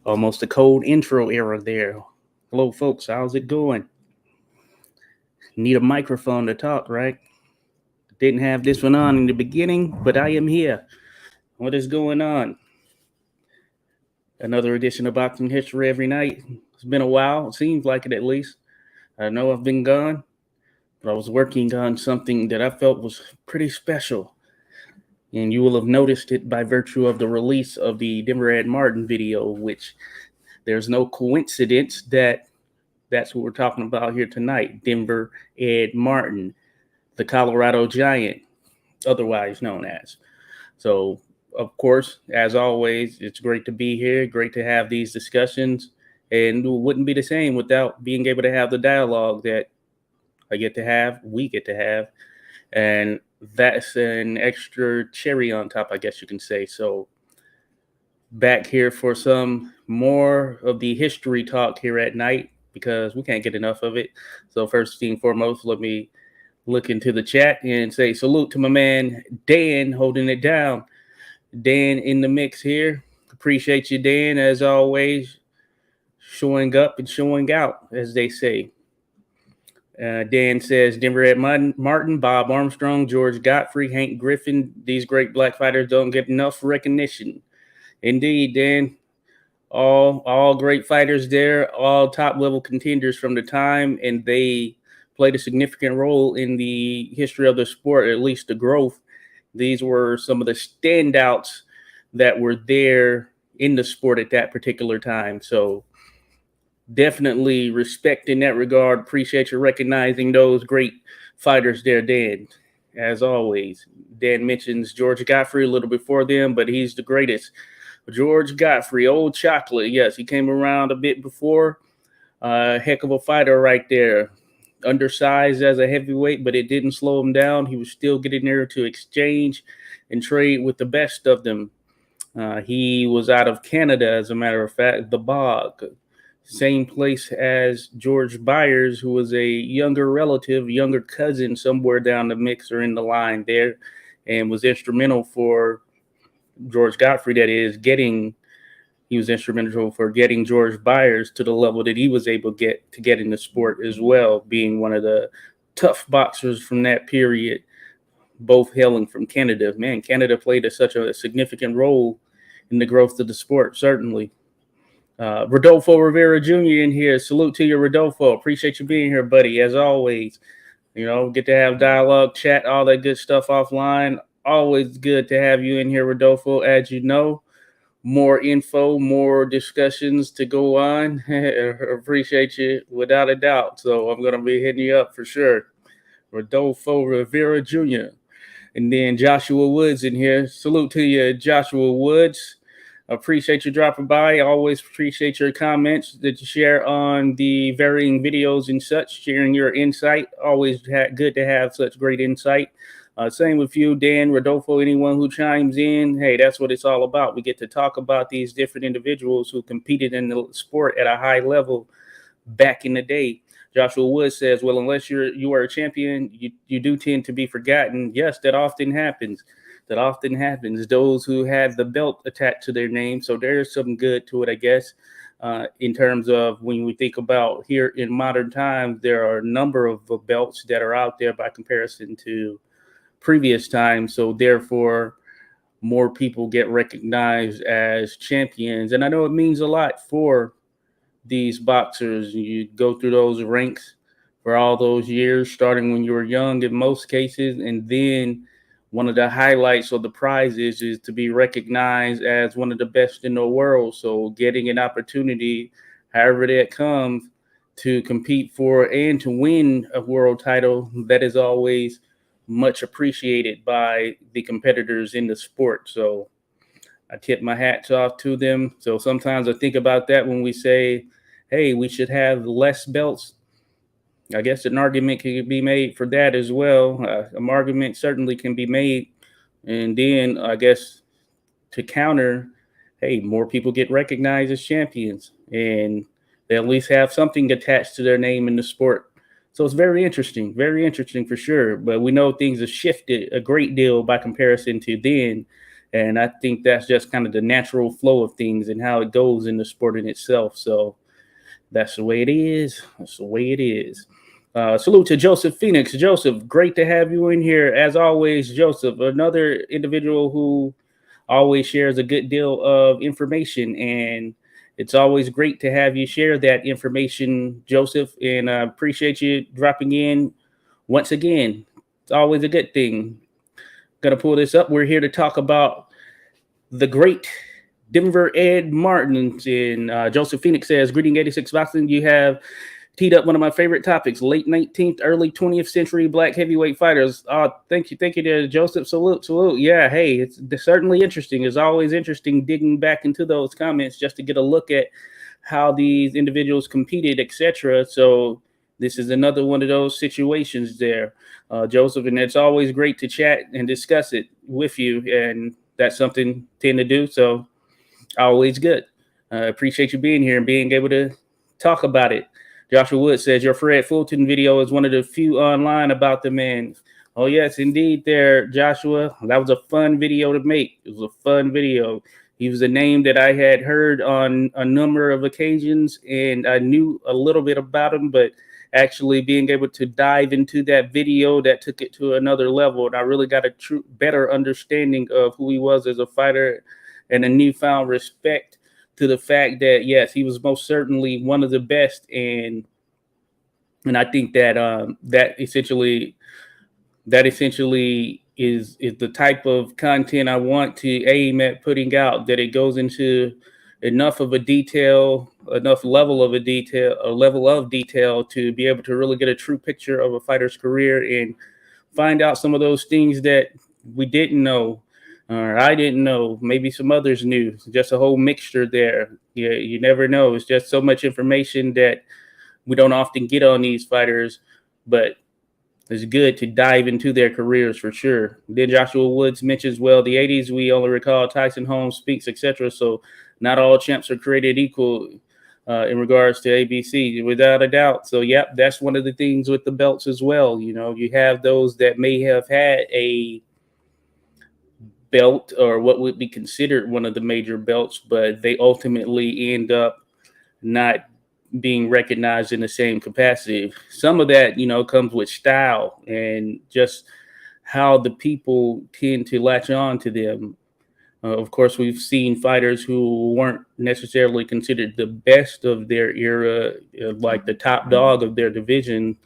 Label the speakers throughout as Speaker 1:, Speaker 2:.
Speaker 1: Almost a cold intro era there. Hello, folks. How's it going? Need a microphone to talk, right? Didn't have this one on in the beginning, but I am here. What is going on? Another edition of Boxing History every night. It's been a while. It seems like it at least. I know I've been gone, but I was working on something that I felt was pretty special. And you will have noticed it by virtue of the release of the Denver Ed Martin video, which there's no coincidence that that's what we're talking about here tonight. Denver Ed Martin, the Colorado Giant, otherwise known as. So, of course, as always, it's great to be here. Great to have these discussions. And it wouldn't be the same without being able to have the dialogue that I get to have, we get to have. And that's an extra cherry on top, I guess you can say. So, back here for some more of the history talk here at night, because we can't get enough of it. So first thing foremost, let me look into the chat and say salute to my man Dan holding it down. Dan in the mix here. Appreciate you, Dan, as always, showing up and showing out, as they say. Dan says Denver Ed Martin, Bob Armstrong, George Godfrey, Hank Griffin. These great black fighters don't get enough recognition. Indeed, Dan. All great fighters there, all top level contenders from the time, and they played a significant role in the history of the sport, at least the growth. These were some of the standouts that were there in the sport at that particular time. So definitely respect in that regard. Appreciate you recognizing those great fighters there, Dan. As always, Dan mentions George Godfrey a little before them, but he's the greatest. George Godfrey, old chocolate. Yes, he came around a bit before. Heck of a fighter right there. Undersized as a heavyweight, but it didn't slow him down. He was still getting there to exchange and trade with the best of them. He was out of Canada, as a matter of fact, the Bog. Same place as George Byers, who was a younger relative, younger cousin somewhere down the mix or in the line there, and was instrumental for George Godfrey, he was instrumental for getting George Byers to the level that he was able to get in the sport as well, being one of the tough boxers from that period, both hailing from Canada. Man, Canada played such a significant role in the growth of the sport, certainly. Rodolfo Rivera Jr. in here. Salute to you, Rodolfo. Appreciate you being here, buddy, as always. Get to have dialogue, chat, all that good stuff offline. Always good to have you in here, Rodolfo. As you know, more info, more discussions to go on. Appreciate you without a doubt. So I'm going to be hitting you up for sure. Rodolfo Rivera Jr. And then Joshua Woods in here. Salute to you, Joshua Woods. Appreciate you dropping by. Always appreciate your comments that you share on the varying videos and such, sharing your insight. Always good to have such great insight. Same with you, Dan, Rodolfo, anyone who chimes in. Hey, that's what it's all about. We get to talk about these different individuals who competed in the sport at a high level back in the day. Joshua Wood says, well, unless you are a champion, you do tend to be forgotten. Yes, that often happens. Those who have the belt attached to their name. So there's some good to it, I guess, in terms of when we think about here in modern times, there are a number of belts that are out there by comparison to previous times. So therefore, more people get recognized as champions. And I know it means a lot for these boxers. You go through those ranks for all those years, starting when you were young in most cases, and then one of the highlights of the prizes is to be recognized as one of the best in the world. So getting an opportunity, however that comes, to compete for and to win a world title, that is always much appreciated by the competitors in the sport. So I tip my hats off to them. So sometimes I think about that when we say, hey, we should have less belts. I guess an argument can be made for that as well. An argument certainly can be made. And then I guess to counter, hey, more people get recognized as champions and they at least have something attached to their name in the sport. So it's very interesting for sure. But we know things have shifted a great deal by comparison to then. And I think that's just kind of the natural flow of things and how it goes in the sport in itself. So that's the way it is. That's the way it is. Salute to Joseph Phoenix. Joseph, great to have you in here. As always, Joseph, another individual who always shares a good deal of information. And it's always great to have you share that information, Joseph. And I appreciate you dropping in once again. It's always a good thing. Gonna pull this up. We're here to talk about the great Denver Ed Martin. And Joseph Phoenix says, greeting 86 Boxing. You have teed up one of my favorite topics, late 19th, early 20th century black heavyweight fighters. Thank you there, Joseph. Salute. Yeah, hey, it's certainly interesting. It's always interesting digging back into those comments just to get a look at how these individuals competed, etc. So this is another one of those situations there, Joseph, and it's always great to chat and discuss it with you, and that's something I tend to do. So always good. Appreciate you being here and being able to talk about it. Joshua Wood says your Fred Fulton video is one of the few online about the man. Oh, yes, indeed there, Joshua. That was a fun video to make. It was a fun video. He was a name that I had heard on a number of occasions, and I knew a little bit about him, but actually being able to dive into that video, that took it to another level. And I really got a better understanding of who he was as a fighter and a newfound respect to the fact that, yes, he was most certainly one of the best. And I think that that essentially is the type of content I want to aim at putting out, that it goes into enough of a detail, enough level of detail to be able to really get a true picture of a fighter's career and find out some of those things that we didn't know, or I didn't know, maybe some others knew. Just a whole mixture there. Yeah, you never know. It's just so much information that we don't often get on these fighters, but it's good to dive into their careers for sure. Then Joshua Woods mentions, well, the 80s, we only recall Tyson, Holmes, Speaks, etc. So not all champs are created equal in regards to ABC, without a doubt. So, yep, that's one of the things with the belts as well. You know, you have those that may have had a belt or what would be considered one of the major belts, but they ultimately end up not being recognized in the same capacity. Some of that, you know, comes with style and just how the people tend to latch on to them. Of course, we've seen fighters who weren't necessarily considered the best of their era, like the top dog of their division.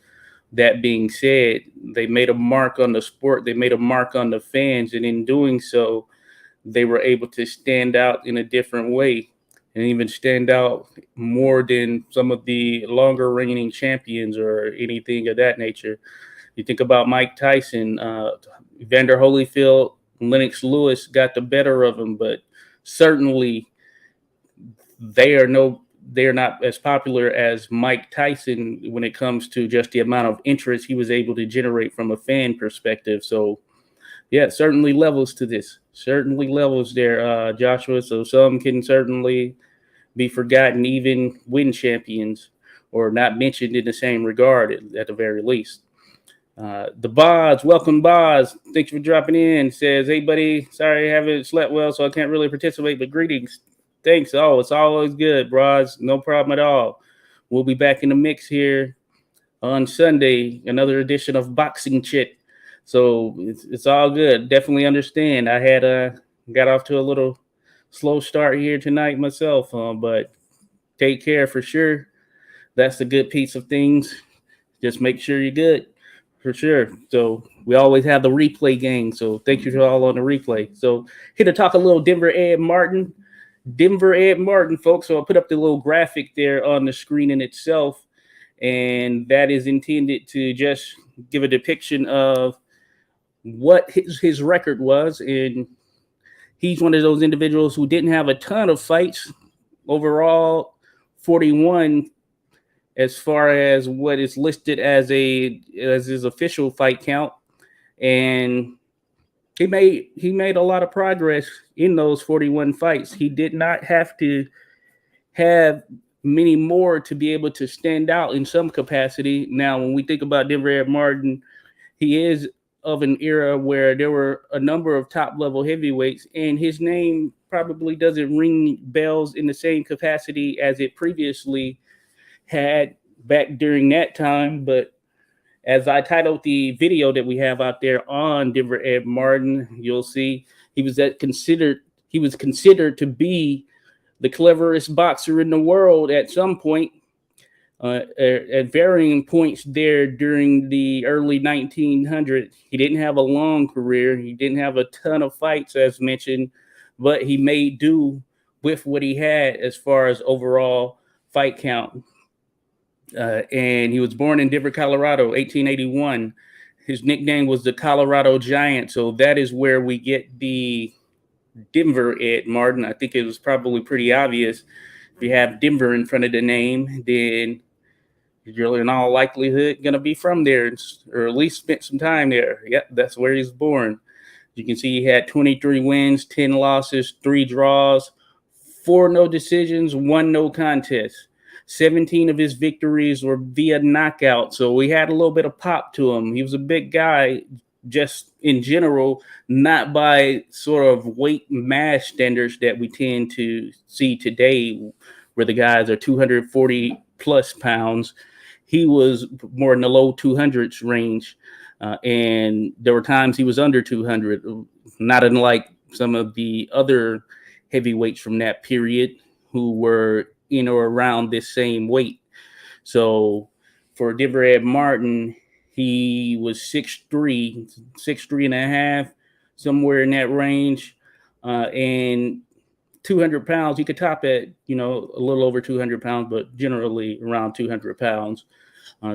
Speaker 1: That being said, they made a mark on the sport. They made a mark on the fans. And in doing so, they were able to stand out in a different way, and even stand out more than some of the longer reigning champions or anything of that nature. You think about Mike Tyson, Evander Holyfield, Lennox Lewis got the better of him, but certainly they're not as popular as Mike Tyson when it comes to just the amount of interest he was able to generate from a fan perspective. So yeah, certainly levels to this. Certainly levels there, Joshua. So some can certainly be forgotten, even when champions, or not mentioned in the same regard at the very least. The Boz, welcome Boz. Thanks for dropping in. Says, hey buddy, sorry I haven't slept well, so I can't really participate, but greetings. Thanks. Oh, it's always good, Bros. No problem at all. We'll be back in the mix here on Sunday, another edition of Boxing Chit. So it's all good. Definitely understand. I had got off to a little slow start here tonight myself, but take care for sure. That's the good piece of things. Just make sure you're good for sure. So we always have the replay gang. So thank you to all on the replay. So here to talk a little Denver Ed Martin, folks. So I'll put up the little graphic there on the screen in itself, and that is intended to just give a depiction of what his record was. And he's one of those individuals who didn't have a ton of fights. Overall, 41 as far as what is listed as his official fight count. And he made a lot of progress in those 41 fights. He did not have to have many more to be able to stand out in some capacity. Now, when we think about Denver Ed Martin, he is of an era where there were a number of top level heavyweights, and his name probably doesn't ring bells in the same capacity as it previously had back during that time. But as I titled the video that we have out there on Denver Ed Martin, you'll see he was considered to be the cleverest boxer in the world at some point, at varying points there during the early 1900s. He didn't have a long career. He didn't have a ton of fights, as mentioned, but he made do with what he had as far as overall fight count. And he was born in Denver, Colorado, 1881. His nickname was the Colorado Giant. So that is where we get the Denver Ed Martin. I think it was probably pretty obvious. If you have Denver in front of the name, then you're in all likelihood going to be from there, or at least spent some time there. Yep, that's where he's born. You can see he had 23 wins, 10 losses, 3 draws, 4 no decisions, 1 no contest. 17 of his victories were via knockout. So he had a little bit of pop to him. He was a big guy just in general, not by sort of weight mass standards that we tend to see today, where the guys are 240 plus pounds. He was more in the low 200s range. And there were times he was under 200, not unlike some of the other heavyweights from that period who were in or around this same weight. So for Denver Ed Martin, he was 6'3", and a half, somewhere in that range. And 200 pounds, he could top at, a little over 200 pounds, but generally around 200 pounds.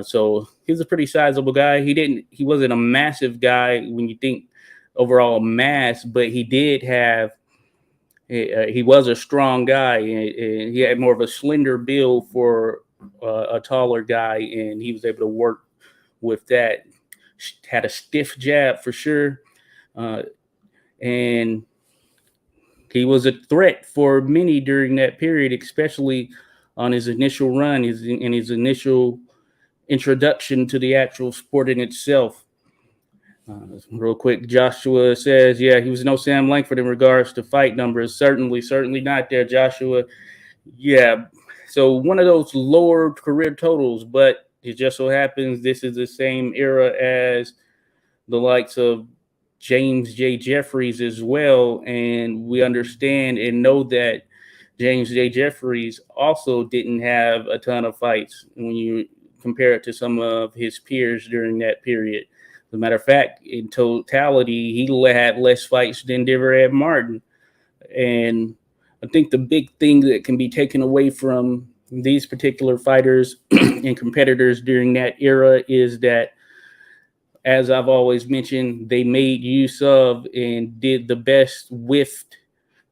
Speaker 1: So he was a pretty sizable guy. He wasn't a massive guy when you think overall mass, but he did have, he was a strong guy, and he had more of a slender build for a taller guy, and he was able to work with that. Had a stiff jab for sure, and he was a threat for many during that period, especially on his initial run, his initial introduction to the actual sport in itself. Real quick, Joshua says, yeah, he was no Sam Langford in regards to fight numbers. Certainly not there, Joshua. Yeah, so one of those lower career totals, but it just so happens this is the same era as the likes of James J. Jeffries as well. And we understand and know that James J. Jeffries also didn't have a ton of fights when you compare it to some of his peers during that period. As a matter of fact, in totality, he had less fights than Denver Ed Martin. And I think the big thing that can be taken away from these particular fighters and competitors during that era is that, as I've always mentioned, they made use of and did the best with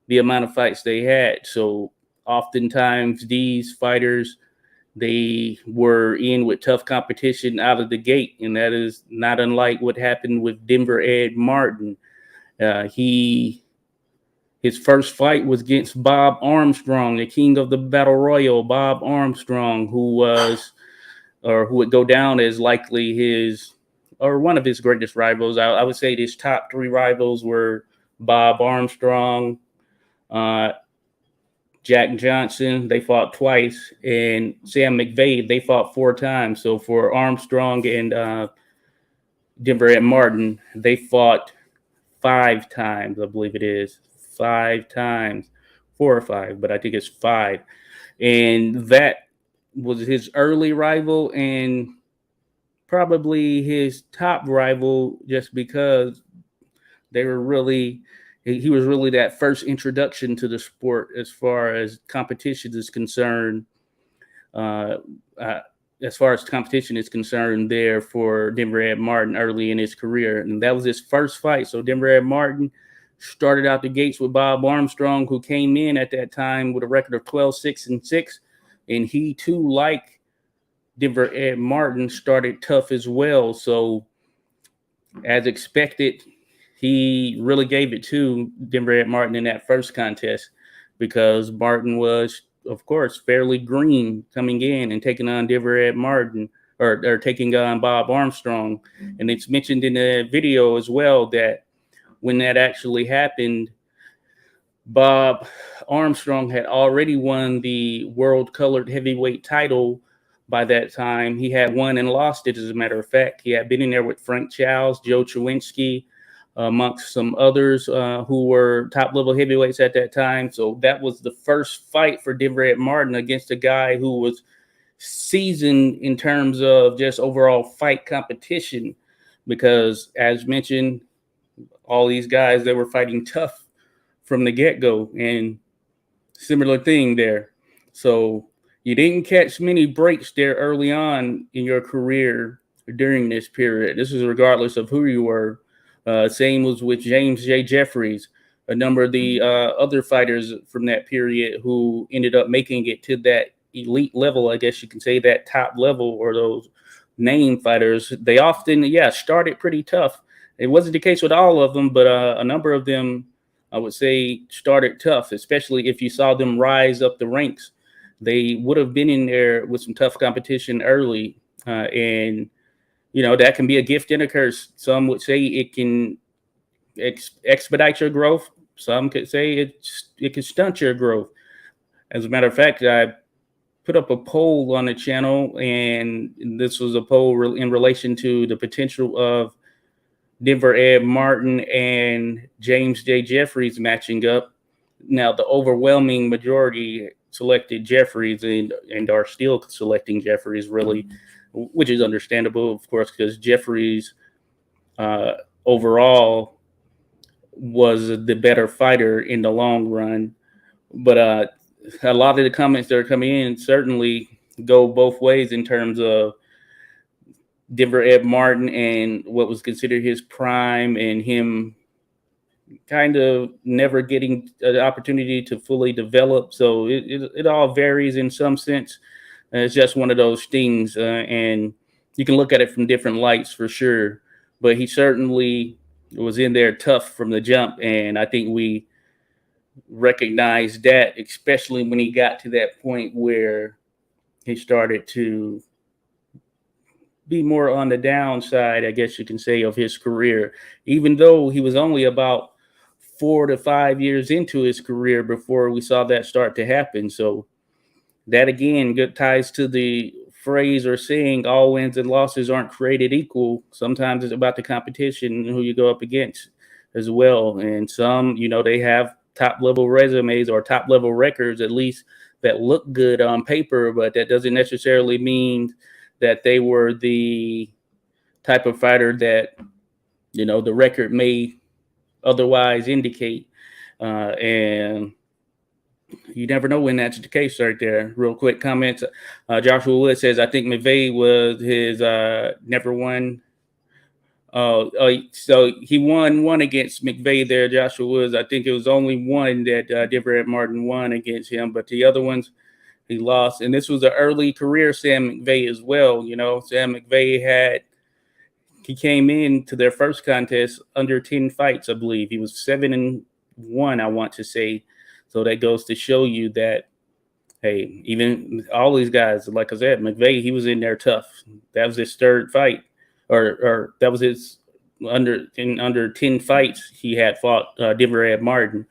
Speaker 1: the amount of fights they had. So oftentimes these fighters, they were in with tough competition out of the gate, and that is not unlike what happened with Denver Ed Martin. His first fight was against Bob Armstrong, the king of the battle royal, Bob Armstrong, who would go down as likely one of his greatest rivals. I would say his top 3 rivals were Bob Armstrong, Jack Johnson, they fought twice, and Sam McVeigh, they fought 4 times. So for Armstrong and Denver Ed Martin, they fought 5 times, I believe it is. 5 times, 4 or 5, but I think it's 5. And that was his early rival and probably his top rival, just because he was really that first introduction to the sport as far as competition is concerned. As far as competition is concerned there for Denver Ed Martin early in his career. And that was his first fight. So Denver Ed Martin started out the gates with Bob Armstrong, who came in at that time with a record of 12-6-6. And he too, like Denver Ed Martin, started tough as well. So as expected, he really gave it to Denver Ed Martin in that first contest, because Martin was, of course, fairly green coming in and taking on Denver Ed Martin. or taking on Bob Armstrong. And it's mentioned in the video as well that when that actually happened, Bob Armstrong had already won the world colored heavyweight title by that time. He had won and lost it, as a matter of fact. He had been in there with Frank Childs, Joe Chowinski, amongst some others who were top level heavyweights at that time. So that was the first fight for Deverett Martin against a guy who was seasoned in terms of just overall fight competition, because as mentioned, all these guys, they were fighting tough from the get-go, and similar thing there. So you didn't catch many breaks there early on in your career during this period. This is regardless of who you were. Same was with James J. Jeffries, a number of the other fighters from that period who ended up making it to that elite level, I guess you can say, that top level, or those name fighters. They often, started pretty tough. It wasn't the case with all of them, but a number of them, I would say, started tough, especially if you saw them rise up the ranks. They would have been in there with some tough competition early. And, that can be a gift and a curse. Some would say it can expedite your growth. Some could say it can stunt your growth. As a matter of fact, I put up a poll on the channel, and this was a poll in relation to the potential of Deverett Martin and James J. Jeffries matching up. Now, the overwhelming majority selected Jeffries and are still selecting Jeffries, really, which is understandable, of course, because Jeffries overall was the better fighter in the long run. But a lot of the comments that are coming in certainly go both ways in terms of Deverett Martin and what was considered his prime, and him kind of never getting the opportunity to fully develop. So it all varies in some sense. It's just one of those things, and you can look at it from different lights for sure. But he certainly was in there tough from the jump, and I think we recognized that, especially when he got to that point where he started to be more on the downside, I guess you can say, of his career, even though he was only about 4 to 5 years into his career before we saw that start to happen. So that, again, ties to the phrase or saying, all wins and losses aren't created equal. Sometimes it's about the competition and who you go up against as well. And some, they have top level resumes or top level records, at least, that look good on paper, but that doesn't necessarily mean that they were the type of fighter that, the record may otherwise indicate. And you never know when that's the case right there. Real quick comments. Joshua Wood says, I think McVeigh was his never won. So he won one against McVeigh there, Joshua Woods. I think it was only one that Deverett Martin won against him, but the other ones he lost. And this was an early career Sam McVeigh as well. Sam McVeigh he came into their first contest under 10 fights, I believe. He was 7-1, I want to say. So that goes to show you that, hey, even all these guys, like I said, McVeigh, he was in there tough. That was his third fight, or that was his under 10 fights he had fought Deverett Martin,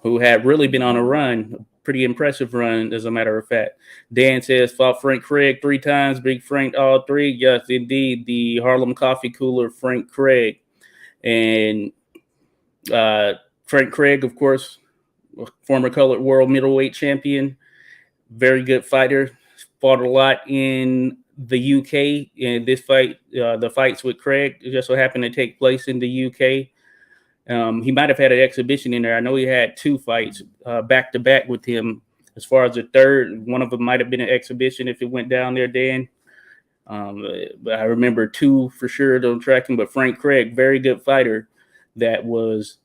Speaker 1: who had really been on a run. Pretty impressive run, as a matter of fact. Dan says, fought Frank Craig 3 times. Big Frank, all 3. Yes, indeed. The Harlem Coffee Cooler, Frank Craig. And Frank Craig, of course, former colored world middleweight champion. Very good fighter. Fought a lot in the UK. And this fight, the fights with Craig, just so happened to take place in the UK. He might have had an exhibition in there. I know he had 2 fights back to back with him. As far as the third, one of them might have been an exhibition if it went down there, Dan. But I remember 2 for sure. Don't track him. But Frank Craig, very good fighter, that was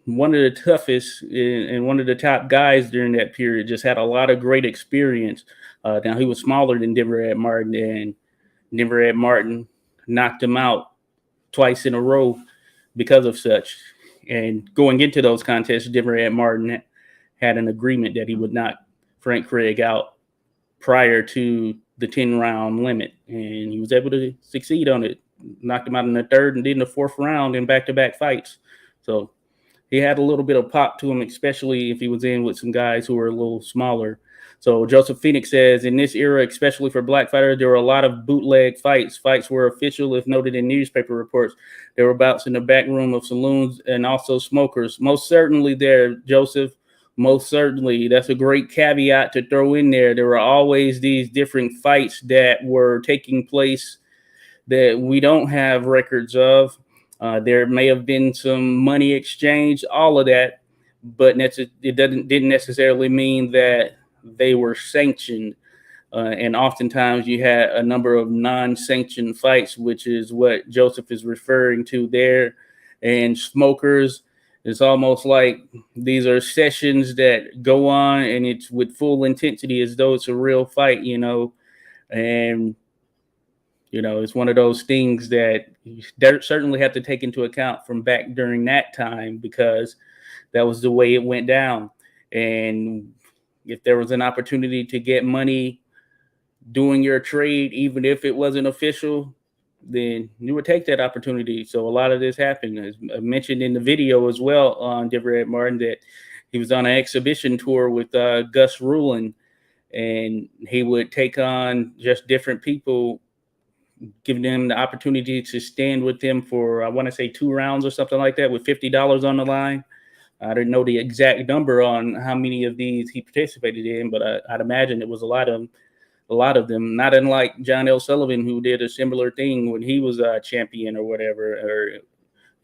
Speaker 1: one of the toughest and one of the top guys during that period. Just had a lot of great experience. Now he was smaller than Deverett Martin, and Deverett Martin knocked him out twice in a row because of such. And going into those contests, Deverett Martin had an agreement that he would knock Frank Craig out prior to the 10-round limit, and he was able to succeed on it. Knocked him out in the third and then the fourth round in back-to-back fights. So he had a little bit of pop to him, especially if he was in with some guys who were a little smaller. So Joseph Phoenix says, in this era, especially for black fighters, there were a lot of bootleg fights. Fights were official, if noted in newspaper reports. There were bouts in the back room of saloons and also smokers. Most certainly there, Joseph. Most certainly. That's a great caveat to throw in there. There were always these different fights that were taking place that we don't have records of. There may have been some money exchange, all of that, but it didn't necessarily mean that they were sanctioned. And oftentimes you had a number of non-sanctioned fights, which is what Joseph is referring to there. And smokers, it's almost like these are sessions that go on and it's with full intensity as though it's a real fight, and it's one of those things that you certainly have to take into account from back during that time, because that was the way it went down. And if there was an opportunity to get money doing your trade, even if it wasn't official, then you would take that opportunity. So a lot of this happened. As I mentioned in the video as well on Deborah Martin, that he was on an exhibition tour with Gus Rulin, and he would take on just different people, giving them the opportunity to stand with them for, I want to say 2 rounds or something like that, with $50 on the line. I didn't know the exact number on how many of these he participated in, but I'd imagine it was a lot of them. Not unlike John L. Sullivan, who did a similar thing when he was a champion or whatever, or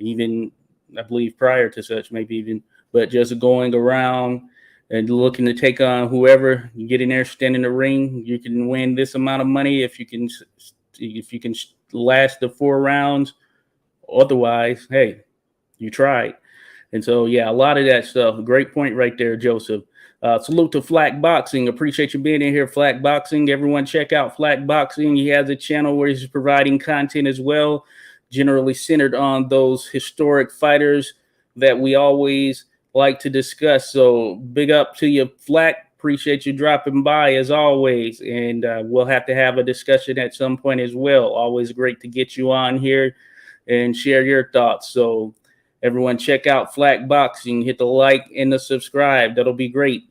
Speaker 1: even I believe prior to such, maybe even. But just going around and looking to take on whoever. You get in there, stand in the ring. You can win this amount of money if you can last the 4 rounds. Otherwise, hey, you tried. And so, yeah, a lot of that stuff. Great point right there, Joseph. Salute to Black Boxing. Appreciate you being in here, Black Boxing. Everyone check out Black Boxing. He has a channel where he's providing content as well, generally centered on those historic fighters that we always like to discuss. So big up to you, Black. Appreciate you dropping by as always. And we'll have to have a discussion at some point as well. Always great to get you on here and share your thoughts. So everyone check out Black Boxing. Hit the like and the subscribe. That'll be great.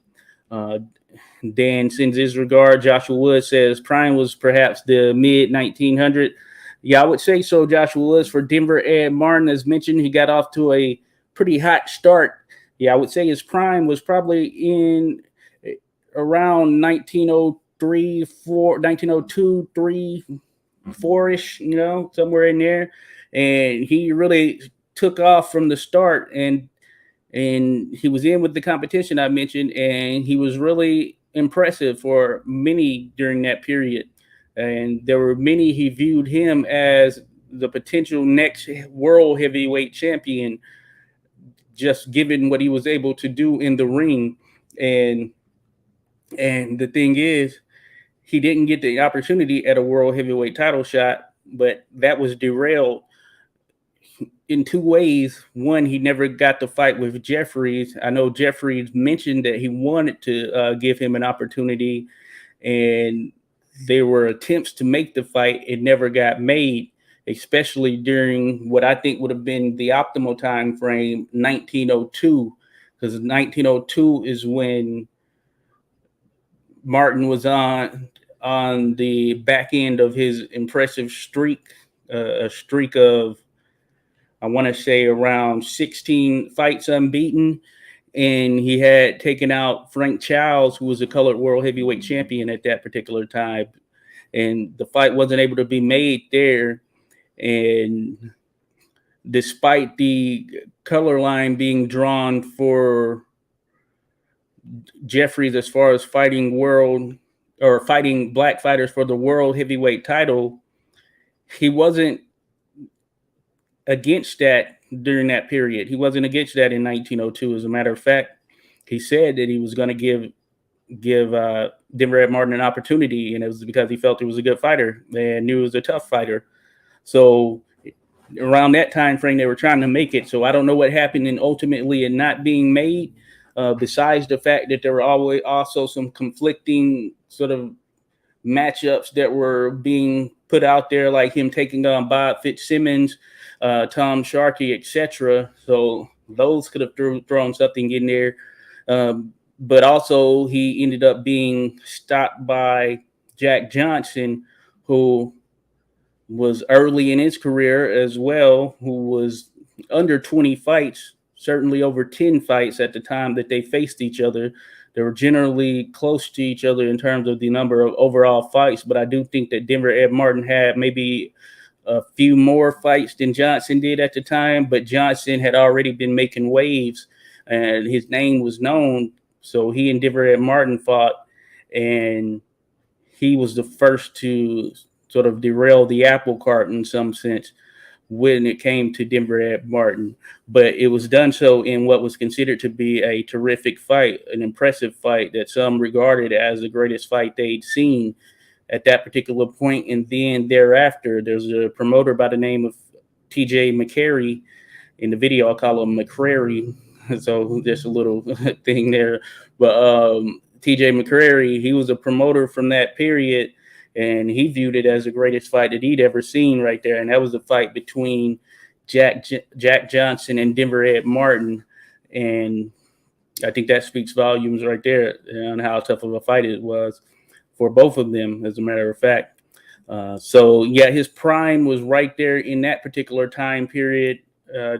Speaker 1: Dan sends his regard. Joshua Wood says Prime was perhaps the mid 1900. Yeah, I would say so. Joshua Woods for Denver. Ed Martin, as mentioned, he got off to a pretty hot start. Yeah, I would say his prime was probably in around 1903, 1902, 3, 4-ish, somewhere in there. And he really took off from the start, and he was in with the competition I mentioned, and he was really impressive for many during that period. And there were many he viewed him as the potential next world heavyweight champion, just given what he was able to do in the ring. And the thing is, he didn't get the opportunity at a world heavyweight title shot, but that was derailed in 2 ways. One, he never got to fight with Jeffries. I know Jeffries mentioned that he wanted to give him an opportunity, and there were attempts to make the fight. It never got made, especially during what I think would have been the optimal time frame, 1902, because 1902 is when Martin was on the back end of his impressive streak, a streak of, I want to say, around 16 fights unbeaten. And he had taken out Frank Childs, who was a colored world heavyweight champion at that particular time. And the fight wasn't able to be made there. And despite the color line being drawn for Jeffries as far as fighting black fighters for the world heavyweight title, he wasn't against that during that period. He wasn't against that in 1902. As a matter of fact, he said that he was going to give Denver Ed Martin an opportunity, and it was because he felt he was a good fighter and knew he was a tough fighter. So around that time frame, they were trying to make it. So I don't know what happened in ultimately it not being made, besides the fact that there were always also some conflicting sort of matchups that were being put out there, like him taking on Bob Fitzsimmons, Tom Sharkey, etc. So those could have thrown something in there. But also, he ended up being stopped by Jack Johnson, who was early in his career as well, who was under 20 fights, certainly over 10 fights at the time that they faced each other. They were generally close to each other in terms of the number of overall fights, but I do think that Denver Ed Martin had maybe a few more fights than Johnson did at the time, but Johnson had already been making waves and his name was known. So he and Denver Ed Martin fought, and he was the first to sort of derail the apple cart in some sense when it came to Denver Ed Martin. But it was done so in what was considered to be a terrific fight, an impressive fight that some regarded as the greatest fight they'd seen at that particular point. And then thereafter, there's a promoter by the name of TJ McCrary. In the video, I'll call him McCrary. So just a little thing there. But TJ McCrary, he was a promoter from that period, and he viewed it as the greatest fight that he'd ever seen right there. And that was the fight between Jack Johnson and Denver Ed Martin. And I think that speaks volumes right there on how tough of a fight it was for both of them, as a matter of fact. So, yeah, his prime was right there in that particular time period,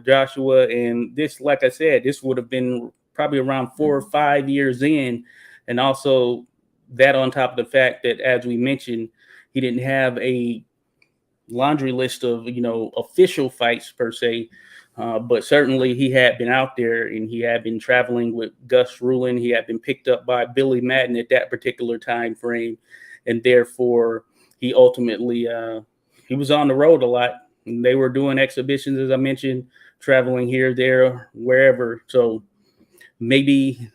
Speaker 1: Joshua. And this, like I said, this would have been probably around 4 or 5 years in. And also that on top of the fact that, as we mentioned, he didn't have a laundry list of, official fights per se. But certainly he had been out there and he had been traveling with Gus Rulin. He had been picked up by Billy Madden at that particular time frame. And therefore, he ultimately, he was on the road a lot. And they were doing exhibitions, as I mentioned, traveling here, there, wherever. So maybe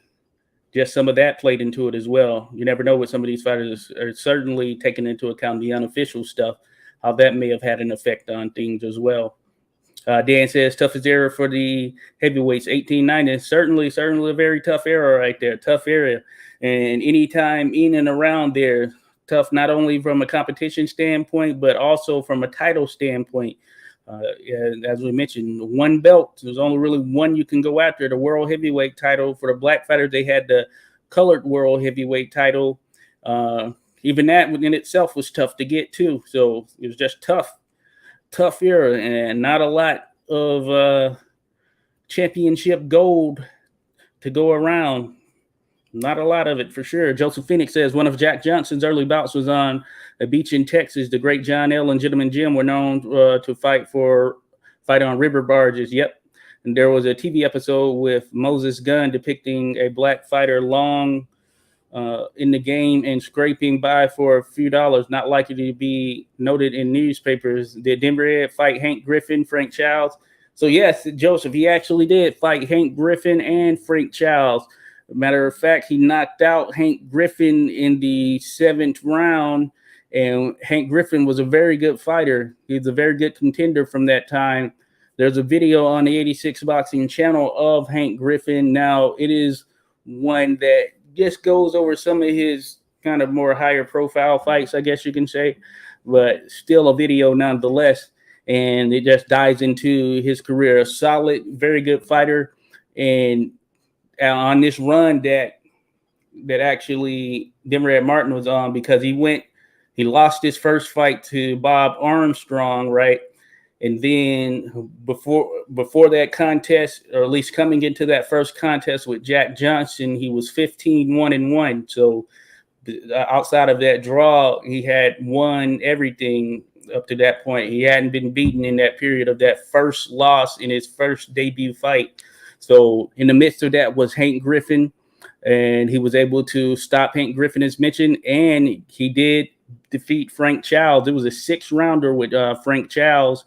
Speaker 1: just some of that played into it as well. You never know what some of these fighters are, certainly taking into account the unofficial stuff, how that may have had an effect on things as well. Dan says, toughest era for the heavyweights, 1890. Certainly a very tough era right there. Tough era. And anytime in and around there, tough not only from a competition standpoint, but also from a title standpoint. As we mentioned, one belt. There's only really one you can go after, the world heavyweight title. For the black fighters, they had the colored world heavyweight title. Even that within itself was tough to get too. So it was just tough era, and not a lot of championship gold to go around. Not a lot of it for sure. Joseph Phoenix says one of Jack Johnson's early bouts was on a beach in Texas. The great John L. and Gentleman Jim were known to fight on river barges. Yep. And there was a TV episode with Moses Gunn depicting a black fighter long in the game and scraping by for a few dollars, not likely to be noted in newspapers. Did Denver Ed fight Hank Griffin, Frank Childs? So yes, Joseph, he actually did fight Hank Griffin and Frank Childs. Matter of fact, he knocked out Hank Griffin in the 7th round, and Hank Griffin was a very good fighter. He's a very good contender from that time. There's a video on the 86 Boxing channel of Hank Griffin. Now, it is one that just goes over some of his kind of more higher profile fights, I guess you can say, but still a video nonetheless. And it just dives into his career. A solid, very good fighter. And on this run that actually Denver Ed Martin was on, because he lost his first fight to Bob Armstrong, right? And then before that contest, or at least coming into that first contest with Jack Johnson, he was 15-1-1. So outside of that draw, he had won everything up to that point. He hadn't been beaten in that period of that first loss in his first debut fight. So in the midst of that was Hank Griffin, and he was able to stop Hank Griffin, as mentioned, and he did defeat Frank Childs. It was a 6-rounder with Frank Childs,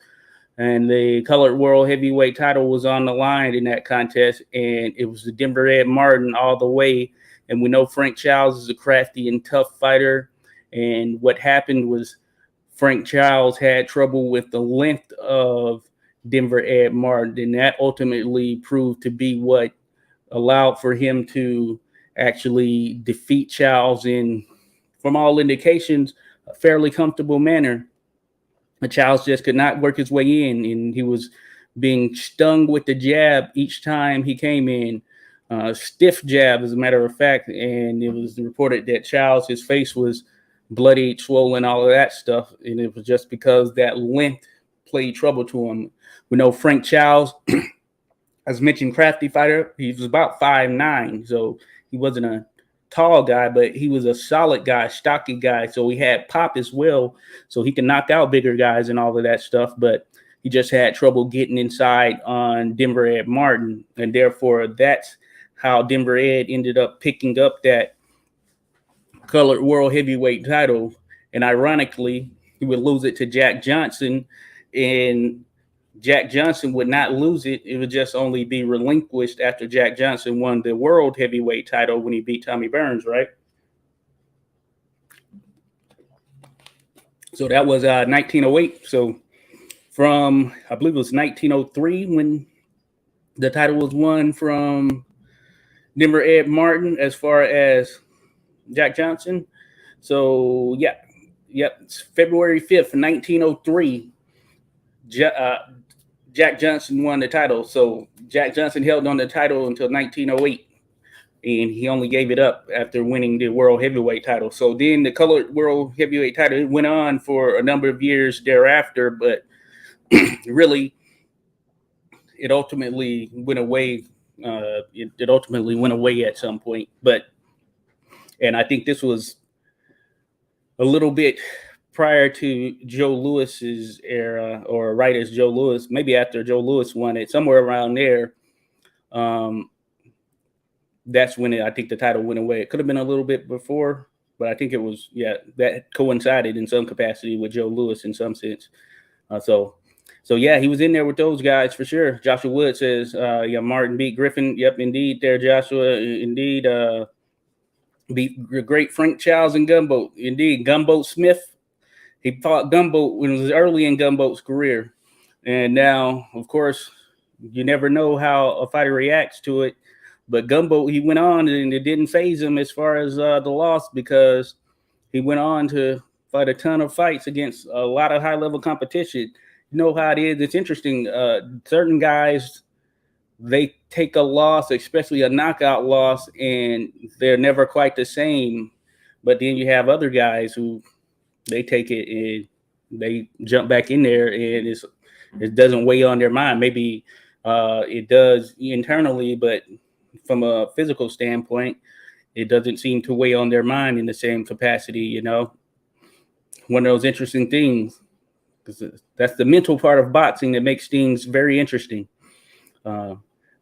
Speaker 1: and the colored world heavyweight title was on the line in that contest, and it was the Denver Ed Martin all the way. And we know Frank Childs is a crafty and tough fighter, and what happened was Frank Childs had trouble with the length of Denver Ed Martin, and that ultimately proved to be what allowed for him to actually defeat Childs in from all indications, a fairly comfortable manner. And Childs just could not work his way in, and he was being stung with the jab each time he came in. Stiff jab, as a matter of fact, and it was reported that Childs, his face was bloodied, swollen, all of that stuff, and it was just because that length played trouble to him. We know Frank Childs, as mentioned, crafty fighter. He was about 5'9", so he wasn't a tall guy, but he was a solid guy, stocky guy. So he had pop as well, so he can knock out bigger guys and all of that stuff. But he just had trouble getting inside on Denver Ed Martin, and therefore that's how Denver Ed ended up picking up that colored world heavyweight title. And ironically, he would lose it to Jack Johnson, and Jack Johnson would not lose it. It would just only be relinquished after Jack Johnson won the world heavyweight title when he beat Tommy Burns, right? So that was 1908. So from, I believe it was 1903 when the title was won from Denver Ed Martin as far as Jack Johnson. So, yep, it's February 5th, 1903. Jack Johnson won the title. So Jack Johnson held on the title until 1908, and he only gave it up after winning the world heavyweight title. So then the colored world heavyweight title went on for a number of years thereafter, but really it ultimately went away. It ultimately went away at some point. And I think this was a little bit prior to Joe Louis's era, or right as Joe Louis, maybe after Joe Louis won it, somewhere around there. That's when I think the title went away. It could have been a little bit before, but I think it was, that coincided in some capacity with Joe Louis in some sense. So yeah, he was in there with those guys for sure. Joshua Wood says, Martin beat Griffin. Yep, indeed there, Joshua. Indeed, beat great Frank Childs and Gumboat. Indeed, Gumboat Smith. He fought Gumboat when it was early in Gumboat's career. And now, of course, you never know how a fighter reacts to it. But Gumboat, he went on, and it didn't faze him as far as the loss, because he went on to fight a ton of fights against a lot of high-level competition. You know how it is. It's interesting. Certain guys, they take a loss, especially a knockout loss, and they're never quite the same. But then you have other guys who they take it and they jump back in there, and it doesn't weigh on their mind. Maybe it does internally, but from a physical standpoint, it doesn't seem to weigh on their mind in the same capacity, you know. One of those interesting things, because that's the mental part of boxing that makes things very interesting.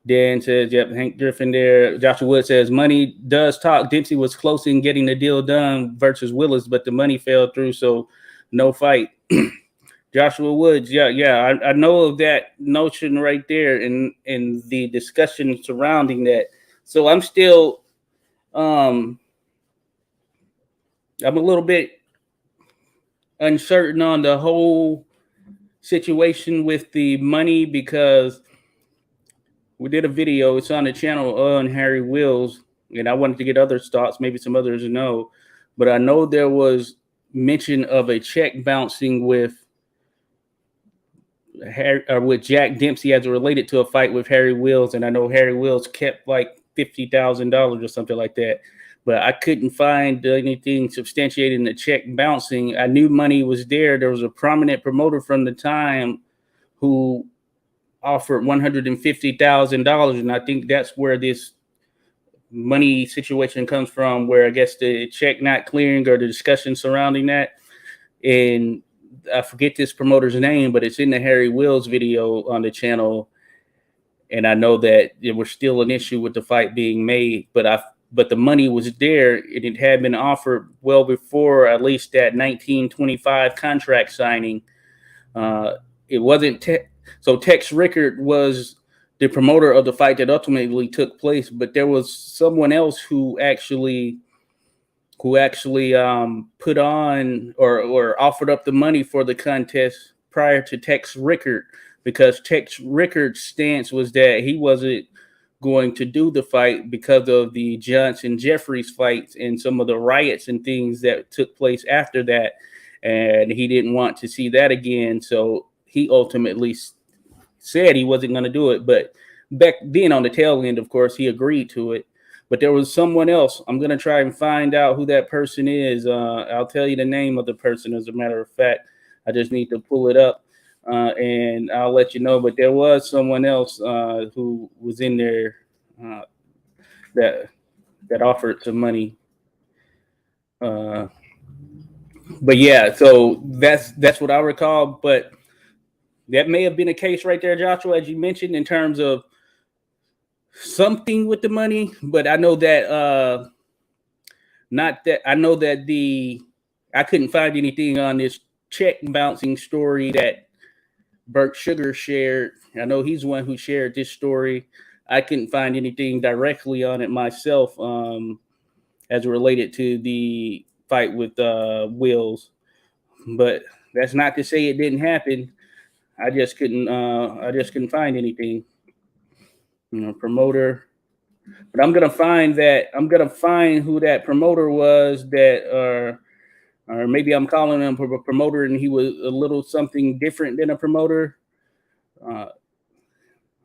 Speaker 1: Dan says, yep, Hank Griffin there. Joshua Wood says, money does talk. Dempsey was close in getting the deal done versus Willis, but the money fell through, so no fight. Joshua Woods, I know of that notion right there in the discussion surrounding that. So I'm still, I'm a little bit uncertain on the whole situation with the money, because we did a video. It's on the channel on Harry Wills, and I wanted to get others' thoughts. Maybe some others know, but I know there was mention of a check bouncing with Jack Dempsey as it related to a fight with Harry Wills, and I know Harry Wills kept like $50,000 or something like that, but I couldn't find anything substantiating the check bouncing. I knew money was there. There was a prominent promoter from the time who offered $150,000, and I think that's where this money situation comes from, where I guess the check not clearing or the discussion surrounding that. And I forget this promoter's name, but it's in the Harry Wills video on the channel. And I know that there was still an issue with the fight being made, but the money was there, and it had been offered well before at least that 1925 contract signing. It wasn't so Tex Rickard was the promoter of the fight that ultimately took place, but there was someone else who actually put on or offered up the money for the contest prior to Tex Rickard, because Tex Rickard's stance was that he wasn't going to do the fight because of the Johnson Jeffries fights and some of the riots and things that took place after that. And he didn't want to see that again. So he ultimately said he wasn't going to do it. But back then on the tail end, of course, he agreed to it. But there was someone else. I'm going to try and find out who that person is. I'll tell you the name of the person, as a matter of fact. I just need to pull it up, and I'll let you know. But there was someone else who was in there that offered some money. But yeah, so that's what I recall. But that may have been a case right there, Joshua, as you mentioned, in terms of something with the money. But I know that I couldn't find anything on this check bouncing story that Burt Sugar shared. I know he's one who shared this story. I couldn't find anything directly on it myself as related to the fight with Wills. But that's not to say it didn't happen. I just couldn't find anything. Promoter. But I'm gonna find who that promoter was that or maybe I'm calling him a promoter and he was a little something different than a promoter.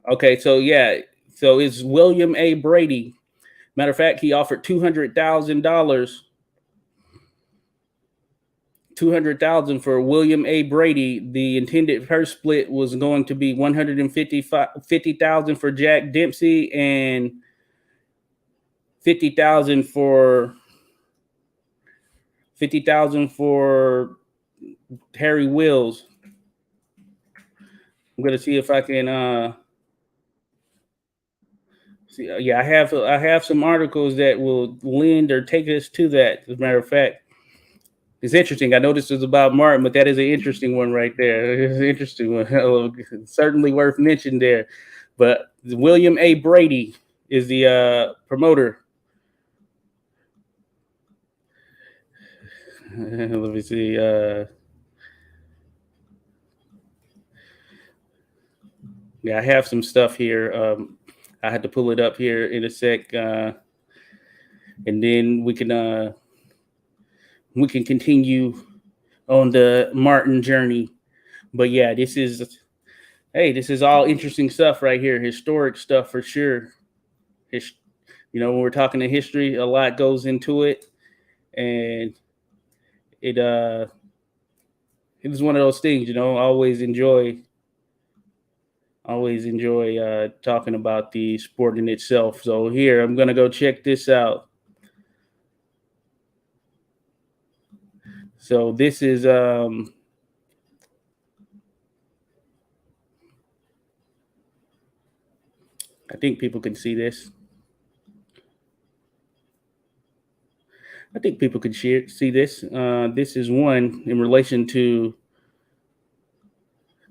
Speaker 1: Okay, so yeah, so it's William A. Brady. Matter of fact, he offered $200,000 for William A. Brady. The intended purse split was going to be $150,000 for Jack Dempsey and $50,000 for Harry Wills. I'm gonna see if I can see. Yeah, I have some articles that will lend or take us to that. As a matter of fact, it's interesting. I know this is about Martin, but that is an interesting one right there. It's an interesting one. Certainly worth mentioning there. But William A. Brady is the promoter. Let me see. Yeah, I have some stuff here. I had to pull it up here in a sec, and then we can continue on the Martin journey. But yeah, this is all interesting stuff right here, historic stuff for sure. When we're talking to history, a lot goes into it, and it is one of those things. I always enjoy talking about the sport in itself. So here, I'm gonna go check this out. So this is I think people can see this. I think people could see this. This is one in relation to.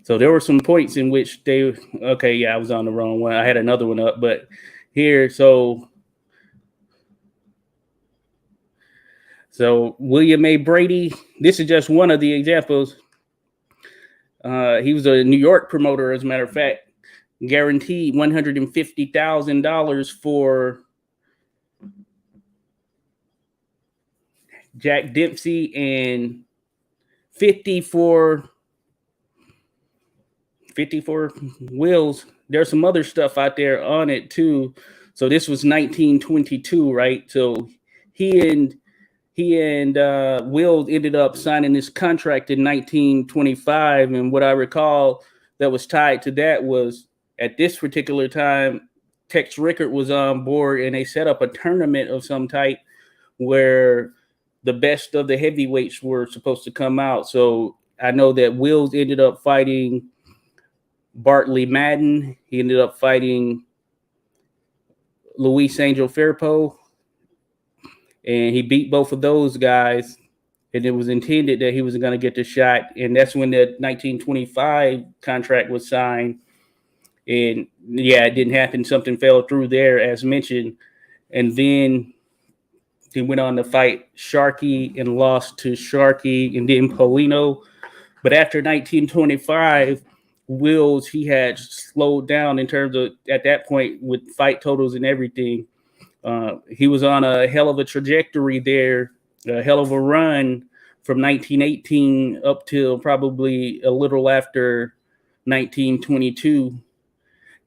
Speaker 1: So there were some points in which I was on the wrong one. I had another one up, but here, so William A. Brady, this is just one of the examples. He was a New York promoter, as a matter of fact, guaranteed $150,000 for Jack Dempsey and 50 for Wills. There's some other stuff out there on it too. So this was 1922, right? So he and Wills ended up signing this contract in 1925. And what I recall that was tied to that was at this particular time, Tex Rickard was on board and they set up a tournament of some type where the best of the heavyweights were supposed to come out. So I know that Wills ended up fighting Bartley Madden. He ended up fighting Luis Angel Firpo, and he beat both of those guys. And it was intended that he was going to get the shot. And that's when the 1925 contract was signed. And yeah, it didn't happen. Something fell through there, as mentioned. And then he went on to fight Sharkey and lost to Sharkey and then Polino. But after 1925, Wills, he had slowed down in terms of at that point with fight totals and everything. He was on a hell of a trajectory there, a hell of a run from 1918 up till probably a little after 1922.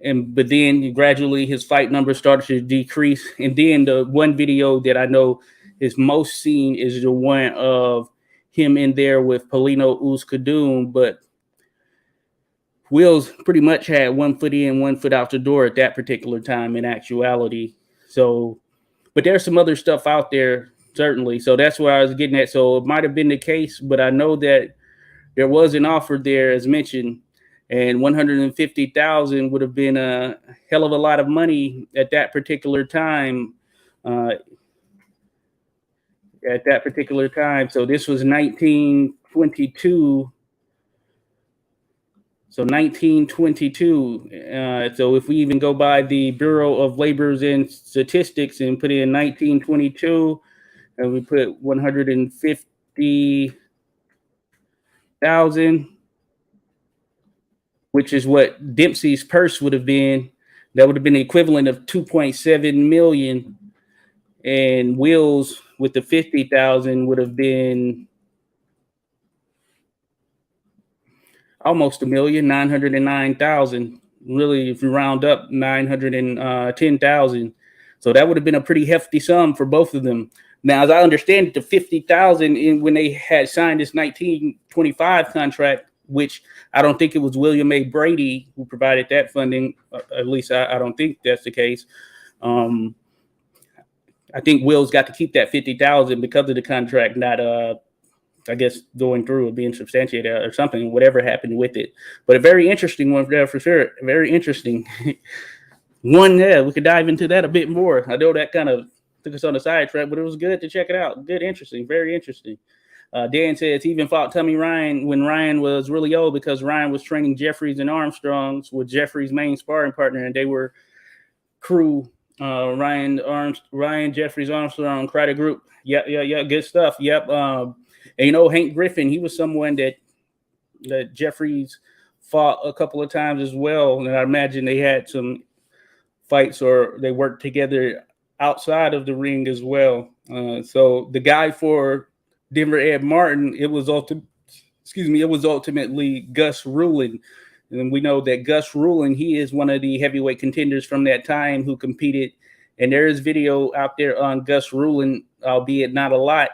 Speaker 1: But then gradually his fight numbers started to decrease. And then the one video that I know is most seen is the one of him in there with Paulino Uzkadum. But Wills pretty much had 1 foot in, 1 foot out the door at that particular time in actuality. So, but there's some other stuff out there, certainly. So that's where I was getting at. So it might have been the case, but I know that there was an offer there, as mentioned, and 150,000 would have been a hell of a lot of money at that particular time. So this was 1922. So 1922. So if we even go by the Bureau of Labors and Statistics and put in 1922, and we put 150,000, which is what Dempsey's purse would have been. That would have been the equivalent of 2.7 million, and Wills with the 50,000 would have been almost 1,909,000. Really, if you round up, 910,000. So that would have been a pretty hefty sum for both of them. Now, as I understand it, the 50,000 when they had signed this 1925 contract, which I don't think it was William A. Brady who provided that funding. At least I don't think that's the case. I think Wills got to keep that 50,000 because of the contract, not I guess going through or being substantiated or something, whatever happened with it. But a very interesting one there for sure. Very interesting one. Yeah, we could dive into that a bit more. I know that kind of took us on a sidetrack, but it was good to check it out. Good, interesting, very interesting. Dan says he even fought Tommy Ryan when Ryan was really old because Ryan was training Jeffries and Armstrongs with Jeffries' main sparring partner, and they were crew. Ryan, Jeffries, Armstrong, Crider Group. Yeah, good stuff. Yep. And you know, Hank Griffin, he was someone that Jeffries fought a couple of times as well, and I imagine they had some fights or they worked together outside of the ring as well. So the guy for Denver Ed Martin, it was ultimately Gus Rulin. And we know that Gus Rulin, he is one of the heavyweight contenders from that time who competed. And there is video out there on Gus Rulin, albeit not a lot.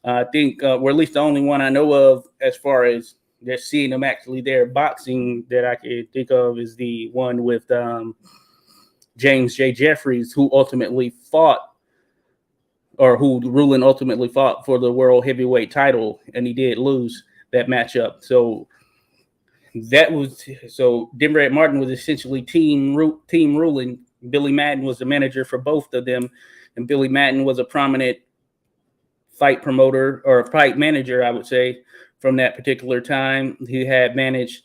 Speaker 1: I think, or at least the only one I know of as far as just seeing him actually there boxing that I can think of is the one with James J. Jeffries, who ultimately fought, or who Rulin ultimately fought for the world heavyweight title, and he did lose that matchup. So Denver Ed Martin was essentially team Rulin. Billy Madden was the manager for both of them, and Billy Madden was a prominent fight promoter or fight manager, I would say, from that particular time. He had managed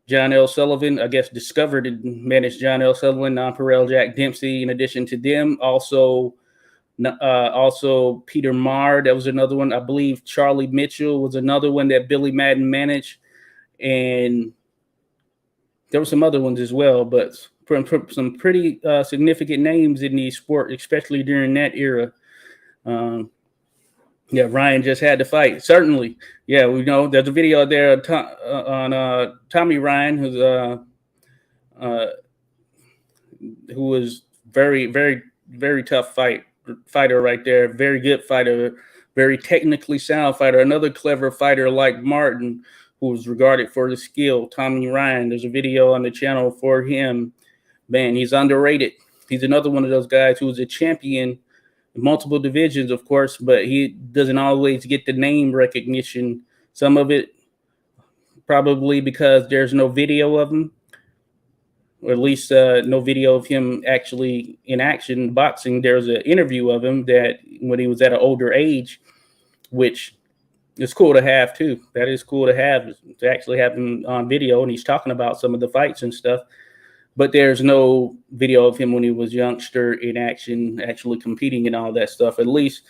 Speaker 1: John L. Sullivan, I guess discovered and managed John L. Sullivan, Nonpareil, Jack Dempsey. In addition to them, also Peter Marr, that was another one. I believe Charlie Mitchell was another one that Billy Madden managed. And there were some other ones as well, but from some pretty significant names in the sport, especially during that era. Yeah, Ryan just had to fight. Certainly. Yeah, we know there's a video there on Tommy Ryan, who was very, very, very tough fighter right there. Very good fighter, very technically sound fighter. Another clever fighter like Martin, who was regarded for his skill. Tommy Ryan, there's a video on the channel for him. Man, he's underrated. He's another one of those guys who was a champion multiple divisions, of course, but he doesn't always get the name recognition. Some of it probably because there's no video of him, or at least no video of him actually in action boxing. There's an interview of him that when he was at an older age, which is cool to have too. That is cool to have, to actually have him on video, and he's talking about some of the fights and stuff. But there's no video of him when he was youngster in action, actually competing and all that stuff. At least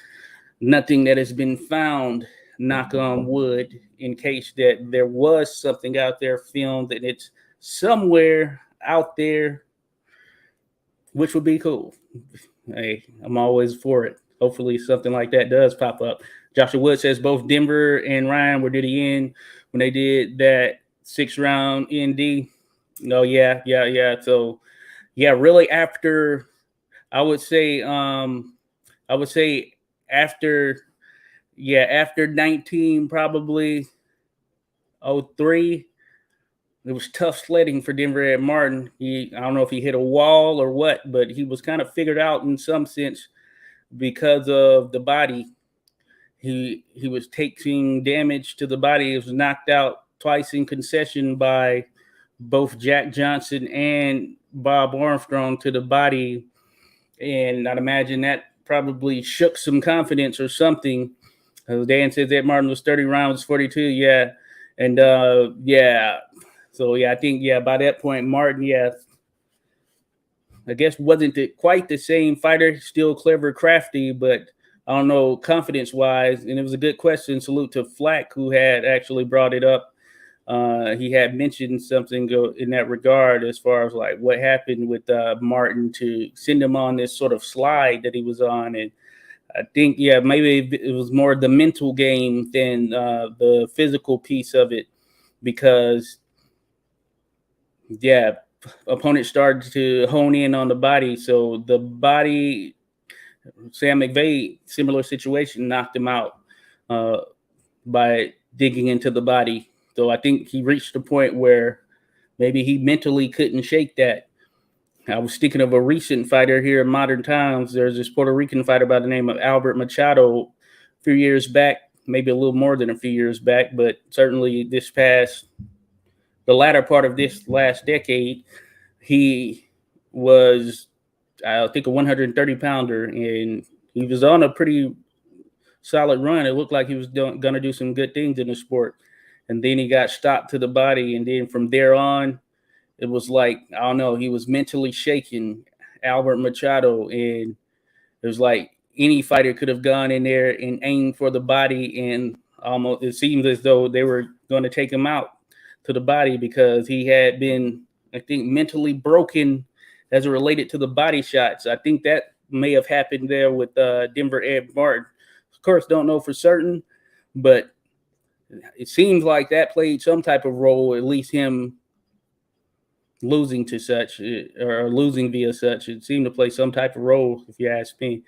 Speaker 1: nothing that has been found. knock on wood, in case that there was something out there filmed and it's somewhere out there, which would be cool. Hey, I'm always for it. Hopefully, something like that does pop up. Joshua Wood says both Denver and Ryan were to the end when they did that 6-round ND. No, yeah. So, yeah, really after, I would say, after, after 19, probably 03, it was tough sledding for Denver Ed Martin. I don't know if he hit a wall or what, but he was kind of figured out in some sense because of the body. He was taking damage to the body. He was knocked out twice in concession by both Jack Johnson and Bob Armstrong to the body. And I'd imagine that probably shook some confidence or something. Dan says Ed Martin was 30 rounds, 42. Yeah. And So, I think, by that point, Martin, I guess wasn't quite the same fighter, still clever, crafty, but I don't know, confidence-wise. And it was a good question. Salute to Flack, who had actually brought it up. He had mentioned something in that regard as far as like what happened with Martin to send him on this sort of slide that he was on. And I think, maybe it was more the mental game than the physical piece of it, because opponents started to hone in on the body. So the body, Sam McVeigh, similar situation, knocked him out by digging into the body. So I think he reached a point where maybe he mentally couldn't shake that. I was thinking of a recent fighter here in modern times. There's this Puerto Rican fighter by the name of Albert Machado a few years back, maybe a little more than a few years back, but certainly the latter part of this last decade. He was, I think, a 130 pounder, and he was on a pretty solid run. It looked like he was going to do some good things in the sport. And then he got stopped to the body. And then from there on, it was like, I don't know, he was mentally shaken, Albert Machado. And it was like any fighter could have gone in there and aimed for the body. And almost, it seemed as though they were going to take him out to the body, because he had been, I think, mentally broken as it related to the body shots. I think that may have happened there with Denver Ed Martin. Of course, don't know for certain, but it seems like that played some type of role, at least him losing to such, or losing via such. It seemed to play some type of role, if you ask me.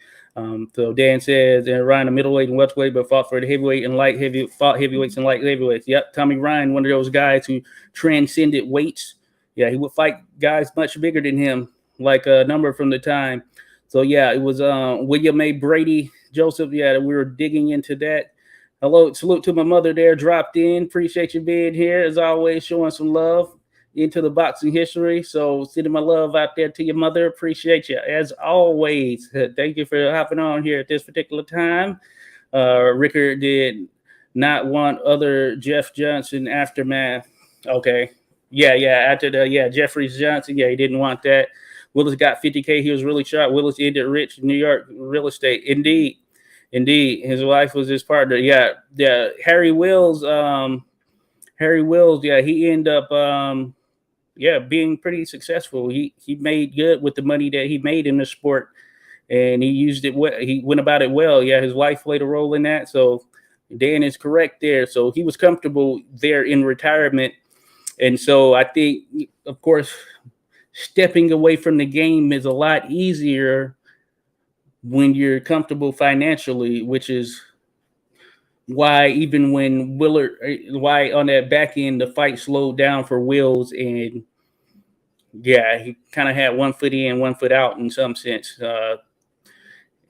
Speaker 1: So Dan says, Ryan, a middleweight and welterweight, but fought for the heavyweight and light heavy, fought heavyweights and light heavyweights. Yep, Tommy Ryan, one of those guys who transcended weights. Yeah, he would fight guys much bigger than him, like a number from the time. So, it was William A. Brady, Joseph. Yeah, we were digging into that. Hello, salute to my mother there, dropped in. Appreciate you being here, as always, showing some love into the boxing history. So sending my love out there to your mother. Appreciate you, as always. Thank you for hopping on here at this particular time. Rickard did not want other Jeff Johnson aftermath. Okay. After the, Jeffries Johnson, he didn't want that. Willis got 50K. He was really sharp. Willis ended rich New York real estate. Indeed. His wife was his partner. Harry Wills, he ended up being pretty successful. He made good with the money that he made in the sport, and he used it well. He went about it well. His wife played a role in that. So Dan is correct there. So he was comfortable there in retirement. And so I think, of course, stepping away from the game is a lot easier when you're comfortable financially, which is why even when why on that back end, the fight slowed down for Wills, and he kind of had one foot in, one foot out in some sense.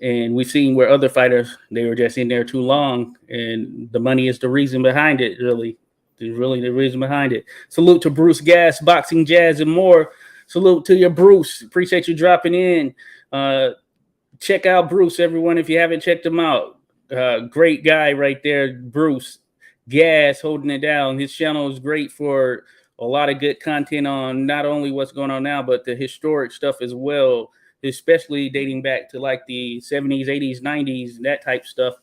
Speaker 1: And we've seen where other fighters, they were just in there too long, and the money is the reason behind it, really. It's really the reason behind it. Salute to Bruce Gass, Boxing Jazz, and more. Salute to you, Bruce. Appreciate you dropping in. Check out Bruce, everyone, if you haven't checked him out. Great guy right there, Bruce Gass, holding it down. His channel is great for a lot of good content on not only what's going on now, but the historic stuff as well, especially dating back to like the 70s, 80s, 90s, that type stuff.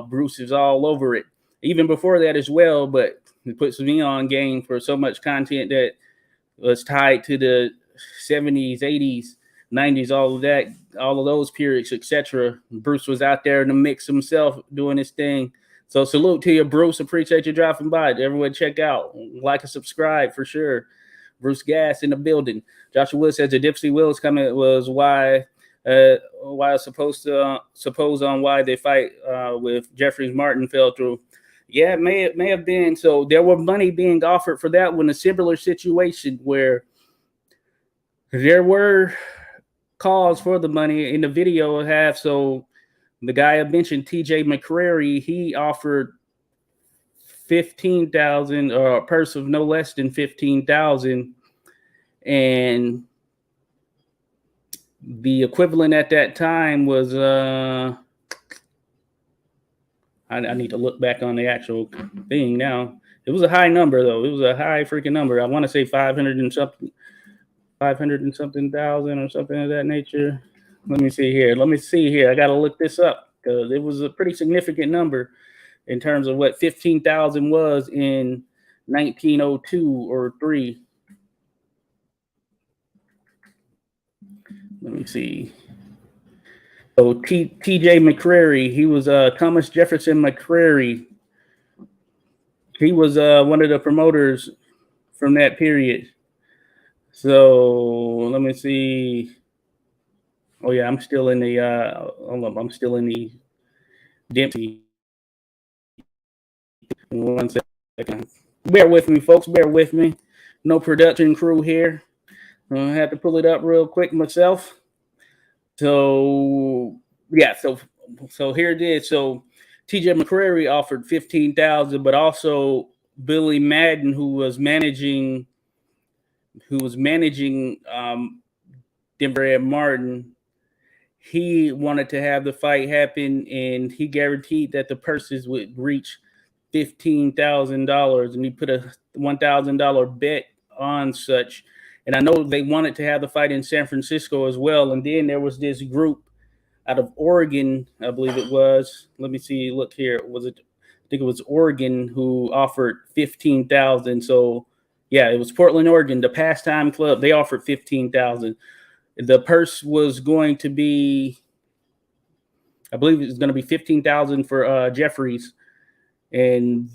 Speaker 1: Bruce is all over it. even before that as well, but it puts me on game for so much content that was tied to the 70s, 80s, 90s, all of that, all of those periods, etc. Bruce was out there in the mix himself doing his thing. So salute to you, Bruce. Appreciate you dropping by. Everyone check out, like and subscribe for sure. Bruce Gas in the building. Joshua Wood says the Dipsy Wills comment was why I was supposed to suppose on why they fight with Jeffries Martin fell through. Yeah, it may have been. So there were money being offered for that one, a similar situation where there were calls for the money. In the video I have, so the guy I mentioned, TJ McCrary, he offered 15,000 or a purse of no less than 15,000, and the equivalent at that time was I need to look back on the actual thing now. It was a high number though. It was a high freaking number. I want to say 500 and something thousand or something of that nature. Let me see here. I got to look this up because it was a pretty significant number in terms of what 15,000 was in 1902 or 3. Let me see. So TJ McCrary, he was Thomas Jefferson McCrary. He was one of the promoters from that period. So let me see. Oh yeah, I'm still in the I'm still in the Dempsey. 1 second. Bear with me, folks. Bear with me. No production crew here. I have to pull it up real quick myself. So yeah, so here it is. So TJ McCrary offered 15,000, but also Billy Madden, who was managing Denver and Martin, he wanted to have the fight happen, and he guaranteed that the purses would reach $15,000, and he put a $1,000 bet on such. And I know they wanted to have the fight in San Francisco as well. And then there was this group out of Oregon, I believe it was. Let me see. Look here. I think it was Oregon who offered 15,000. So yeah, it was Portland, Oregon, the Pastime Club. They offered 15,000. The purse was going to be, I believe it was going to be 15,000 for Jeffries, and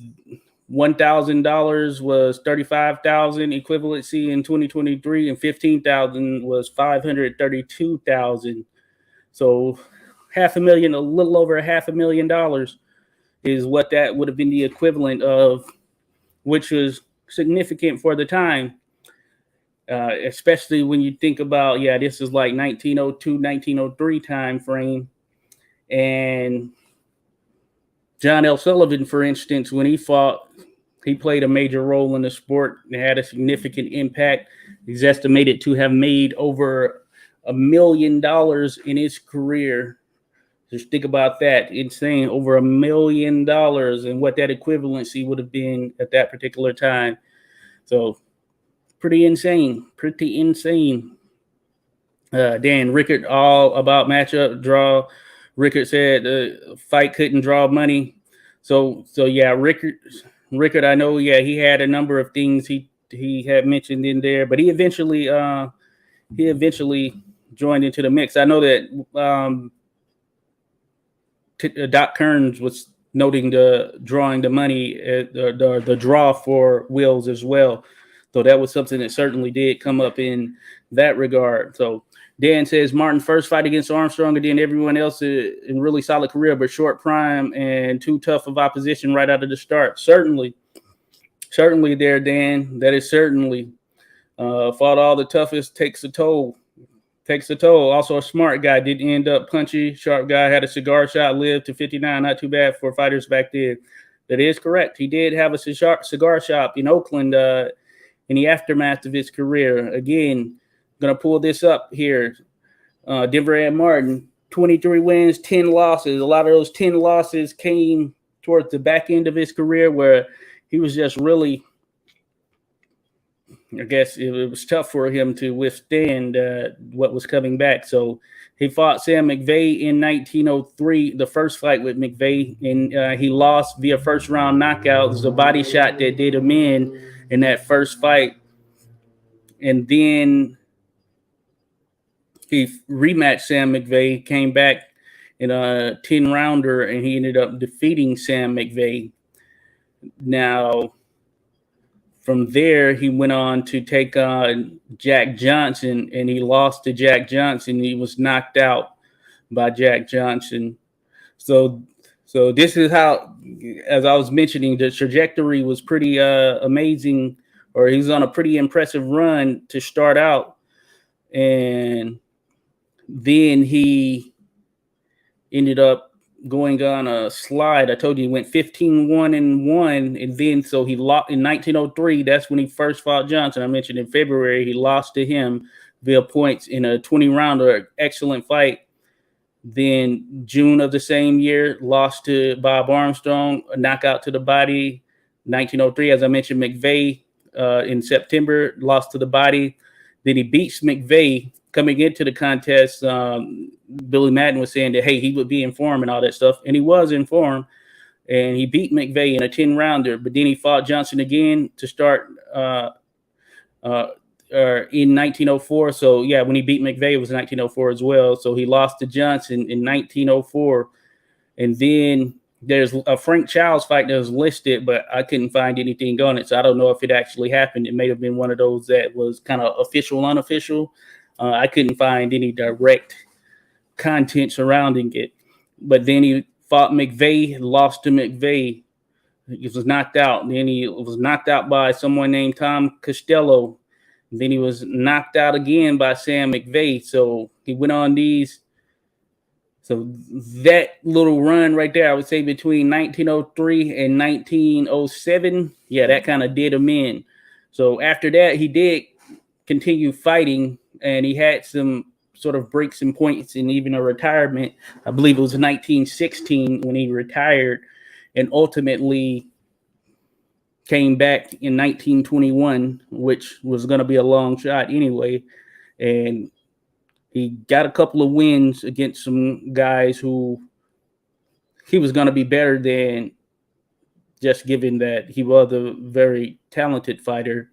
Speaker 1: $1,000 was 35,000 equivalency in 2023, and 15,000 was 532,000. So $500,000, a little over $500,000 is what that would have been the equivalent of, which was significant for the time, especially when you think about, this is like 1902, 1903 time frame. And John L. Sullivan, for instance, when he fought, he played a major role in the sport and had a significant impact. He's estimated to have made over $1 million in his career. Just think about that. Insane. Over $1 million and what that equivalency would have been at that particular time. So pretty insane. Dan Rickard, all about matchup draw. Rickard said the fight couldn't draw money. So yeah, Rickard, I know, he had a number of things he had mentioned in there, but he eventually joined into the mix. I know that Doc Kearns was noting drawing the money, the draw for Wills as well. So that was something that certainly did come up in that regard. So Dan says Martin first fight against Armstrong, and then everyone else in really solid career, but short prime and too tough of opposition right out of the start. Certainly there, Dan. That is certainly fought all the toughest, takes a toll. Also a smart guy, didn't end up punchy. Sharp guy, had a cigar shop, lived to 59. Not too bad for fighters back then. That is correct. He did have a cigar shop in Oakland in the aftermath of his career. Again, going to pull this up here. Denver and Martin, 23 wins, 10 losses. A lot of those 10 losses came towards the back end of his career where he was just really I guess it was tough for him to withstand what was coming back. So he fought Sam McVeigh in 1903, the first fight with McVeigh, and he lost via first round knockout. It was a body shot that did him in that first fight. And then he rematched Sam McVeigh, came back in a 10 rounder, and he ended up defeating Sam McVeigh. Now, from there, he went on to take on Jack Johnson, and he lost to Jack Johnson. He was knocked out by Jack Johnson. So this is how, as I was mentioning, the trajectory was pretty amazing, or he was on a pretty impressive run to start out. And then he ended up going on a slide. I told you he went 15-1-1, and then so he lost in 1903. That's when he first fought Johnson. I mentioned in February he lost to him via points in a 20-rounder, excellent fight. Then June of the same year, lost to Bob Armstrong, a knockout to the body. 1903, as I mentioned, McVeigh in September, lost to the body. Then he beats McVeigh. Coming into the contest, Billy Madden was saying that, hey, he would be in form and all that stuff. And he was in form. And he beat McVeigh in a 10-rounder. But then he fought Johnson again to start in 1904. So, yeah, when he beat McVeigh, it was 1904 as well. So he lost to Johnson in 1904. And then there's a Frank Childs fight that was listed, but I couldn't find anything on it. So I don't know if it actually happened. It may have been one of those that was kind of official, unofficial. I couldn't find any direct content surrounding it. But then he fought McVeigh, lost to McVeigh. He was knocked out. Then he was knocked out by someone named Tom Costello. Then he was knocked out again by Sam McVeigh. So he went on these. So that little run right there, I would say between 1903 and 1907, yeah, that kind of did him in. So after that, he did continue fighting, and he had some sort of breaks and points and even a retirement. I believe it was 1916 when he retired, and ultimately came back in 1921, which was going to be a long shot anyway. And he got a couple of wins against some guys who he was going to be better than, just given that he was a very talented fighter.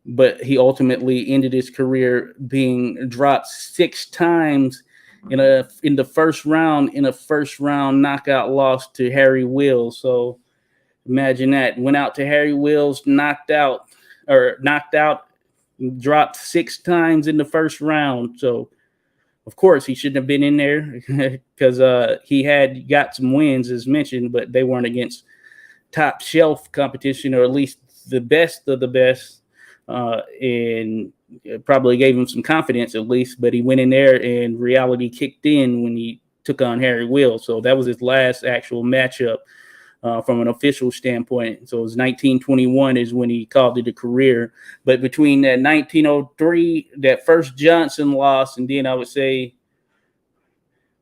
Speaker 1: But he ultimately ended his career being dropped 6 times in the first round, in a first round knockout loss to Harry Wills. So imagine that. Went out to Harry Wills, knocked out, dropped 6 times in the first round. So of course he shouldn't have been in there because he had got some wins as mentioned, but they weren't against top shelf competition, or at least the best of the best. And it probably gave him some confidence at least, but he went in there and reality kicked in when he took on Harry Wills. So that was his last actual matchup from an official standpoint. So it was 1921 is when he called it a career. But between that 1903, that first Johnson loss, and then I would say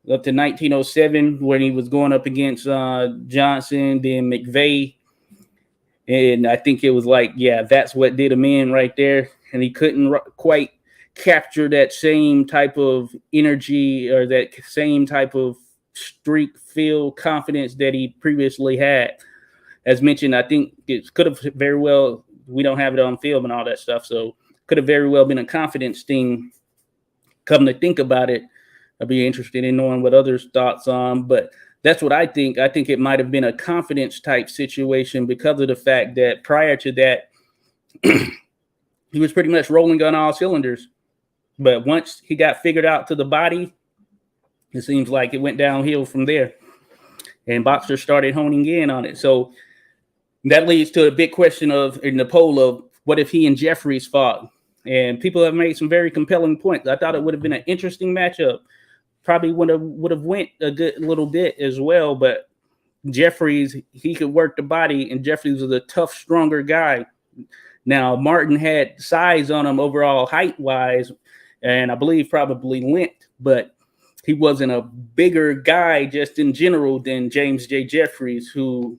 Speaker 1: up to 1907 when he was going up against Johnson, then McVeigh. And I think it was like, yeah, that's what did him in right there. And he couldn't quite capture that same type of energy or that same type of streak, feel, confidence that he previously had. As mentioned, I think it could have very well, we don't have it on film and all that stuff, so could have very well been a confidence thing. Come to think about it, I'd be interested in knowing what others' thoughts on, but that's what I think. I think it might have been a confidence type situation because of the fact that prior to that, he was pretty much rolling on all cylinders. But once he got figured out to the body, it seems like it went downhill from there. And boxers started honing in on it. So that leads to a big question in the poll of what if he and Jeffries fought? And people have made some very compelling points. I thought it would have been an interesting matchup. Probably would have went a good little bit as well, but Jeffries, he could work the body, and Jeffries was a tough, stronger guy. Now, Martin had size on him overall height-wise, and I believe probably length, but he wasn't a bigger guy just in general than James J. Jeffries, who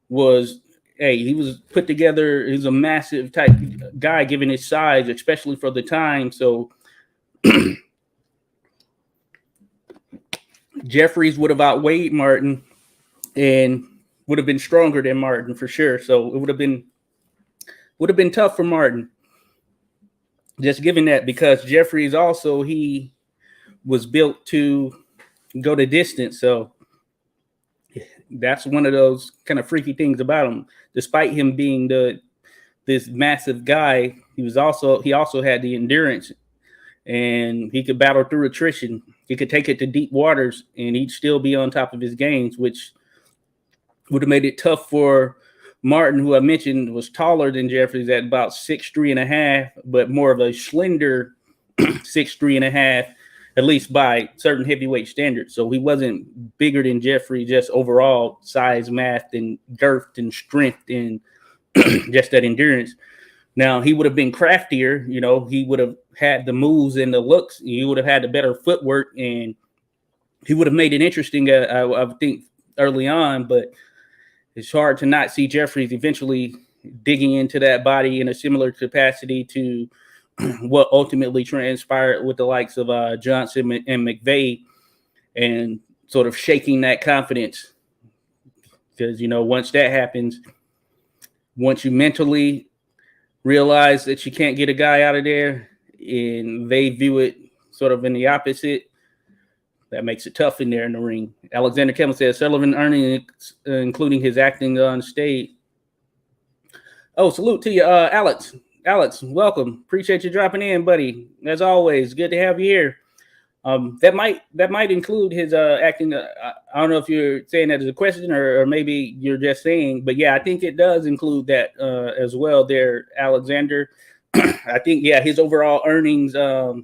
Speaker 1: was hey, he was put together. He's a massive type guy, given his size, especially for the time. So Jeffries would have outweighed Martin and would have been stronger than Martin for sure. So it would have been tough for Martin. Just given that, because Jeffries also, he was built to go the distance. So that's one of those kind of freaky things about him. Despite him being this massive guy, he also had the endurance, and he could battle through attrition. He could take it to deep waters, and he'd still be on top of his games, which would have made it tough for Martin, who I mentioned was taller than Jeffries at about 6'3.5", but more of a slender 6'3.5", at least by certain heavyweight standards. So he wasn't bigger than Jeffrey, just overall size, math, and girth and strength, and just that endurance. Now, he would have been craftier. He would have had the moves and the looks. He would have had the better footwork, and he would have made it interesting, I think, early on. But it's hard to not see Jeffries eventually digging into that body in a similar capacity to what ultimately transpired with the likes of Johnson and McVeigh, and sort of shaking that confidence. Because, once that happens, once you mentally realize that you can't get a guy out of there and they view it sort of in the opposite, that makes it tough in there in the ring. Alexander Campbell says Sullivan earnings, including his acting on stage. Oh, salute to you, Alex. Alex, welcome. Appreciate you dropping in, buddy. As always, good to have you here. That might include his acting. I don't know if you're saying that as a question or maybe you're just saying, but yeah, I think it does include that as well there, Alexander. I think, yeah, his overall earnings of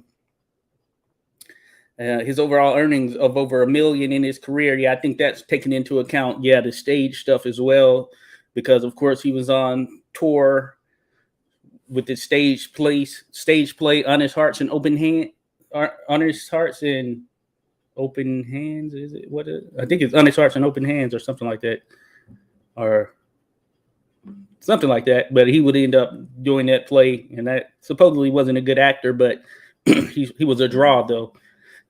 Speaker 1: over $1 million in his career. Yeah, I think that's taken into account. Yeah, the stage stuff as well, because of course he was on tour with the stage play, Honest Hearts and Open Hands. Is it what? I think it's Honest Hearts and Open Hands or something like that, or something like that. But he would end up doing that play, and that supposedly wasn't a good actor, but he was a draw though.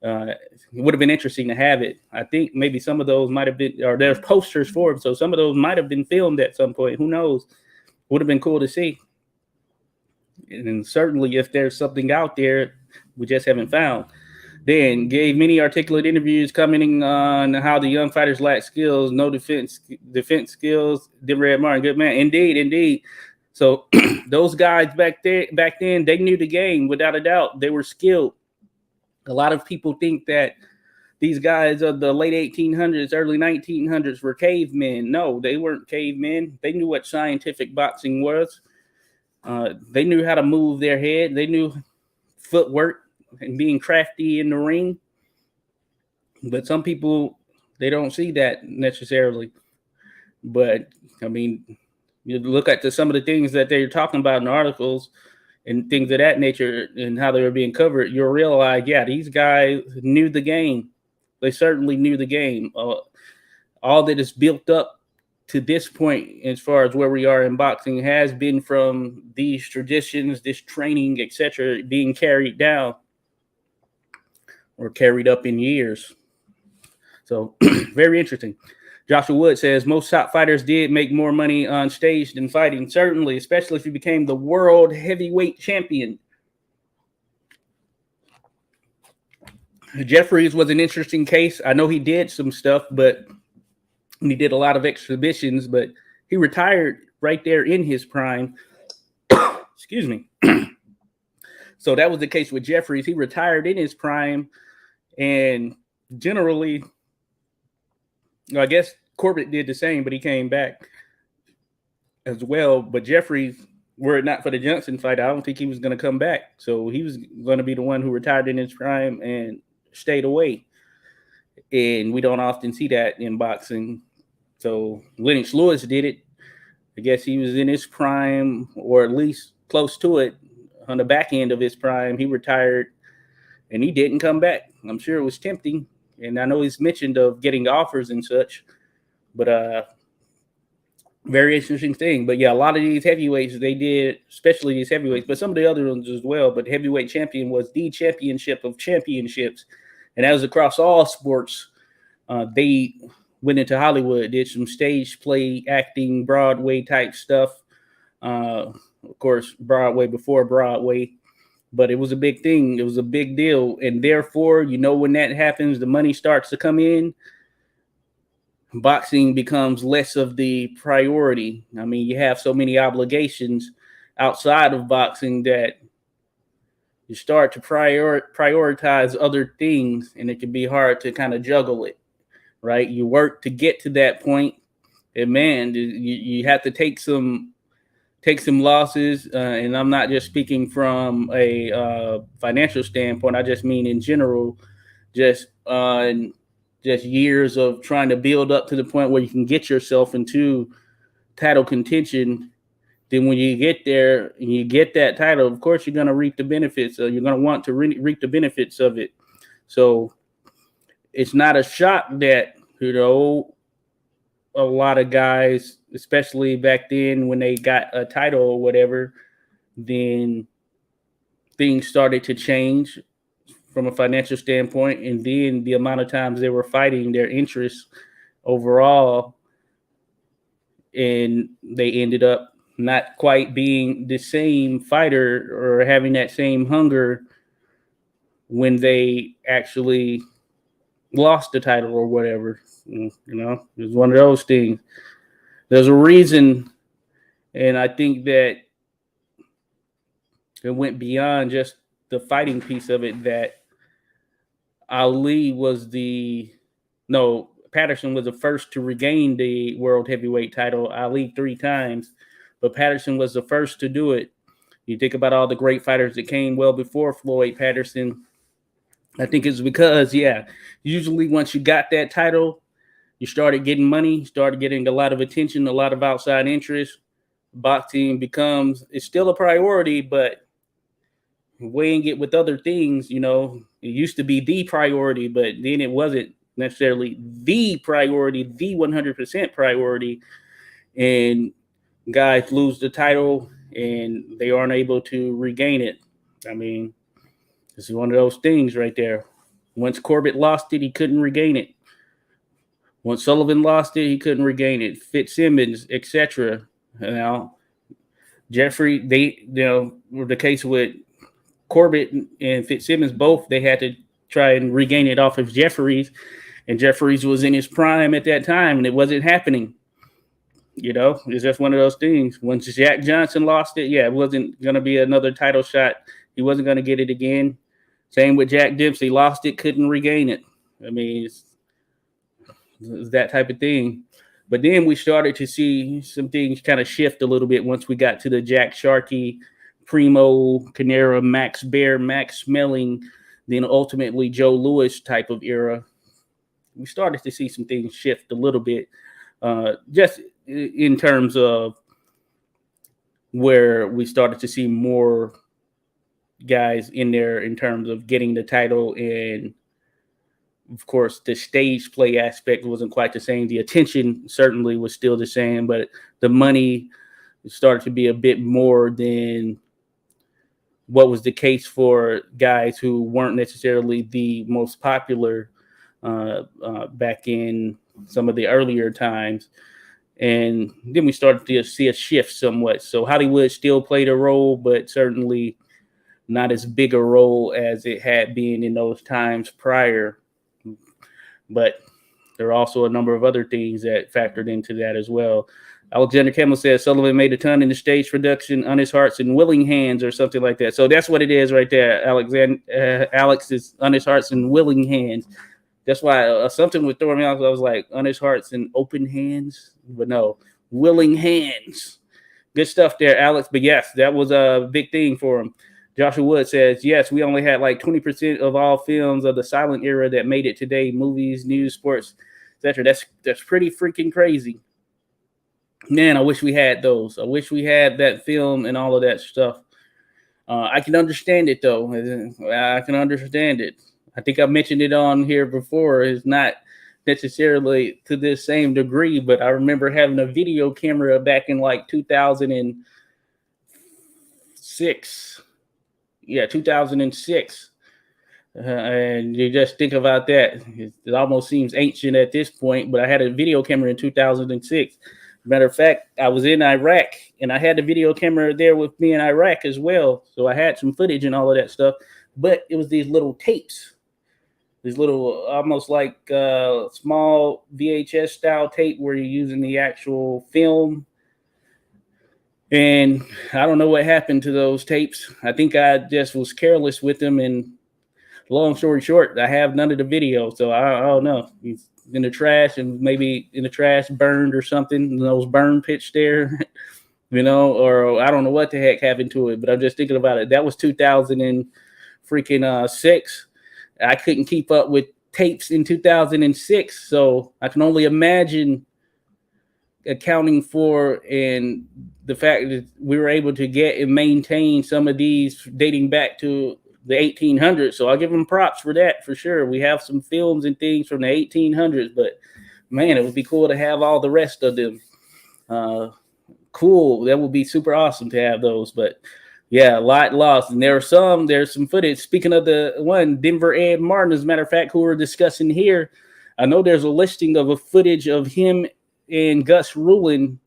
Speaker 1: It would have been interesting to have it. I think maybe some of those might have been, or there's posters for him, so some of those might have been filmed at some point. Who knows? Would have been cool to see. And certainly, if there's something out there we just haven't found. Then gave many articulate interviews commenting on how the young fighters lack skills, no defense skills. Red Martin, good man, indeed. So those guys back then, they knew the game without a doubt. They were skilled. A lot of people think that these guys of the late 1800s, early 1900s were cavemen. No, they weren't cavemen. They knew what scientific boxing was. They knew how to move their head. They knew footwork and being crafty in the ring. But some people, they don't see that necessarily. But, I mean, you look at some of the things that they're talking about in articles and things of that nature and how they were being covered, you'll realize, yeah, these guys knew the game. They certainly knew the game. All that is built up to this point, as far as where we are in boxing, has been from these traditions, this training, etc., being carried down or carried up in years. So very interesting. Joshua Wood says most top fighters did make more money on stage than fighting, certainly, especially if you became the world heavyweight champion. Jeffries was an interesting case. I know he did some stuff, but he did a lot of exhibitions, but he retired right there in his prime. Excuse me. So that was the case with Jeffries. He retired in his prime, and generally, I guess Corbett did the same, but he came back as well. But Jeffries, were it not for the Johnson fight, I don't think he was going to come back. So he was going to be the one who retired in his prime and stayed away. And we don't often see that in boxing. So Lennox Lewis did it. I guess he was in his prime, or at least close to it, on the back end of his prime. He retired, and he didn't come back. I'm sure it was tempting. And I know he's mentioned of getting offers and such. But Very interesting thing. But yeah, a lot of these heavyweights, they did, especially these heavyweights, but some of the other ones as well. But heavyweight champion was the championship of championships. And that was across all sports. They went into Hollywood, did some stage play, acting, Broadway type stuff. Of course, Broadway before Broadway, but it was a big thing. It was a big deal. And therefore, when that happens, the money starts to come in. Boxing becomes less of the priority. I mean, you have so many obligations outside of boxing that you start to prioritize other things, and it can be hard to kind of juggle it, right? You work to get to that point, and man, you have to take some losses, and I'm not just speaking from a financial standpoint. I just mean in general, just years of trying to build up to the point where you can get yourself into title contention. Then when you get there and you get that title, of course you're going to reap the benefits. You're going to want to reap the benefits of it. So it's not a shock that a lot of guys, especially back then when they got a title or whatever, then things started to change from a financial standpoint, and then the amount of times they were fighting, their interests overall, and they ended up not quite being the same fighter or having that same hunger when they actually lost the title or whatever. It's one of those things. There's a reason, and I think that it went beyond just the fighting piece of it, that Patterson was the first to regain the world heavyweight title. Ali 3 times, but Patterson was the first to do it. You think about all the great fighters that came well before Floyd Patterson. I think it's because, usually once you got that title, you started getting money, started getting a lot of attention, a lot of outside interest. Boxing it's still a priority, but weighing it with other things, it used to be the priority, but then it wasn't necessarily the priority, the 100% priority. And guys lose the title and they aren't able to regain it. I mean, this is one of those things right there. Once Corbett lost it, he couldn't regain it. Once Sullivan lost it, he couldn't regain it. Fitzsimmons, etc. Now, Jeffrey, were the case with Corbett and Fitzsimmons, both, they had to try and regain it off of Jeffries, and Jeffries was in his prime at that time, and it wasn't happening. It's just one of those things. Once Jack Johnson lost it, it wasn't going to be another title shot. He wasn't going to get it again. Same with Jack Dempsey. Lost it, couldn't regain it. I mean, it's that type of thing. But then we started to see some things kind of shift a little bit once we got to the Jack Sharkey, Primo Canera, Max Baer, Max Smelling, then ultimately Joe Louis type of era. We started to see some things shift a little bit, just in terms of where we started to see more guys in there in terms of getting the title. And of course, the stage play aspect wasn't quite the same. The attention certainly was still the same, but the money started to be a bit more than what was the case for guys who weren't necessarily the most popular back in some of the earlier times. And then we started to see a shift somewhat. So Hollywood still played a role, but certainly not as big a role as it had been in those times prior. But there are also a number of other things that factored into that as well. Alexander Campbell says Sullivan made a ton in the stage production, on his hearts and willing hands, or something like that. So that's what it is right there. Alex is on his hearts and willing hands. That's why something would throw me off. I was like, on his hearts and open hands, but no, willing hands. Good stuff there, Alex. But yes, that was a big thing for him. Joshua Wood says, yes, we only had like 20% of all films of the silent era that made it today. Movies, news, sports, etc. That's pretty freaking crazy. Man, I wish we had those. I wish we had that film and all of that stuff. I can understand it, though. I can understand it. I think I mentioned it on here before. It's not necessarily to this same degree, but I remember having a video camera back in like 2006. Yeah, 2006. And you just think about that. It almost seems ancient at this point, but I had a video camera in 2006. Matter of fact, I was in Iraq and I had the video camera there with me in Iraq as well. So I had some footage and all of that stuff, but it was these little tapes, these little almost like small VHS style tape where you're using the actual film. And I don't know what happened to those tapes. I think I just was careless with them. And long story short, I have none of the video. So I don't know. He's in the trash, and maybe in the trash burned or something. Those burn pits there, or I don't know what the heck happened to it. But I'm just thinking about it. That was 2006. I couldn't keep up with tapes in 2006. So I can only imagine accounting for and the fact that we were able to get and maintain some of these dating back to the 1800s. So I'll give them props for that for sure. We have some films and things from the 1800s, but man, it would be cool to have all the rest of them. Cool. That would be super awesome to have those, but yeah, a lot lost. And there's some footage. Speaking of the one, Denver Ed Martin, as a matter of fact, who we're discussing here, I know there's a listing of a footage of him and Gus Rulin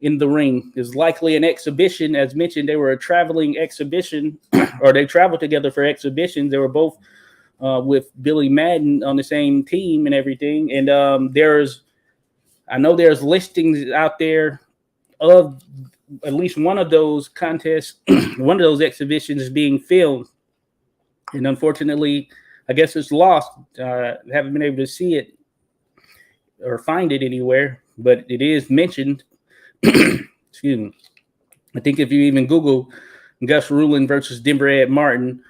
Speaker 1: in the ring. Is likely an exhibition. As mentioned, they were a traveling exhibition, or they traveled together for exhibitions. They were both with Billy Madden on the same team and everything. And there's listings out there of at least one of those contests, one of those exhibitions is being filmed. And unfortunately, I guess it's lost. Haven't been able to see it or find it anywhere, but it is mentioned. Excuse me. I think if you even Google Gus Rulin versus Denver Ed Martin,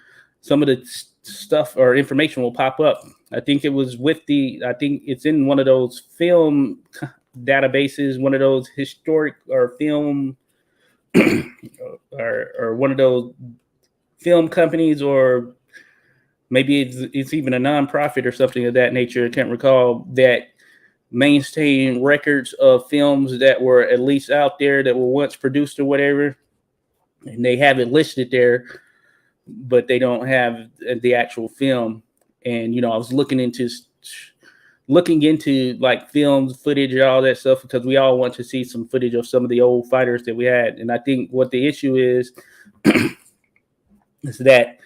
Speaker 1: some of the stuff or information will pop up. I think it was I think it's in one of those film databases, one of those historic or film or one of those film companies, or maybe it's even a nonprofit or something of that nature. I can't recall, that maintain records of films that were at least out there that were once produced or whatever, and they have it listed there, but they don't have the actual film. And I was looking into like films, footage, and all that stuff, because we all want to see some footage of some of the old fighters that we had. And I think what the issue is is that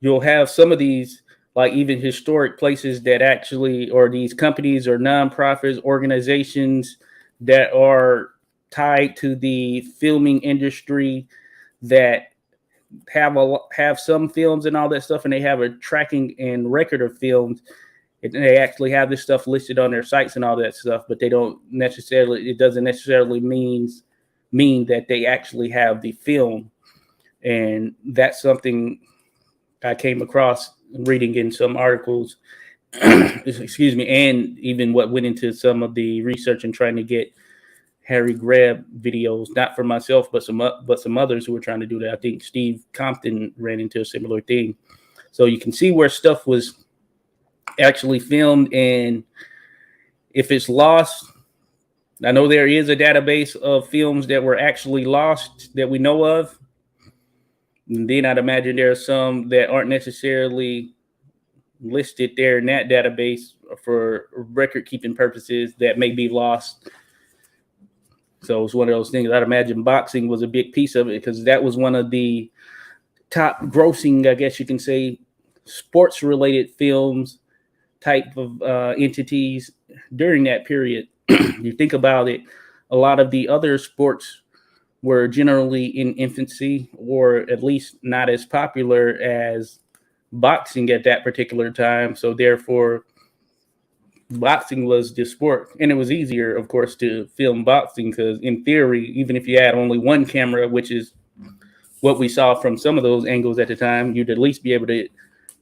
Speaker 1: you'll have some of these, like even historic places that actually, or these companies or nonprofits, organizations that are tied to the filming industry, that have some films and all that stuff, and they have a tracking and record of films, and they actually have this stuff listed on their sites and all that stuff, but it doesn't necessarily mean that they actually have the film. And that's something I came across reading in some articles, excuse me, and even what went into some of the research and trying to get Harry Greb videos, not for myself, but some others who were trying to do that. I think Steve Compton ran into a similar thing. So you can see where stuff was actually filmed, and if it's lost, I know there is a database of films that were actually lost that we know of. And then I'd imagine there are some that aren't necessarily listed there in that database for record keeping purposes that may be lost. So it's one of those things. I'd imagine boxing was a big piece of it, because that was one of the top grossing, I guess you can say, sports related films type of entities during that period. You think about it, a lot of the other sports were generally in infancy, or at least not as popular as boxing at that particular time. So therefore, boxing was the sport. And it was easier, of course, to film boxing, because in theory, even if you had only one camera, which is what we saw from some of those angles at the time, you'd at least be able to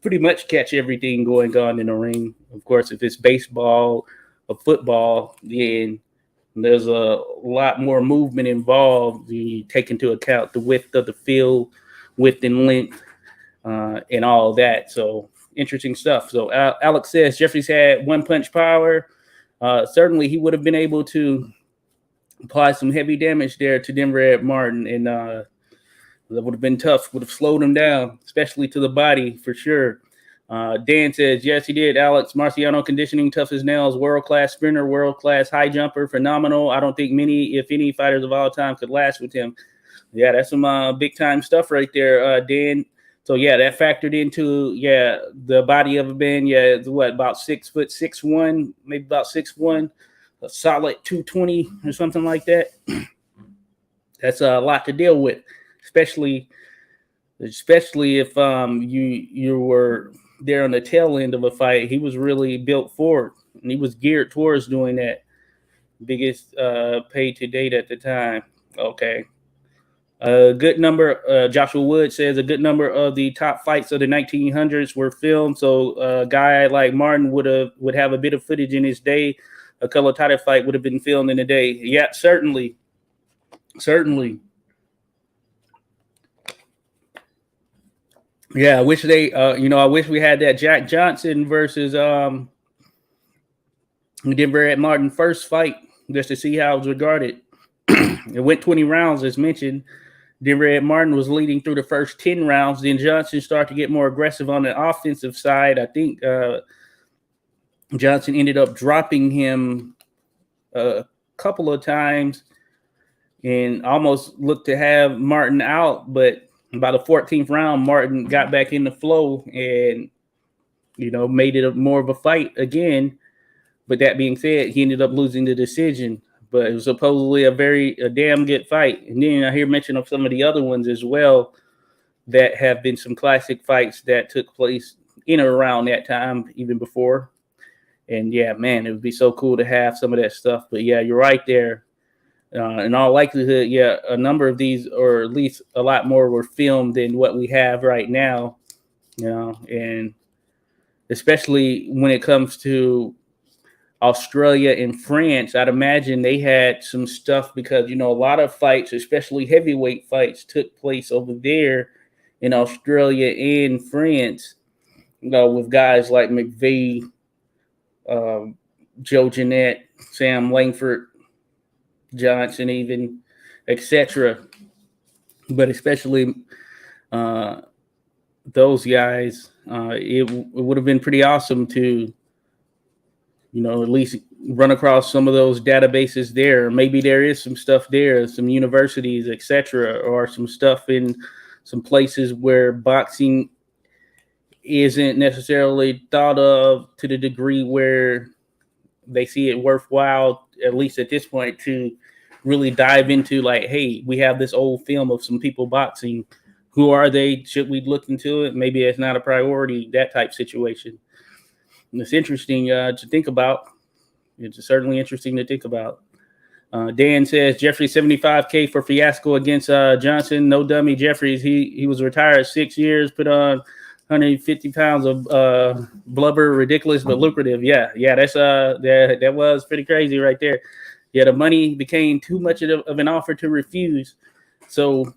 Speaker 1: pretty much catch everything going on in the ring. Of course, if it's baseball or football, then there's a lot more movement involved. You take into account the width of the field, width and length, and all that. So interesting stuff. So Alex says Jeffries had one punch power. Certainly, he would have been able to apply some heavy damage there to Denver Martin, and that would have been tough. Would have slowed him down, especially to the body for sure. Dan says, yes, he did. Alex Marciano conditioning, tough as nails, world-class sprinter, world-class high jumper, phenomenal. I don't think many, if any, fighters of all time could last with him. Yeah, that's some big-time stuff right there, Dan. So, yeah, that factored into, the body of a man. Yeah, it's what, about 6'6", maybe about 6'1", a solid 220 or something like that. That's a lot to deal with, especially if you were there on the tail end of a fight. He was really built for it, and he was geared towards doing that. Biggest pay to date at the time. Okay. A good number, Joshua Wood says, a good number of the top fights of the 1900s were filmed. So a guy like Martin would have a bit of footage in his day. A color title fight would have been filmed in a day. Yeah, certainly. Yeah, I wish I wish we had that Jack Johnson versus Denver Martin first fight just to see how it was regarded. It went 20 rounds, as mentioned. Denver Martin was leading through the first 10 rounds. Then Johnson started to get more aggressive on the offensive side. I think Johnson ended up dropping him a couple of times and almost looked to have Martin out. But by the 14th round, Martin got back in the flow and, made it more of a fight again. But that being said, he ended up losing the decision. But it was supposedly a damn good fight. And then I hear mention of some of the other ones as well that have been some classic fights that took place in or around that time, even before. And yeah, man, it would be so cool to have some of that stuff. But yeah, you're right there. In all likelihood, a number of these, or at least a lot more, were filmed than what we have right now. And especially when it comes to Australia and France, I'd imagine they had some stuff because, a lot of fights, especially heavyweight fights, took place over there in Australia and France, with guys like McVeigh, Joe Jeanette, Sam Langford, Johnson, even, etc. But especially those guys, it would have been pretty awesome to at least run across some of those databases there. Maybe there is some stuff there, some universities, etc., or some stuff in some places where boxing isn't necessarily thought of to the degree where they see it worthwhile, at least at this point, to really dive into, like, hey, we have this old film of some people boxing. Who are they? Should we look into it? Maybe it's not a priority, that type situation. And it's interesting to think about. It's certainly interesting to think about. Dan says, Jeffrey, $75K for fiasco against Johnson. No dummy. Jeffries, he was retired 6 years, put on 150 pounds of blubber, ridiculous but lucrative. Yeah, that's that was pretty crazy right there. Yeah, the money became too much of an offer to refuse. So,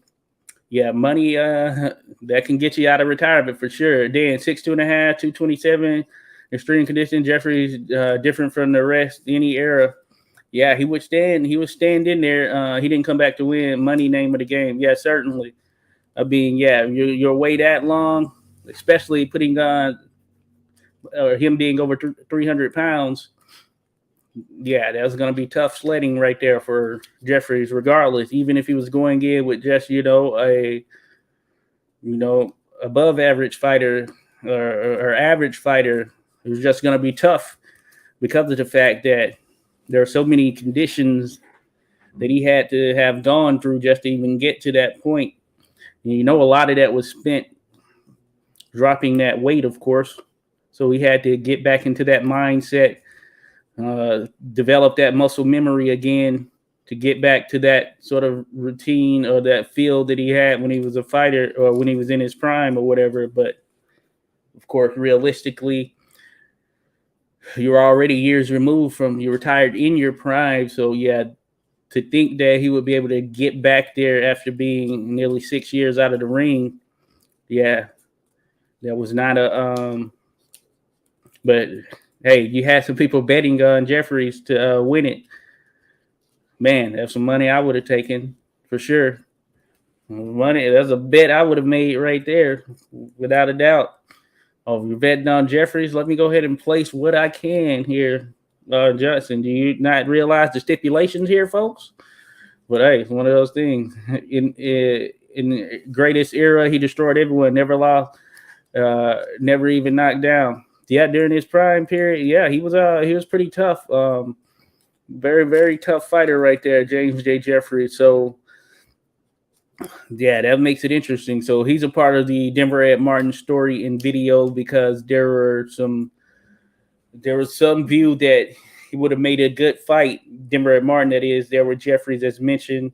Speaker 1: yeah, money that can get you out of retirement for sure. Dan, 6'2.5", 227. Extreme condition. Jeffrey's different from the rest. Any era. Yeah, he was stand in there. He didn't come back to win. Money, name of the game. Yeah, certainly. I mean, yeah, you're away that long, especially putting on him being over 300 pounds. Yeah, that was going to be tough sledding right there for Jeffries, regardless. Even if he was going in with just a above average fighter or average fighter, it was just going to be tough because of the fact that there are so many conditions that he had to have gone through just to even get to that point. And a lot of that was spent dropping that weight, of course. So he had to get back into that mindset, develop that muscle memory again to get back to that sort of routine or that feel that he had when he was a fighter or when he was in his prime or whatever. But, of course, realistically, you're already years removed from you retired in your prime. So, yeah, to think that he would be able to get back there after being nearly 6 years out of the ring, yeah, that was not but Hey, you had some people betting on Jeffries to win it. Man, that's some money I would have taken for sure. Money, that's a bet I would have made right there, without a doubt. Oh, you're betting on Jeffries? Let me go ahead and place what I can here, Johnson. Do you not realize the stipulations here, folks? But hey, it's one of those things. In the greatest era, he destroyed everyone, never lost, never even knocked down. Yeah, during his prime period, yeah, he was pretty tough. Very, very tough fighter right there, James J. Jeffries. So yeah, that makes it interesting. So he's a part of the Denver Ed Martin story in video because there was some view that he would have made a good fight. Denver Ed Martin, that is, there were Jeffries as mentioned.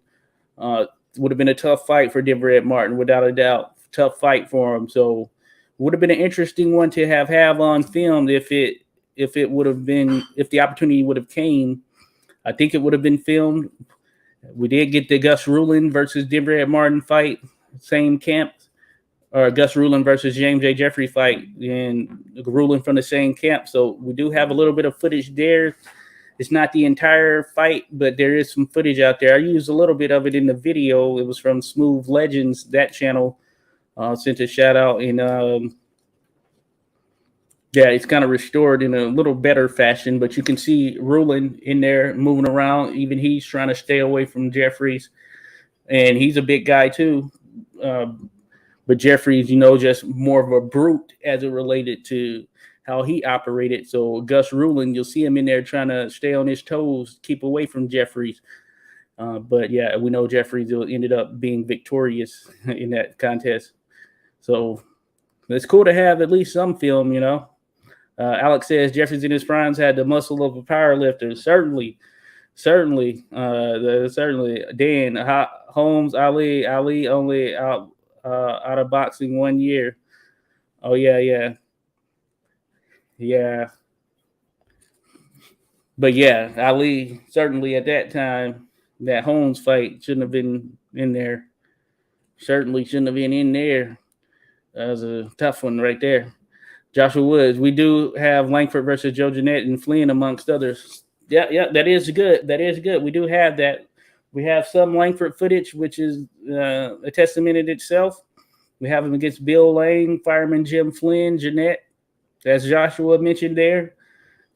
Speaker 1: Would have been a tough fight for Denver Ed Martin, without a doubt. Tough fight for him. So would have been an interesting one to have on film if it would have been, if the opportunity would have came. I think it would have been filmed. We did get the Gus Rulin versus Denver Ed Martin fight, same camp, or Gus Rulin versus James J. Jeffrey fight, and Rulin from the same camp. So we do have a little bit of footage there. It's not the entire fight, but there is some footage out there. I used a little bit of it in the video. It was from Smooth Legends, that channel. Sent a shout out, and yeah, it's kind of restored in a little better fashion, but you can see Rulin in there moving around. Even he's trying to stay away from Jeffries, and he's a big guy too. But Jeffries, just more of a brute as it related to how he operated. So Gus Rulin, you'll see him in there trying to stay on his toes, keep away from Jeffries. But yeah, we know Jeffries ended up being victorious in that contest. So it's cool to have at least some film, Alex says Jeffries in his primes had the muscle of a power lifter. Certainly. Dan Holmes, Ali only out of boxing 1 year. Oh yeah. But yeah, Ali certainly at that time, that Holmes fight shouldn't have been in there. Certainly shouldn't have been in there. That was a tough one right there. Joshua Woods. We do have Langford versus Joe Jeanette and Flynn amongst others. Yeah, that is good. We do have that. We have some Langford footage, which is a testament in itself. We have him against Bill Lane, Fireman Jim Flynn, Jeanette. As Joshua mentioned there,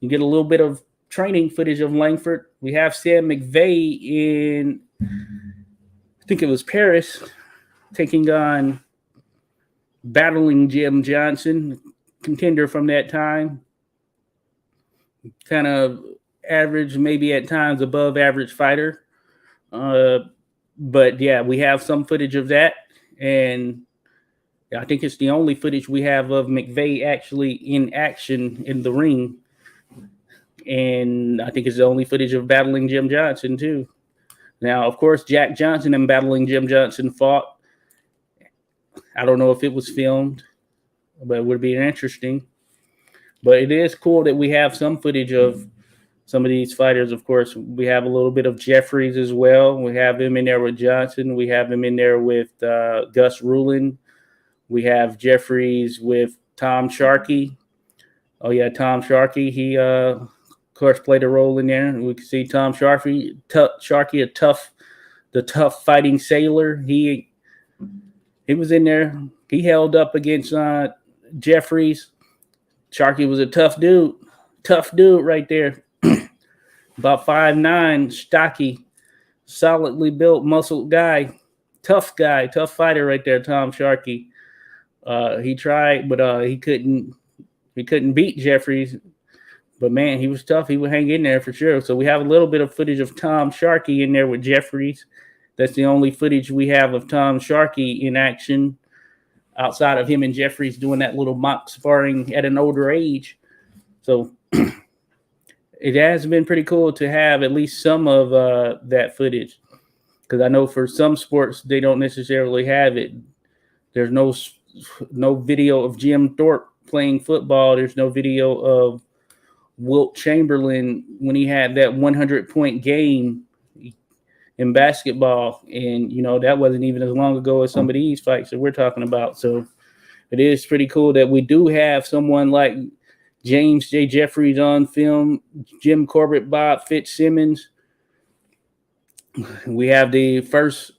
Speaker 1: you get a little bit of training footage of Langford. We have Sam McVeigh in, I think it was Paris, taking on battling Jim Johnson, contender from that time. Kind of average, maybe at times above average fighter. But yeah, we have some footage of that. And I think it's the only footage we have of McVeigh actually in action in the ring. And I think it's the only footage of battling Jim Johnson, too. Now, of course, Jack Johnson and battling Jim Johnson fought. I don't know if it was filmed, but it would be interesting. But it is cool that we have some footage of some of these fighters. Of course, we have a little bit of Jeffries as well. We have him in there with Johnson. We have him in there with Gus Rulin. We have Jeffries with Tom Sharkey. Oh, yeah, Tom Sharkey. He, of course, played a role in there. We can see Tom Sharkey, the tough fighting sailor. He was in there. He held up against Jeffries. Sharkey was a tough dude right there. About 5'9", stocky, solidly built, muscled guy, tough fighter right there. Tom Sharkey. He tried, but he couldn't beat Jeffries. But man, he was tough. He would hang in there for sure. So we have a little bit of footage of Tom Sharkey in there with Jeffries. That's the only footage we have of Tom Sharkey in action, outside of him and Jeffries doing that little mock sparring at an older age. So it has been pretty cool to have at least some of that footage, because I know for some sports they don't necessarily have it. There's no video of Jim Thorpe playing football. There's no video of Wilt Chamberlain when he had that 100-point game in basketball, and that wasn't even as long ago as some of these fights that we're talking about. So it is pretty cool that we do have someone like James J. Jeffries on film, Jim Corbett, Bob Fitzsimmons. We have the first,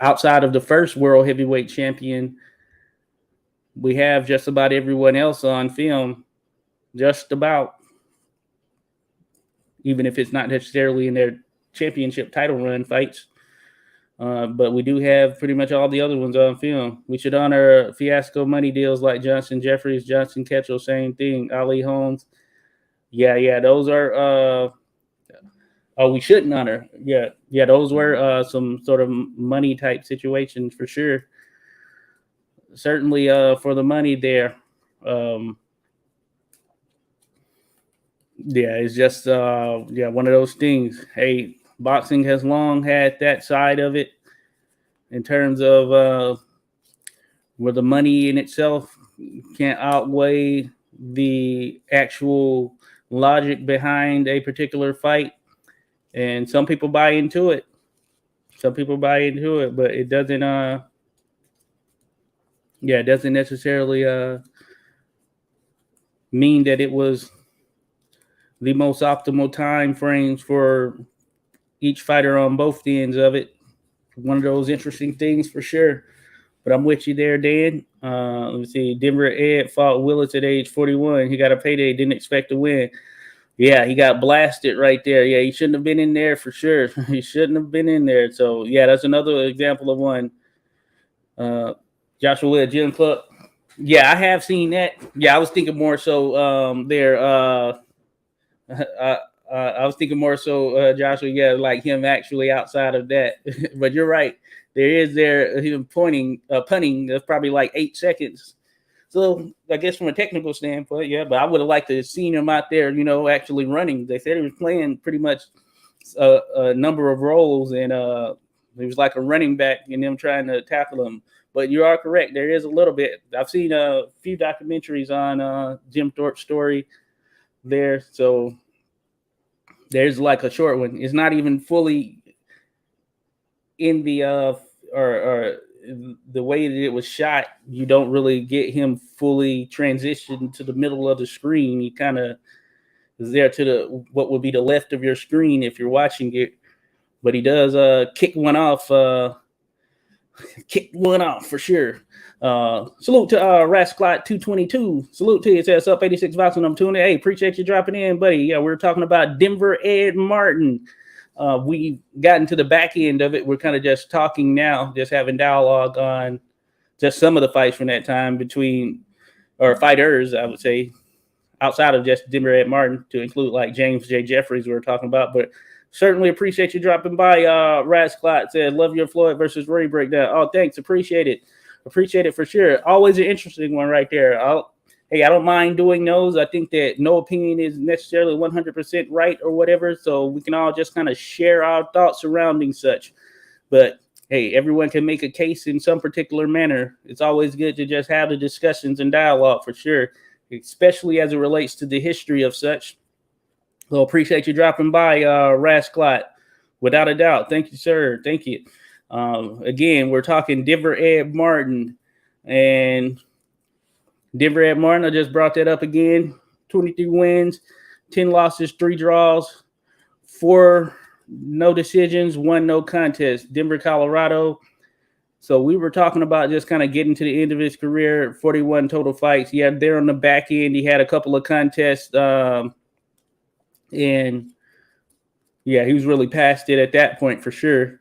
Speaker 1: outside of the first world heavyweight champion, we have just about everyone else on film, just about, even if it's not necessarily in their championship title run fights. But we do have pretty much all the other ones on film. We should honor fiasco money deals like Johnson Jeffries, Johnson Ketchel, same thing, Ali Holmes. Yeah, those are we shouldn't honor. Yeah, those were some sort of money type situations for sure. Certainly for the money there. Yeah, it's just one of those things. Hey, boxing has long had that side of it in terms of where the money in itself can't outweigh the actual logic behind a particular fight. And some people buy into it. But it doesn't it doesn't necessarily mean that it was the most optimal time frames for each fighter on both ends of it. One of those interesting things for sure. But I'm with you there, Dan. Let me see. Denver Ed fought Willis at age 41. He got a payday, didn't expect to win. Yeah, he got blasted right there. Yeah, he shouldn't have been in there for sure. He shouldn't have been in there. So, yeah, that's another example of one. Joshua Wood, Jim Club. Yeah, I have seen that. Yeah, I was thinking more so there. I was thinking more so, Joshua, yeah, like him actually outside of that. But you're right. There is him punting. That's probably like 8 seconds. So I guess from a technical standpoint, yeah, but I would have liked to have seen him out there, actually running. They said he was playing pretty much a number of roles, and he was like a running back and them trying to tackle him. But you are correct. There is a little bit. I've seen a few documentaries on Jim Thorpe's story there. So there's like a short one. It's not even fully in the or the way that it was shot. You don't really get him fully transitioned to the middle of the screen. He kind of is there to the what would be the left of your screen if you're watching it. But he does kick one off for sure. Salute to Rasclot 222. Salute to you. It says up 86 Vox and I'm tuning in. Hey, appreciate you dropping in, buddy. Yeah, we're talking about Denver Ed Martin. We gotten to the back end of it. We're kind of just talking now, just having dialogue on just some of the fights from that time or fighters, I would say, outside of just Denver Ed Martin, to include like James J. Jeffries we were talking about. But certainly appreciate you dropping by. Rasclot said, love your Floyd versus Rory breakdown. Oh, thanks. Appreciate it. Appreciate it for sure. Always an interesting one right there. I don't mind doing those. I think that no opinion is necessarily 100% right or whatever. So we can all just kind of share our thoughts surrounding such. But hey, everyone can make a case in some particular manner. It's always good to just have the discussions and dialogue for sure, especially as it relates to the history of such. So appreciate you dropping by, Rasclot. Without a doubt. Thank you, sir. Thank you. Again, we're talking Denver Ed Martin. And Denver Ed Martin, I just brought that up again. 23 wins, 10 losses, 3 draws, 4 no decisions, 1 no contest. Denver, Colorado. So we were talking about just kind of getting to the end of his career, 41 total fights. He had there on the back end. He had a couple of contests. And yeah, he was really past it at that point for sure.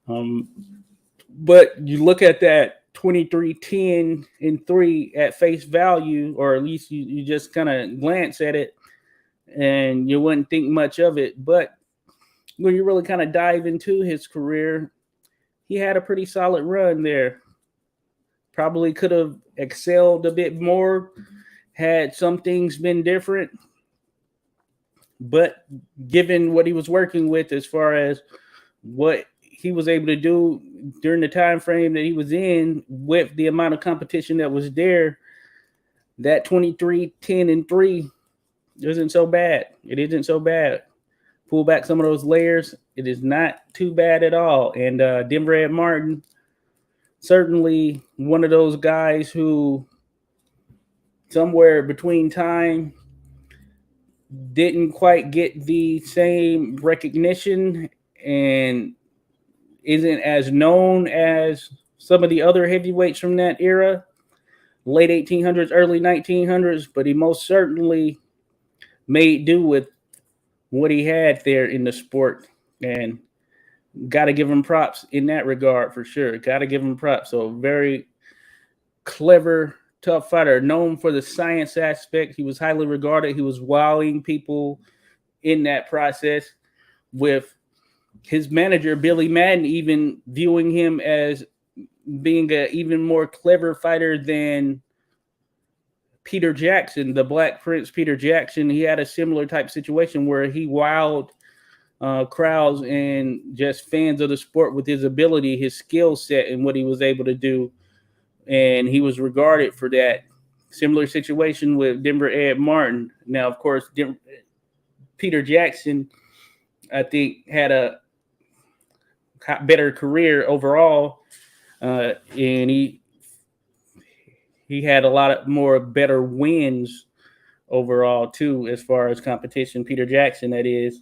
Speaker 1: But you look at that 23, 10, and 3 at face value, or at least you just kind of glance at it and you wouldn't think much of it. But when you really kind of dive into his career, he had a pretty solid run there. Probably could have excelled a bit more had some things been different. But given what he was working with as far as what he was able to do during the time frame that he was in with the amount of competition that was there, that 23, 10, and 3 isn't so bad. It isn't so bad. Pull back some of those layers. It is not too bad at all. And Denver Ed Martin, certainly one of those guys who somewhere between time, didn't quite get the same recognition and isn't as known as some of the other heavyweights from that era, late 1800s, early 1900s, but he most certainly made do with what he had there in the sport. And got to give him props in that regard for sure. Got to give him props. So, very clever, tough fighter, known for the science aspect. He was highly regarded. He was wowing people in that process, with his manager, Billy Madden, even viewing him as being an even more clever fighter than Peter Jackson, the Black Prince Peter Jackson. He had a similar type situation where he wowed crowds and just fans of the sport with his ability, his skill set, and what he was able to do. And he was regarded for that. Similar situation with Denver Ed Martin. Now, of course, Peter Jackson, I think, had a better career overall, and he had a lot more better wins overall too, as far as competition. Peter Jackson, that is.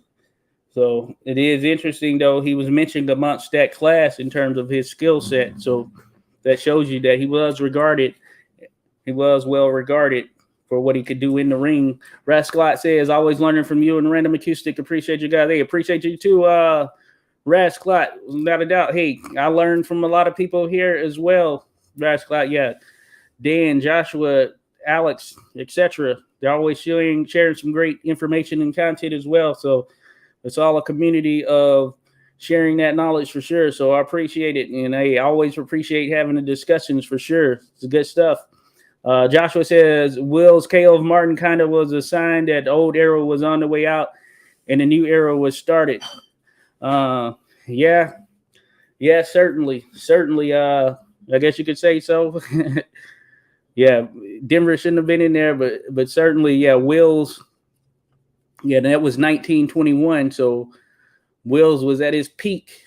Speaker 1: So it is interesting, though. He was mentioned amongst that class in terms of his skill set. So that shows you that he was regarded. He was well regarded for what he could do in the ring. Rascalot says, always learning from you and Random Acoustic. Appreciate you guys. Hey, appreciate you too, Rascalot. Without a doubt. Hey, I learned from a lot of people here as well. Rascalot, yeah. Dan, Joshua, Alex, etc. They're always sharing some great information and content as well. So it's all a community of sharing that knowledge for sure. So I appreciate it. And I always appreciate having the discussions for sure. It's good stuff. Joshua says, Will's KO of Martin kind of was a sign that the old era was on the way out and the new era was started. Yeah, certainly. I guess you could say so. Yeah, Denver shouldn't have been in there, but certainly, yeah, Will's. Yeah, that was 1921. So Wills was at his peak,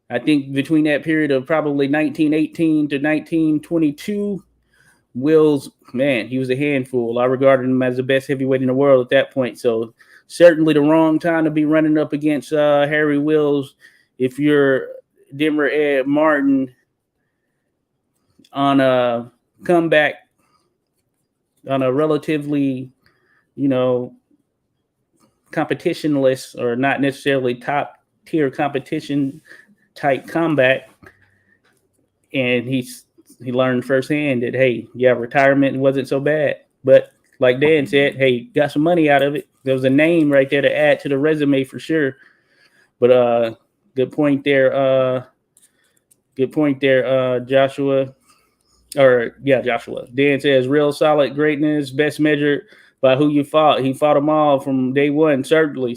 Speaker 1: I think, between that period of probably 1918 to 1922. Wills, man, he was a handful. I regarded him as the best heavyweight in the world at that point. So certainly the wrong time to be running up against Harry Wills if you're Denver Ed Martin on a comeback, on a relatively, competitionless or not necessarily top tier competition type comeback. And he learned firsthand that, hey, yeah, retirement wasn't so bad. But like Dan said, hey, got some money out of it. There was a name right there to add to the resume for sure. But good point there, Joshua. Joshua. Dan says, real solid greatness, best measured by who you fought. He fought them all from day one. Certainly.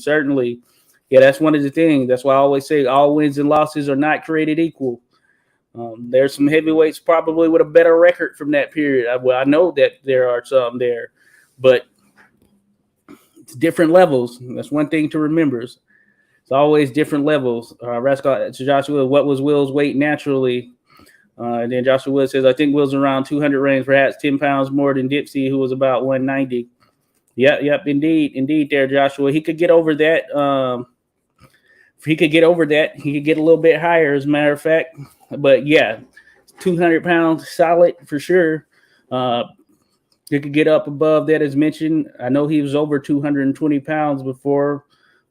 Speaker 1: Yeah, that's one of the things. That's why I always say all wins and losses are not created equal. There's some heavyweights probably with a better record from that period. I know that there are some there, but it's different levels. That's one thing to remember. It's always different levels. Rascal Joshua, what was Will's weight naturally? And then Joshua Wood says, I think Will's around 200 range, perhaps 10 pounds more than Dipsy, who was about 190. Yep, indeed there, Joshua. He could get over that. He could get a little bit higher, as a matter of fact. But yeah, 200 pounds solid for sure. He could get up above that, as mentioned. I know he was over 220 pounds before,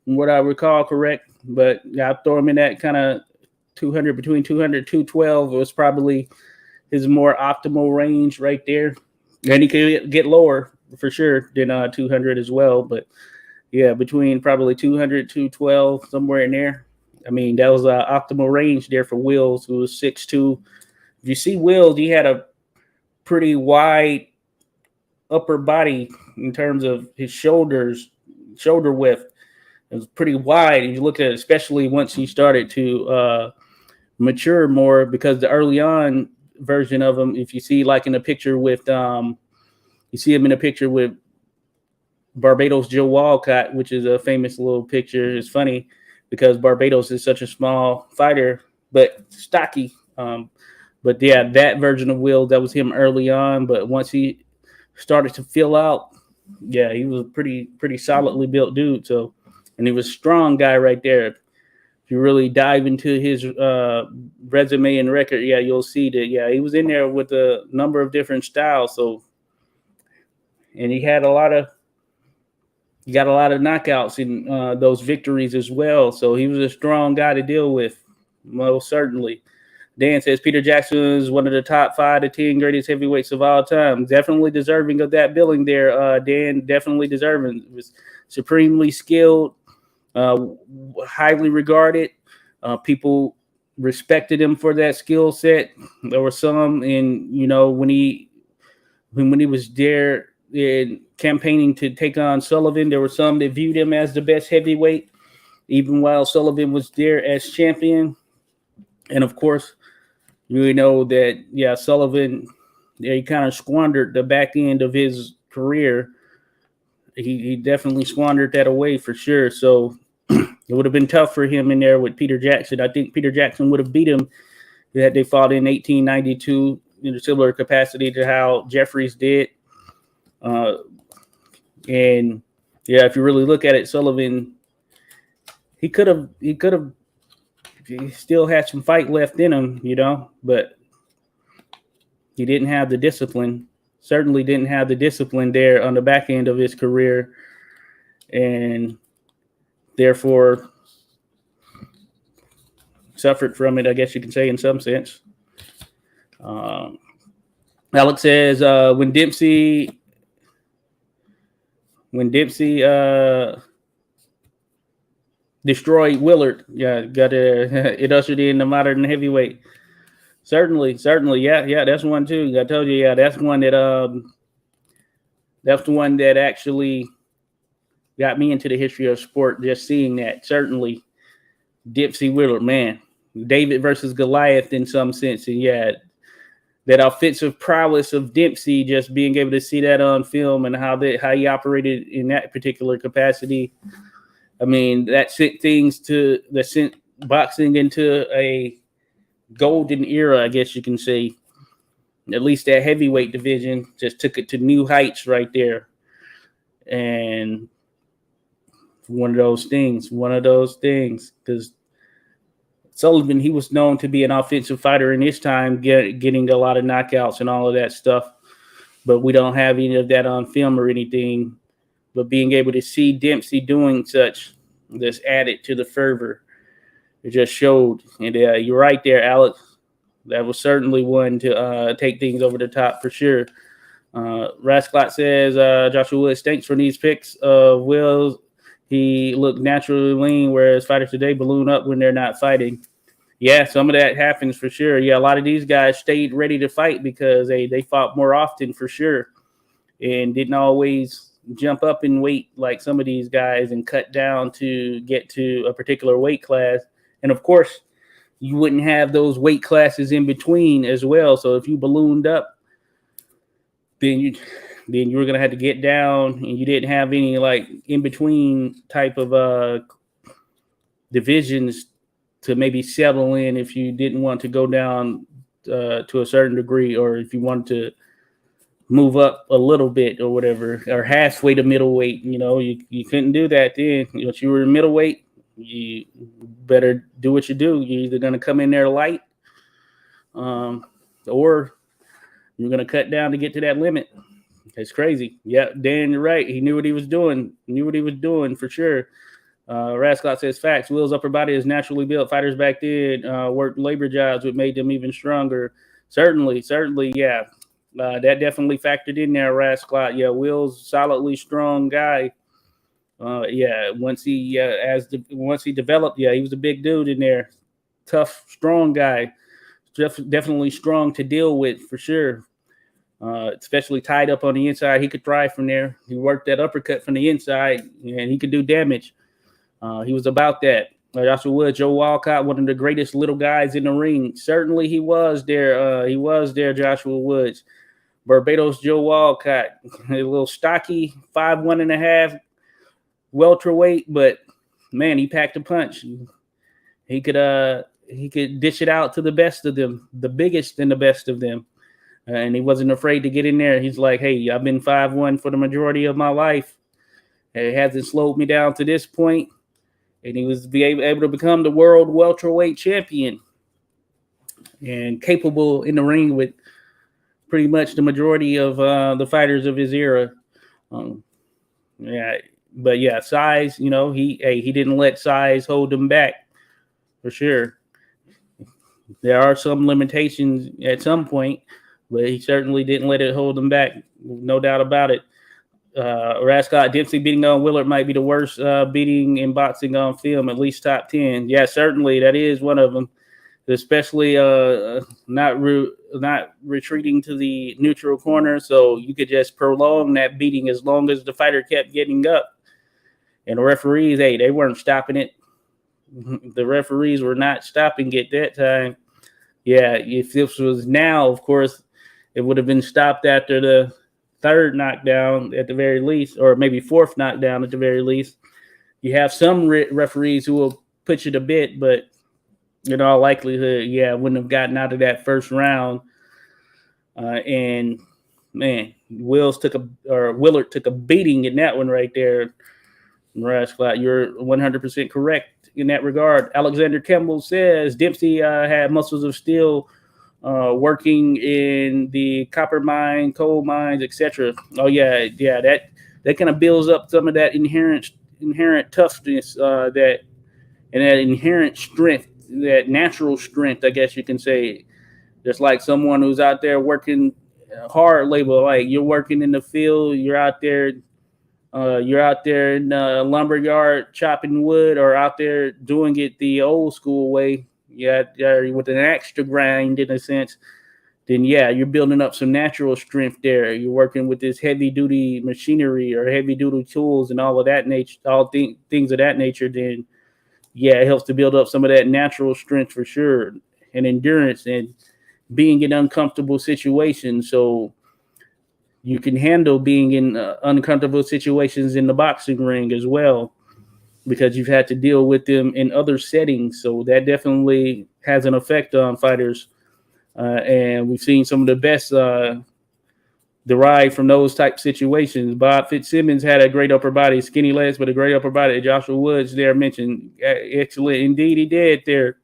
Speaker 1: from what I recall, correct. But yeah, I throw him in that kind of 200, between 200 212 was probably his more optimal range right there. And he could get lower for sure than 200 as well. But yeah, between probably 200 212, somewhere in there. I mean, that was an optimal range there for Wills, who was 6'2". If you see Wills, he had a pretty wide upper body in terms of his shoulder width. It was pretty wide. And you look at it, especially once he started to mature more, because the early on version of him, if you see like in a picture with, you see him in a picture with Barbados Joe Walcott, which is a famous little picture. It's funny because Barbados is such a small fighter, but stocky. But yeah, that version of Will, that was him early on. But once he started to fill out. Yeah, he was a pretty solidly built dude. So, and he was a strong guy right there. If you really dive into his resume and record, yeah, you'll see that. Yeah, he was in there with a number of different styles. So, and he got a lot of knockouts in those victories as well. So he was a strong guy to deal with, most certainly. Dan says Peter Jackson is one of the top 5 to 10 greatest heavyweights of all time. Definitely deserving of that billing there, Dan. Definitely deserving. Was supremely skilled, highly regarded. People respected him for that skill set. There were some, and when he was there in campaigning to take on Sullivan, there were some that viewed him as the best heavyweight, even while Sullivan was there as champion. And of course, you know that, yeah, Sullivan, he kind of squandered the back end of his career. He definitely squandered that away for sure. So it would have been tough for him in there with Peter Jackson. I think Peter Jackson would have beat him had they fought in 1892 in a similar capacity to how Jeffries did. And yeah, if you really look at it, Sullivan, he still had some fight left in him, but he didn't have the discipline. Certainly didn't have the discipline there on the back end of his career, and therefore suffered from it, I guess you can say, in some sense. Alex says when Dempsey destroyed Willard, it ushered in the modern heavyweight. Certainly, yeah, that's one too. I told you, yeah, that's one that that's the one that actually got me into the history of sport. Just seeing that, certainly, Dempsey Willard, man, David versus Goliath in some sense, and yeah, that offensive prowess of Dempsey, just being able to see that on film and how he operated in that particular capacity. I mean, that sent boxing into a golden era, I guess you can say. At least that heavyweight division just took it to new heights right there. And one of those things, because Sullivan, he was known to be an offensive fighter in his time, getting a lot of knockouts and all of that stuff. But we don't have any of that on film or anything. But being able to see Dempsey doing such, this added to the fervor. It just showed. And you're right there, Alex. That was certainly one to take things over the top for sure. Rasclot says, Joshua Woods, thanks for these picks. Wills, he looked naturally lean, whereas fighters today balloon up when they're not fighting. Yeah, some of that happens for sure. Yeah, a lot of these guys stayed ready to fight because they fought more often for sure and didn't always jump up in weight like some of these guys and cut down to get to a particular weight class. And of course, you wouldn't have those weight classes in between as well. So if you ballooned up, then you were going to have to get down, and you didn't have any like in between type of divisions to maybe settle in if you didn't want to go down to a certain degree, or if you wanted to move up a little bit or whatever, or halfway to middleweight. You couldn't do that then. If you were middleweight, you better do what you do. You're either going to come in there light, or you're going to cut down to get to that limit. It's crazy. Yeah, Dan, you're right. He knew what he was doing. For sure. Rasclot says, facts. Will's upper body is naturally built. Fighters back then worked labor jobs, which made them even stronger. Certainly, yeah. That definitely factored in there, Rasclot. Yeah, Will's solidly strong guy. Once he developed, he was a big dude in there. Tough, strong guy. Definitely strong to deal with for sure. Especially tied up on the inside. He could thrive from there. He worked that uppercut from the inside, and he could do damage. He was about that. Joshua Woods, Joe Walcott, one of the greatest little guys in the ring. Certainly he was there. Joshua Woods. Barbados Joe Walcott, a little stocky, 5'1.5", welterweight, but man, he packed a punch. He could dish it out to the best of them, the biggest and the best of them. and he wasn't afraid to get in there. He's like, hey, I've been 5-1 for the majority of my life. It hasn't slowed me down to this point. And he was able to become the world welterweight champion and capable in the ring with pretty much the majority of the fighters of his era. Yeah, but yeah, size. He didn't let size hold him back for sure. There are some limitations at some point, but he certainly didn't let it hold him back. No doubt about it. Rascott Dempsey beating on Willard might be the worst beating in boxing on film, at least top 10. Yeah, certainly that is one of them. Especially not retreating to the neutral corner, so you could just prolong that beating as long as the fighter kept getting up. And the referees, hey, they weren't stopping it. The referees were not stopping it that time. Yeah, if this was now, of course, it would have been stopped after the third knockdown at the very least, or maybe fourth knockdown at the very least. You have some referees who will push it a bit, but in all likelihood, yeah, wouldn't have gotten out of that first round. And man, Willard took a beating in that one right there. Rascott, you're 100% correct in that regard. Alexander Campbell says Dempsey had muscles of steel, working in the copper mine, coal mines, etc. Oh yeah, that kind of builds up some of that inherent toughness, that inherent strength, that natural strength, I guess you can say. Just like someone who's out there working hard labor, like you're working in the field, you're out there in the lumber yard chopping wood, or out there doing it the old school way, with an extra grind in a sense. Then yeah, you're building up some natural strength there. You're working with this heavy duty machinery or heavy duty tools and all of that nature, things of that nature. Then yeah, it helps to build up some of that natural strength for sure, and endurance, and being in uncomfortable situations. So you can handle being in uncomfortable situations in the boxing ring as well, because you've had to deal with them in other settings. So that definitely has an effect on fighters. And we've seen some of the best derived from those type situations. Bob Fitzsimmons had a great upper body, skinny legs, but a great upper body. Joshua Woods there mentioned. Excellent. Indeed, he did there.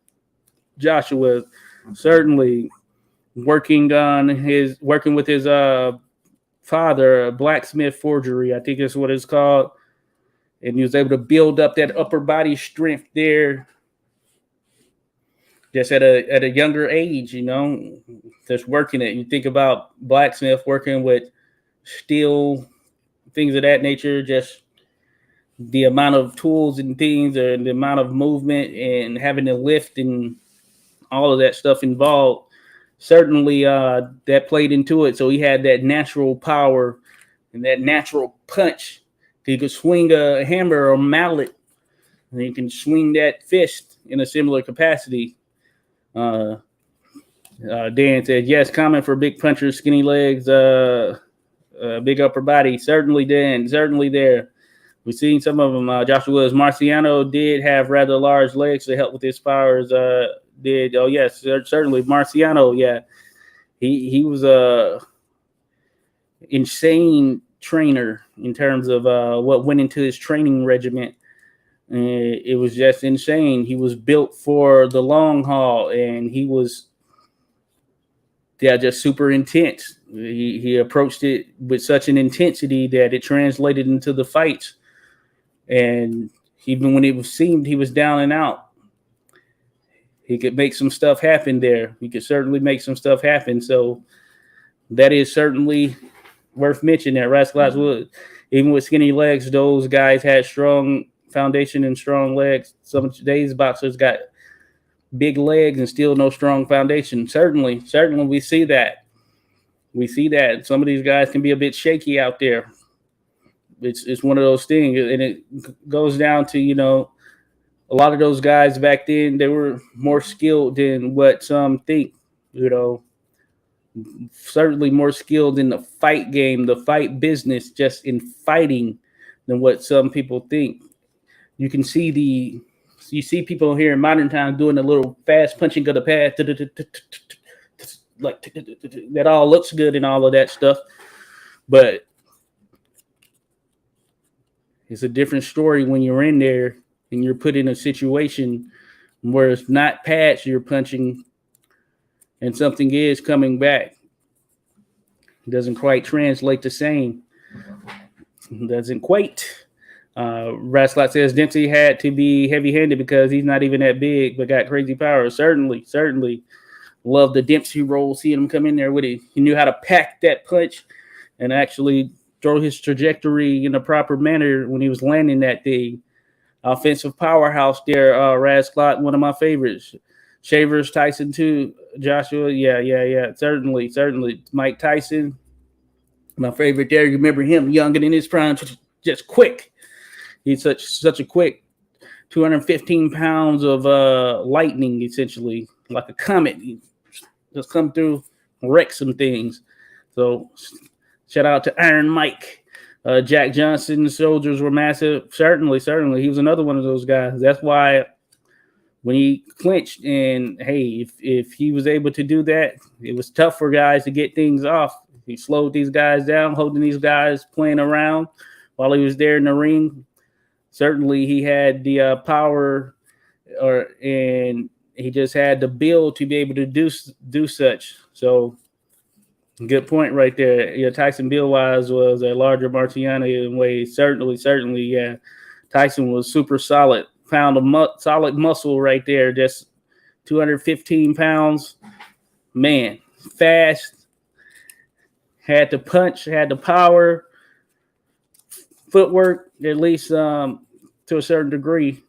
Speaker 1: Joshua certainly working with his father, blacksmith forgery, I think that's what it's called. And he was able to build up that upper body strength there just at a younger age, just working it. You think about blacksmith working with steel, things of that nature, just the amount of tools and things, or the amount of movement and having to lift and all of that stuff involved. Certainly that played into it. So he had that natural power and that natural punch. He could swing a hammer or mallet, and he can swing that fist in a similar capacity. Dan said, yes, common for big punchers, skinny legs, big upper body. Certainly, Dan, certainly there. We've seen some of them. Joshua Woods, Marciano did have rather large legs to help with his powers. Oh yes, certainly Marciano. Yeah, he was a insane trainer in terms of what went into his training regimen. It was just insane. He was built for the long haul, and he was just super intense. He approached it with such an intensity that it translated into the fights. And even when it seemed he was down and out, he could make some stuff happen there. He could certainly make some stuff happen. So that is certainly worth mentioning. That Rascals Wood, even with skinny legs, those guys had strong foundation and strong legs. Some of today's boxers got big legs and still no strong foundation. Certainly we see that. Some of these guys can be a bit shaky out there. It's one of those things, and it goes down to, a lot of those guys back then, they were more skilled than what some think, certainly more skilled in the fight game, the fight business, just in fighting, than what some people think. You can see you see people here in modern times doing a little fast punching of the pad, like that all looks good and all of that stuff, but it's a different story when you're in there and you're put in a situation where it's not pads you're punching and something is coming back. It doesn't quite translate the same. It doesn't quite. Rasclot says Dempsey had to be heavy-handed because he's not even that big, but got crazy power. Certainly. Love the Dempsey roll, seeing him come in there with it. He knew how to pack that punch and actually throw his trajectory in a proper manner when he was landing that thing. Offensive powerhouse there, Rasclot, one of my favorites. Shavers, Tyson too. Joshua, yeah. Certainly. Mike Tyson, my favorite there. You remember him, young and in his prime, just quick. He's such a quick 215 pounds of lightning, essentially, like a comet. He just come through, wreck some things. So shout out to Iron Mike. Jack Johnson, the soldiers were massive. Certainly. He was another one of those guys. That's why when he clinched, and hey, if he was able to do that, it was tough for guys to get things off. He slowed these guys down, holding these guys playing around while he was there in the ring. Certainly, he had the power, and he just had the build to be able to do such. So, good point right there. Yeah, Tyson build-wise was a larger Marciano in ways. Certainly, yeah. Tyson was super solid. Pound of solid muscle right there. Just 215 pounds. Man, fast. Had to punch, had the power. Footwork, at least to a certain degree.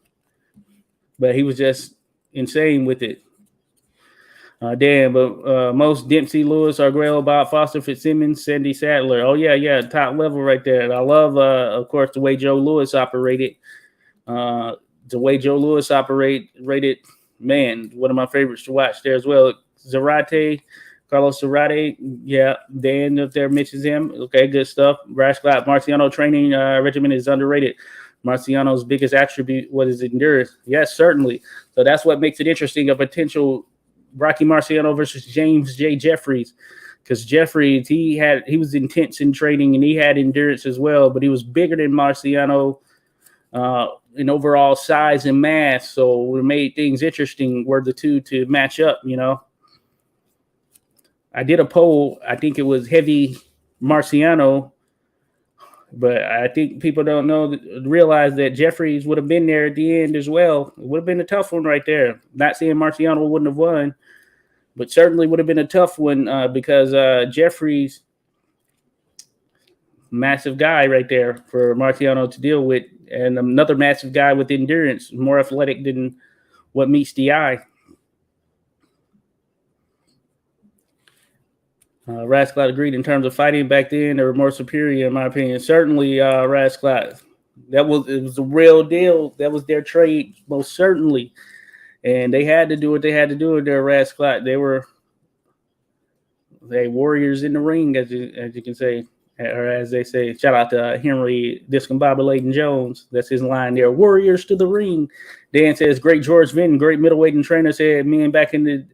Speaker 1: But he was just insane with it. But most Dempsey, Lewis, Arguello, Bob Foster, Fitzsimmons, Sandy Sadler. Oh, yeah, top level right there. And I love, of course, the way Joe Louis operated. The way Joe Louis operated, man, one of my favorites to watch there as well. Carlos Zarate, yeah, Dan up there mentions him. Okay, good stuff. Rasclot, Marciano training regimen is underrated. Marciano's biggest attribute was endurance. Yes, certainly. So that's what makes it interesting, a potential Rocky Marciano versus James J. Jeffries, because Jeffries, he was intense in training and he had endurance as well, but he was bigger than Marciano in overall size and mass. So we made things interesting were the two to match up, you know. I did a poll. I think it was heavy Marciano, but I think people don't realize that Jeffries would have been there at the end as well. It would have been a tough one right there. Not saying Marciano wouldn't have won, but certainly would have been a tough one because Jeffries, massive guy right there for Marciano to deal with, and another massive guy with endurance, more athletic than what meets the eye. Rasclot agreed in terms of fighting back then. They were more superior, in my opinion. Certainly, Rasclot. It was a real deal. That was their trade, most certainly. And they had to do what they had to do with their Rasclot. They were warriors in the ring, as you can say, or as they say. Shout out to Henry Discombobulating Jones. That's his line there. Warriors to the ring. Dan says, great George Vinton, great middleweight and trainer, said men back in the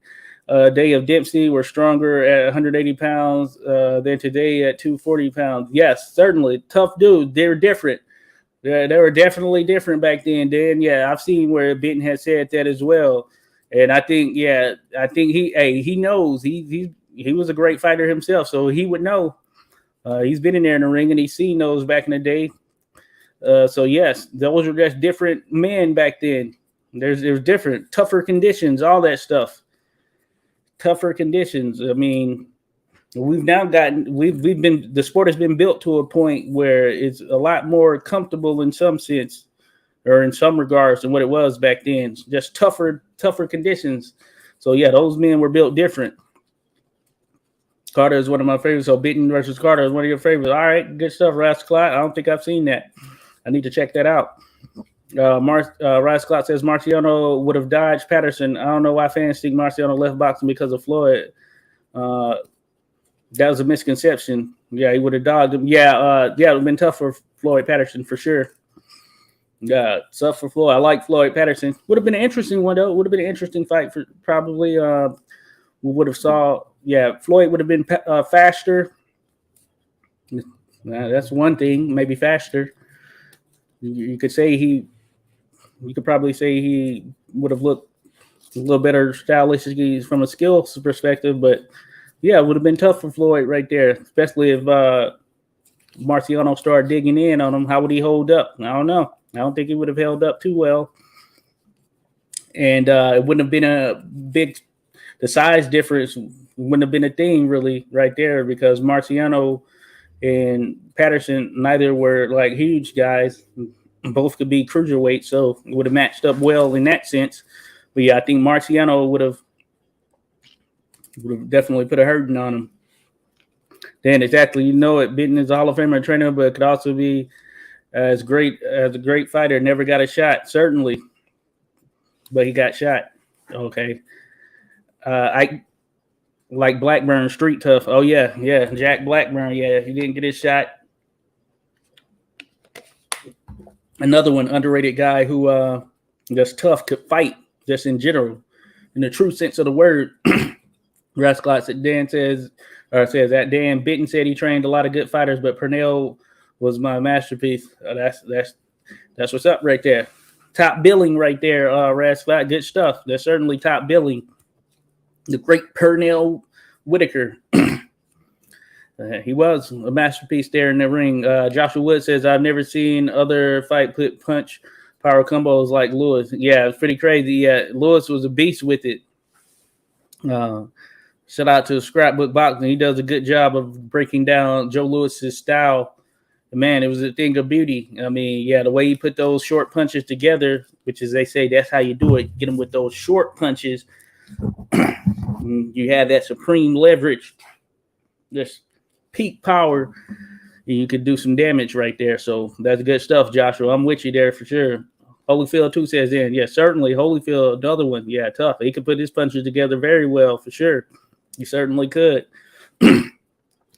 Speaker 1: day of Dempsey were stronger at 180 pounds than today at 240 pounds. Yes, certainly. Tough dudes. They were different. They were definitely different back then, Dan. Yeah, I've seen where Benton has said that as well. And I think he knows. He was a great fighter himself, so he would know. He's been in there in the ring, and he's seen those back in the day. So, yes, those were just different men back then. There's different, tougher conditions, all that stuff. Tougher conditions. I mean, the sport has been built to a point where it's a lot more comfortable in some sense or in some regards than what it was back then. Just tougher conditions. So yeah, those men were built different. Carter is one of my favorites. So Benton versus Carter is one of your favorites. All right, good stuff, Rasclot. I don't think I've seen that. I need to check that out. Rasclot says Marciano would have dodged Patterson. I don't know why fans think Marciano left boxing because of Floyd. That was a misconception. Yeah, he would have dodged him. Yeah, it would have been tough for Floyd Patterson for sure. Yeah, tough for Floyd. I like Floyd Patterson. Would have been an interesting one though. Would have been an interesting fight for probably. We would have saw Floyd would have been faster. That's one thing, maybe faster. You could say you could probably say he would have looked a little better stylistically from a skills perspective, but yeah, it would have been tough for Floyd right there, especially if Marciano started digging in on him. How would he hold up? I don't know. I don't think he would have held up too well. And it wouldn't have been the size difference wouldn't have been a thing really right there, because Marciano and Patterson, neither were like huge guys. Both could be cruiserweight, so it would have matched up well in that sense. But yeah, I think Marciano would have definitely put a hurting on him. Then exactly, Bitten is a Hall of Famer trainer, but could also be as great as a great fighter. Never got a shot, certainly, but he got shot. Okay, I like Blackburn, street tough. Oh yeah, Jack Blackburn. Yeah, he didn't get his shot. Another one, underrated guy who just tough, could fight just in general, in the true sense of the word. Rascalot says that Dan Bitten said he trained a lot of good fighters, but Purnell was my masterpiece. That's what's up right there. Top billing right there, Rascalot. Good stuff. That's certainly top billing. The great Purnell Whitaker. He was a masterpiece there in the ring. Joshua Wood says, I've never seen other fight put punch power combos like Lewis. Yeah, it's pretty crazy. Yeah, Lewis was a beast with it. Shout out to Scrapbook Boxing. He does a good job of breaking down Joe Lewis's style. Man, it was a thing of beauty. I mean, yeah, the way he put those short punches together, which is, they say, that's how you do it. Get them with those short punches. You have that supreme leverage, this peak power, and you could do some damage right there. So that's good stuff, Joshua. I'm with you there for sure. Holyfield too says in, yeah, certainly. Holyfield, the other one, yeah, tough. He could put his punches together very well for sure. He certainly could.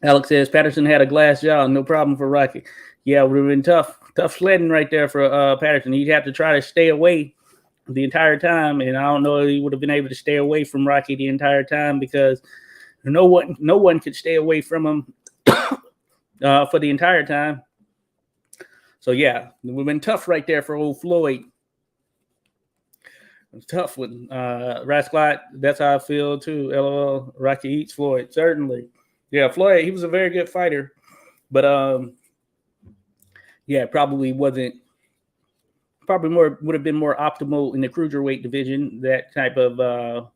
Speaker 1: Alex says Patterson had a glass jaw, no problem for Rocky. Yeah, it would have been tough sledding right there for Patterson. He'd have to try to stay away the entire time, and I don't know if he would have been able to stay away from Rocky the entire time, because no one could stay away from him for the entire time. So yeah, it would have been tough right there for old Floyd. It's tough with Rascalot. That's how I feel too. LOL. Rocky eats Floyd. Certainly. Yeah, Floyd, he was a very good fighter. But probably would have been more optimal in the cruiserweight division, that type of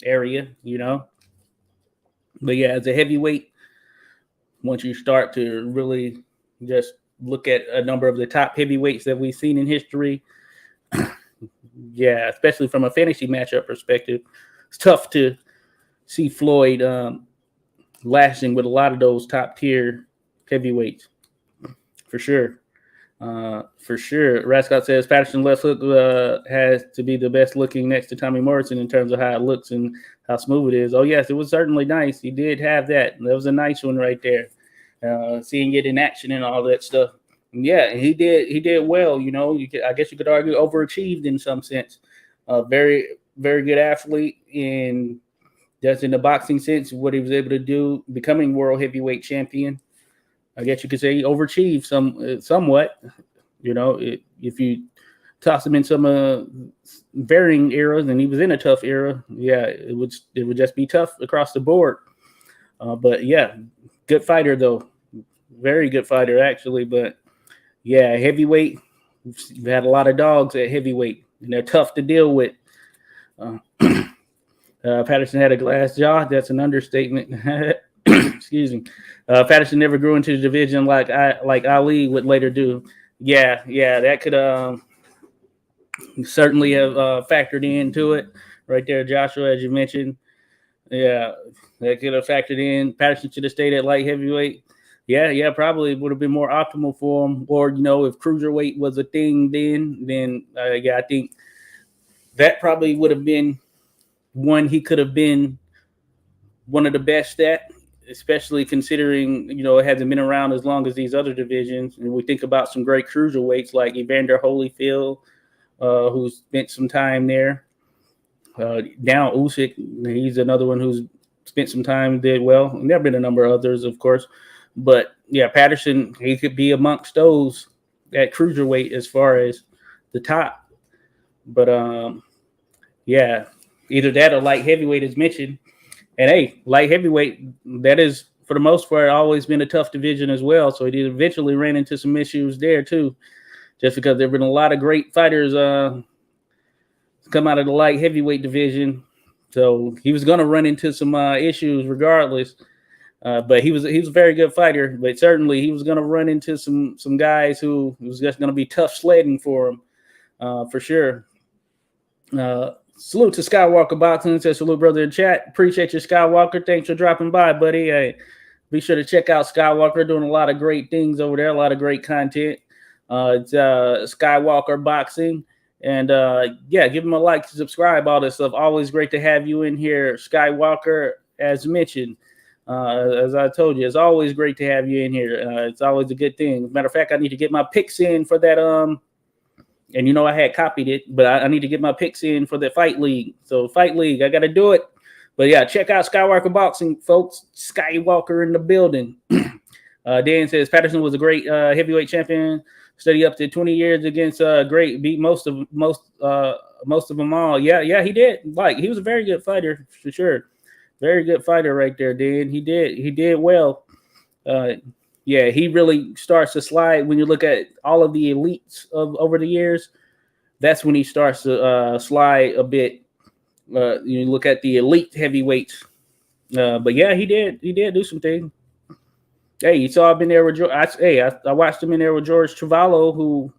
Speaker 1: area, But yeah, as a heavyweight, once you start to really just look at a number of the top heavyweights that we've seen in history, yeah, especially from a fantasy matchup perspective, it's tough to see Floyd lasting with a lot of those top tier heavyweights, for sure. Rascalot says Patterson left hook has to be the best looking next to Tommy Morrison in terms of how it looks and how smooth it is. Oh yes, it was certainly nice. He did have that. That was a nice one right there. Seeing it in action and all that stuff. Yeah, he did well. I guess you could argue overachieved in some sense. Very, very good athlete, and that's in the boxing sense, what he was able to do, becoming world heavyweight champion. I guess you could say he overachieved somewhat. If you toss him in some varying eras, and he was in a tough era, yeah, it would just be tough across the board. But yeah, good fighter though, very good fighter actually. But yeah, heavyweight, we've had a lot of dogs at heavyweight, and they're tough to deal with. Patterson had a glass jaw. That's an understatement. Excuse me. Patterson never grew into the division like Ali would later do. Yeah, that could certainly have factored into it right there, Joshua, as you mentioned. Yeah, that could have factored in. Patterson should have stayed at light heavyweight. Yeah, probably would have been more optimal for him. Or, if cruiserweight was a thing then I think that probably would have been one he could have been one of the best at, especially considering, it hasn't been around as long as these other divisions. And we think about some great cruiserweights like Evander Holyfield, who's spent some time there. Now Usyk, he's another one who's spent some time, did well. And there have been a number of others, of course. But yeah, Patterson, he could be amongst those at cruiserweight as far as the top. But yeah, either that or light heavyweight is mentioned. And hey, light heavyweight, that is for the most part always been a tough division as well. So he eventually ran into some issues there too, just because there have been a lot of great fighters come out of the light heavyweight division. So he was going to run into some issues regardless. But he was a very good fighter. But certainly he was going to run into some guys who was just going to be tough sledding for him, for sure. Salute to Skywalker Boxing. Says salute, brother, in chat. Appreciate you, Skywalker. Thanks for dropping by, buddy. Hey, be sure to check out Skywalker, doing a lot of great things over there, a lot of great content. It's Skywalker Boxing. And yeah, give him a like, subscribe, all this stuff. Always great to have you in here, Skywalker, as mentioned. As I told you, it's always great to have you in here. It's always a good thing. As a matter of fact, I need to get my picks in for that. And you know I had copied it, but I need to get my picks in for the Fight League. So Fight League, I got to do it. But yeah, check out Skywalker Boxing, folks. Skywalker in the building. Dan says Patterson was a great heavyweight champion. Study up to 20 years against great, beat most of them all. Yeah, he did. Like, he was a very good fighter for sure. Very good fighter right there, Dan. He did well. Yeah, he really starts to slide when you look at all of the elites of over the years. That's when he starts to slide a bit. You look at the elite heavyweights. But yeah, he did do some things. Hey, you saw him in there with I watched him in there with George Travalo, who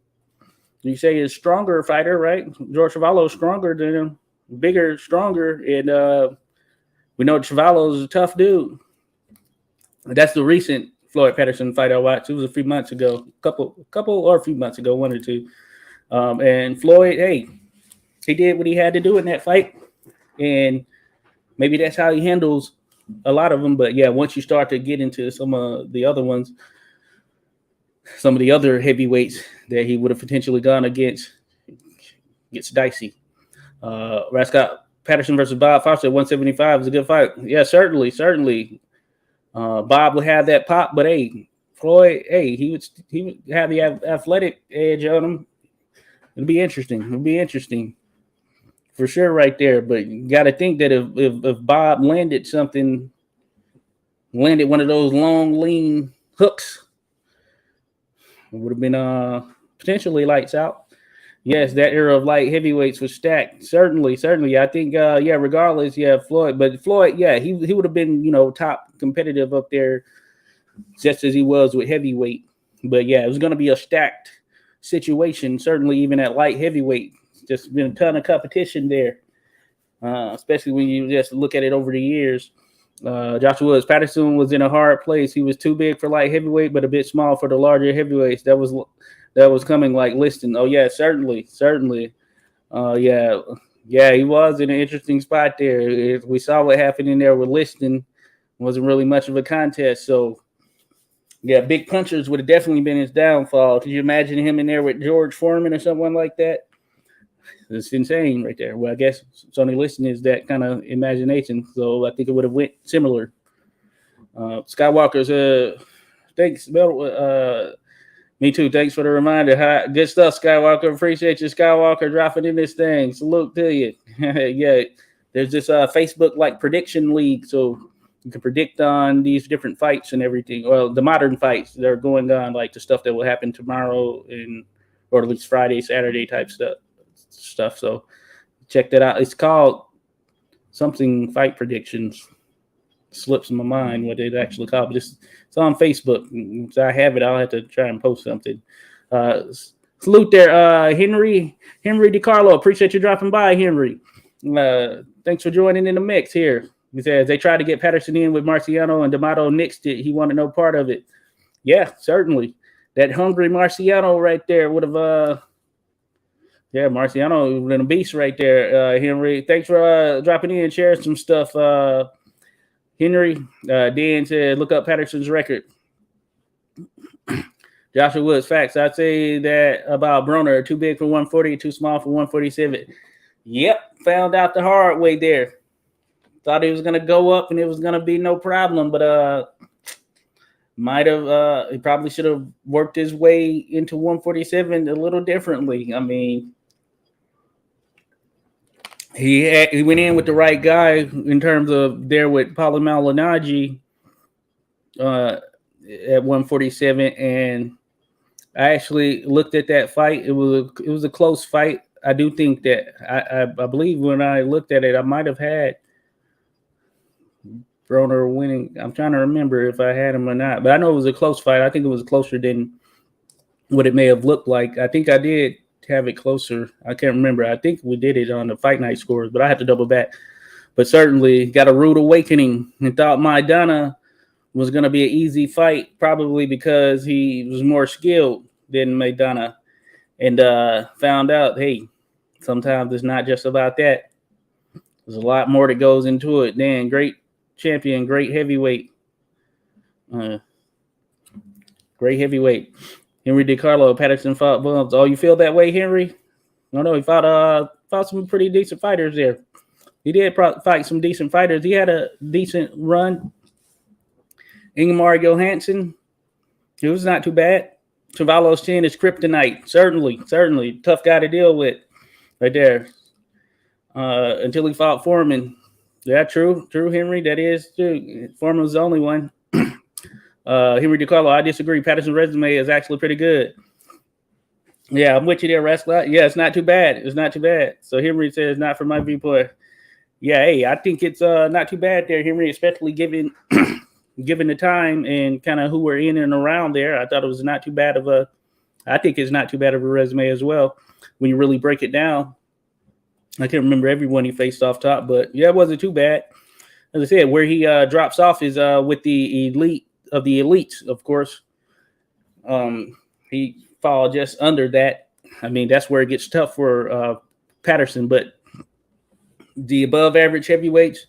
Speaker 1: you say is stronger fighter, right? George Travalo is stronger than him, bigger, stronger, and we know Travalo is a tough dude. That's the recent Floyd Patterson fight I watched. It was a few months ago, a few months ago, one or two. And Floyd, hey, he did what he had to do in that fight, and maybe that's how he handles a lot of them. But yeah, once you start to get into some of the other ones, some of the other heavyweights that he would have potentially gone against, gets dicey. Rascott Patterson versus Bob Foster at 175 is a good fight. Yeah, certainly. Bob would have that pop, but hey, Floyd, hey, he would have the athletic edge on him. It'll be interesting. For sure, right there. But you got to think that if Bob landed one of those long, lean hooks, it would have been potentially lights out. Yes, that era of light heavyweights was stacked. Certainly. I think, regardless, Floyd. But Floyd, yeah, he would have been, top competitive up there just as he was with heavyweight. But yeah, it was going to be a stacked situation, certainly even at light heavyweight. Just been a ton of competition there, especially when you just look at it over the years. Joshua Woods, Patterson was in a hard place. He was too big for light heavyweight, but a bit small for the larger heavyweights. That was coming like Liston. Oh yeah, certainly. Yeah, he was in an interesting spot there. We saw what happened in there with Liston. It wasn't really much of a contest. So yeah, big punchers would have definitely been his downfall. Could you imagine him in there with George Foreman or someone like that? It's insane right there. Well, I guess Sonny Liston is that kind of imagination, so I think it would have went similar. Skywalker's thanks, me too. Thanks for the reminder. Hi, good stuff, Skywalker. Appreciate you, Skywalker, dropping in this thing. Salute to you. Yeah, there's this Facebook like prediction league, so you can predict on these different fights and everything. Well, the modern fights that are going on, like the stuff that will happen tomorrow or at least Friday, Saturday type stuff. So check that out. It's called something Fight Predictions. Slips in my mind what it actually called, but it's on Facebook. So I have it. I'll have to try and post something. Salute there, Henry DiCarlo. Appreciate you dropping by, Henry. Thanks for joining in the mix here. He says they tried to get Patterson in with Marciano and D'Amato nixed it. He wanted no part of it. Yeah, certainly. That hungry Marciano right there would have Marciano would have been a beast right there, Henry. Thanks for dropping in and sharing some stuff, Henry. Dan said, look up Patterson's record. Joshua Woods, facts. I'd say that about Broner. Too big for 140, too small for 147. Yep, found out the hard way there. Thought he was gonna go up and it was gonna be no problem, but might have he probably should have worked his way into 147 a little differently. I mean, he went in with the right guy in terms of there with Paulo Malignaggi at 147, and I actually looked at that fight. It was a close fight. I do think that I believe when I looked at it, I might have had Broner winning. I'm trying to remember if I had him or not, but I know it was a close fight. I think it was closer than what it may have looked like. I think I did have it closer. I can't remember. I think we did it on the fight night scores, but I have to double back. But certainly got a rude awakening and thought Maidana was going to be an easy fight, probably because he was more skilled than Maidana, and found out, hey, sometimes it's not just about that. There's a lot more that goes into it. Dan, great champion, great heavyweight. Great heavyweight. Henry DiCarlo, Patterson fought bums. Oh, you feel that way, Henry? No, he fought some pretty decent fighters there. He did fight some decent fighters. He had a decent run. Ingemar Johansson, it was not too bad. Travalo's chin is kryptonite. Certainly. Tough guy to deal with right there. Until he fought Foreman. Yeah, true, Henry. That is true. Foreman was the only one. Henry DiCarlo, I disagree. Patterson's resume is actually pretty good. Yeah, I'm with you there, Wrestler. Yeah, it's not too bad. So Henry says not from my viewpoint. Yeah, hey, I think it's not too bad there, Henry, especially given the time and kind of who we're in and around there. I thought it was not too bad of a resume as well when you really break it down. I can't remember everyone he faced off top, but yeah, it wasn't too bad. As I said, where he drops off is with the elite of the elites, of course. He fall just under that. I mean, that's where it gets tough for Patterson, but the above average heavyweights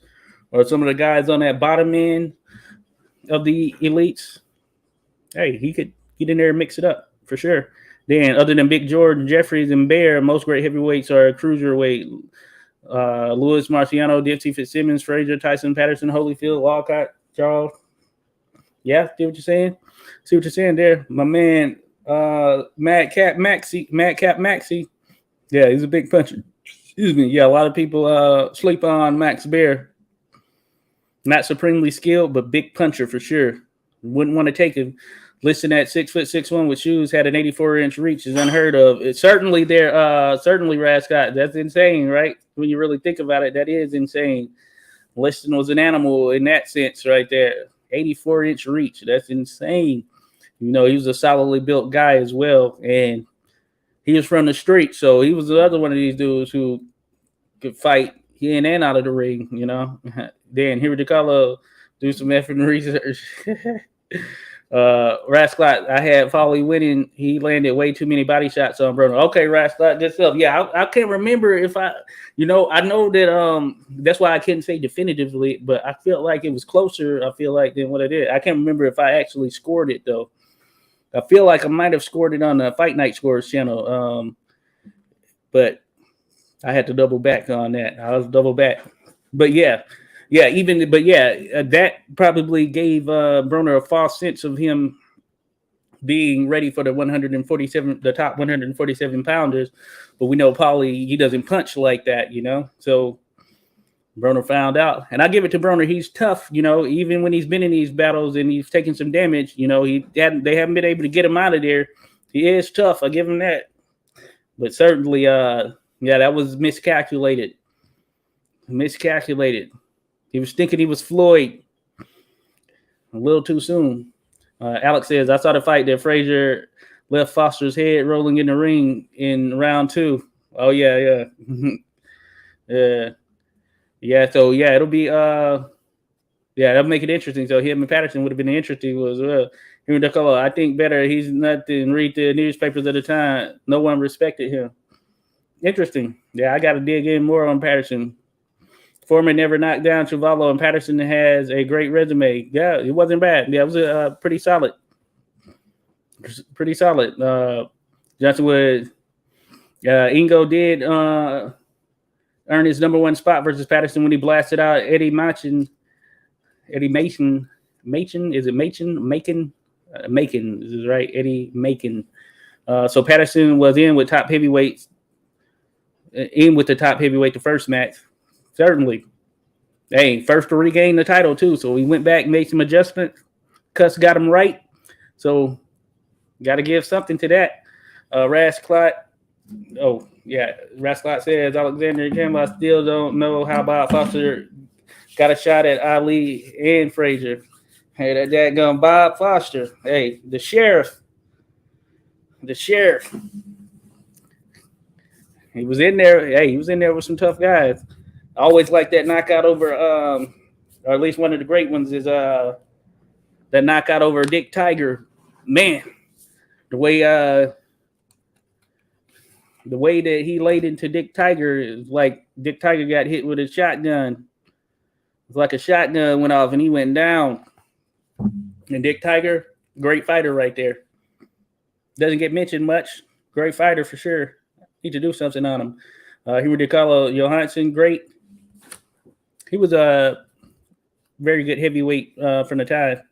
Speaker 1: or some of the guys on that bottom end of the elites, hey, he could get in there and mix it up for sure. Then, other than Big Jordan, Jeffries, and Bear, most great heavyweights are cruiserweight. Lewis, Marciano, Dempsey, Fitzsimmons, Frazier, Tyson, Patterson, Holyfield, Walcott, Charles. Yeah, see what you're saying there. My man, Madcap Maxey. Yeah, he's a big puncher. Excuse me. Yeah, a lot of people sleep on Max Bear. Not supremely skilled, but big puncher for sure. Wouldn't want to take him. Listed at 6'6'1" with shoes, had an 84-inch reach is unheard of. It's certainly there. Certainly, Rascott. That's insane, right? When you really think about it, that is insane. Liston was an animal in that sense, right there. 84-inch reach. That's insane. You know, he was a solidly built guy as well, and he was from the street, so he was the other one of these dudes who could fight in and out of the ring. You know, then Henry DiCarlo do some effing research. Rasclot, I had Foley winning. He landed way too many body shots on Bruno. Okay, Rasclot, good stuff. Yeah, I can't remember if I know that that's why I couldn't say definitively, but I felt like it was closer. I feel like than what I did. I can't remember if I actually scored it though. I feel like I might have scored it on the Fight Night Scores channel, but I had to double back on that. I was double back, but yeah. That probably gave Broner a false sense of him being ready for the top 147 pounders. But we know Paulie, he doesn't punch like that, you know. So Broner found out, and I give it to Broner. He's tough, you know. Even when he's been in these battles and he's taken some damage, you know, they haven't been able to get him out of there. He is tough. I give him that. But certainly, that was miscalculated. He was thinking he was Floyd a little too soon. Alex says, I saw the fight that Frazier left Foster's head rolling in the ring in round 2. Oh, yeah. So, it'll be that'll make it interesting. So him and Patterson would have been interesting as well. Henry DiCarlo, I think better. He's nothing. Read the newspapers at the time. No one respected him. Interesting. Yeah, I got to dig in more on Patterson. Foreman never knocked down Chuvalo, and Patterson has a great resume. Yeah, it wasn't bad. Yeah, it was pretty solid. Johnson Wood, Ingo did earned his number one spot versus Patterson when he blasted out Eddie Mason. Is it Macon? Macon is right. Eddie Macon. So Patterson was in with top heavyweights. In with the top heavyweight the first match. Certainly. Hey, first to regain the title too. So he went back, made some adjustments. Cuss got him right. So got to give something to that. Rasclot. Oh, yeah. Rasclot says, Alexander Campbell, I still don't know how Bob Foster got a shot at Ali and Frazier. Hey, that dadgum Bob Foster. Hey, the sheriff. He was in there. Hey, he was in there with some tough guys. I always like that knockout over, or at least one of the great ones is that knockout over Dick Tiger. Man, the way that he laid into Dick Tiger is like Dick Tiger got hit with a shotgun. It's like a shotgun went off and he went down. And Dick Tiger, great fighter right there. Doesn't get mentioned much. Great fighter for sure. Need to do something on him. Henry DeCarlo Johansson, great. He was a very good heavyweight from the time.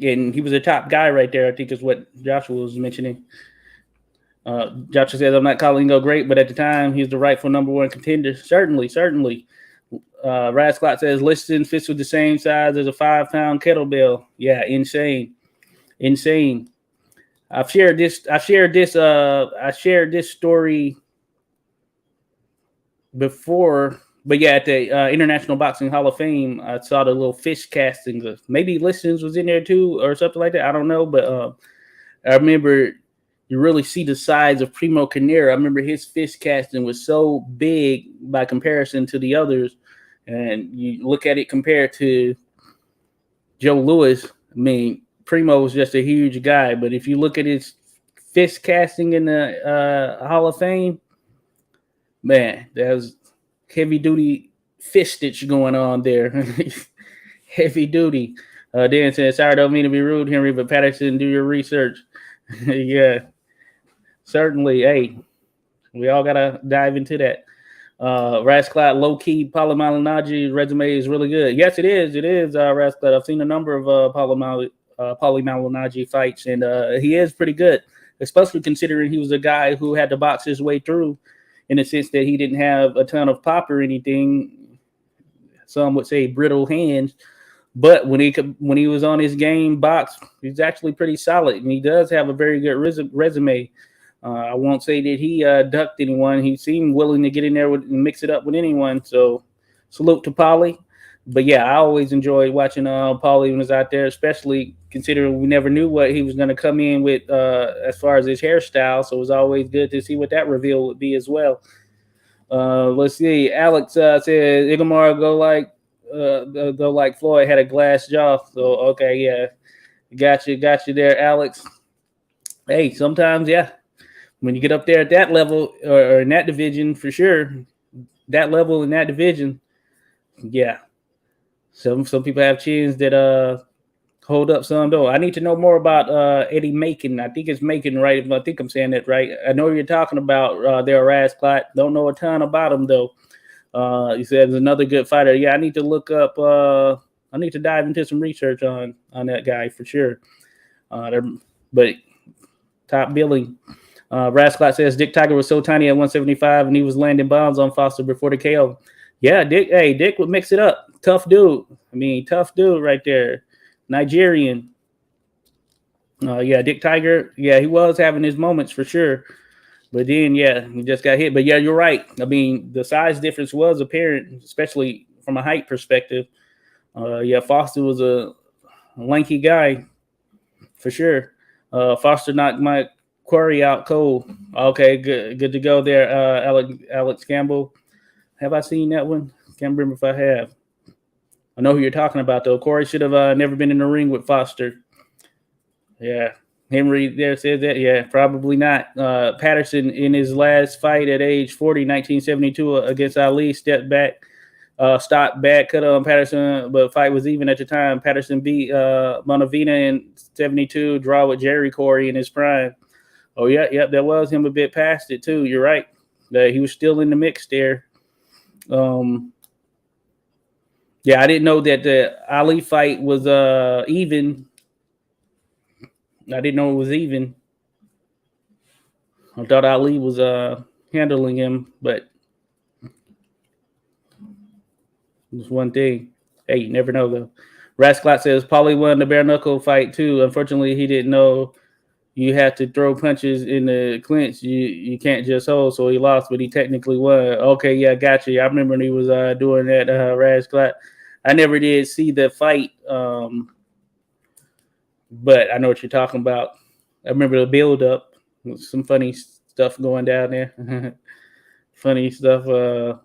Speaker 1: And he was a top guy right there, I think is what Joshua was mentioning. Joshua says, I'm not calling him great, but at the time, he's the rightful number one contender. Certainly. Rasclot says, Liston fits with the same size as a 5-pound kettlebell. Yeah, insane. I shared this story before, but yeah, at the International Boxing Hall of Fame, I saw the little fish castings. Maybe Listens was in there too, or something like that. I don't know, but I remember you really see the size of Primo Carnera. I remember his fish casting was so big by comparison to the others, and you look at it compared to Joe Louis. I mean, Primo was just a huge guy, but if you look at his fist casting in the Hall of Fame, man, there's heavy duty fistage going on there. Heavy duty. Dan says, sorry, don't mean to be rude, Henry, but Patterson, do your research. Yeah, certainly. Hey, we all gotta dive into that. Rasclot, low-key, Paulo Malignaggi's resume is really good. Yes, it is. Rasclot. I've seen a number of Paulo Malignaggi fights, and he is pretty good, especially considering he was a guy who had to box his way through in the sense that he didn't have a ton of pop or anything. Some would say brittle hands, but when he was on his game box, he's actually pretty solid, and he does have a very good resume. I won't say that he ducked anyone. He seemed willing to get in there and mix it up with anyone. So salute to Paulie. But yeah, I always enjoyed watching Paulie when he was out there, especially considering we never knew what he was going to come in with as far as his hairstyle. So it was always good to see what that reveal would be as well. Let's see. Alex says Igomar go like Floyd had a glass jaw. So okay, yeah, got you there, Alex. Hey, sometimes yeah. When you get up there at that level or in that division, for sure, that level in that division, yeah. Some people have chins that hold up, some don't. I need to know more about Eddie Macon. I think it's Macon, right? I think I'm saying that right. I know you're talking about their Rasclot. Don't know a ton about him though. You said there's another good fighter. Yeah, I need to look up. I need to dive into some research on that guy for sure. But top billing. Rasclot says Dick Tiger was so tiny at 175 and he was landing bombs on Foster before the KO. Yeah, Dick would mix it up. Tough dude. Tough dude right there. Nigerian. Yeah, Dick Tiger. Yeah, he was having his moments for sure. But then, yeah, he just got hit. But yeah, you're right. The size difference was apparent, especially from a height perspective. Yeah, Foster was a lanky guy for sure. Foster knocked Mike Quarry out cold. Okay, good to go there, Alex Campbell. Have I seen that one? Can't remember if I have. I know who you're talking about, though. Corey should have never been in the ring with Foster. Yeah. Henry there says that. Yeah, probably not. Patterson, in his last fight at age 40, 1972, against Ali, stopped back, cut on Patterson, but fight was even at the time. Patterson beat Bonavina in 72, draw with Jerry Corey in his prime. Oh, yeah, there was him a bit past it, too. You're right. He was still in the mix there. Yeah, I didn't know that the Ali fight was even. I didn't know it was even. I thought Ali was handling him, but it's one thing. Hey, you never know though. Rasclot says Paulie won the bare knuckle fight too. Unfortunately, he didn't know you have to throw punches in the clinch. You can't just hold, so he lost, but he technically won. Okay, yeah, got you. I remember when he was doing that, Rasclot. I never did see the fight, but I know what you're talking about. I remember the build up. Some funny stuff going down there. Funny stuff. I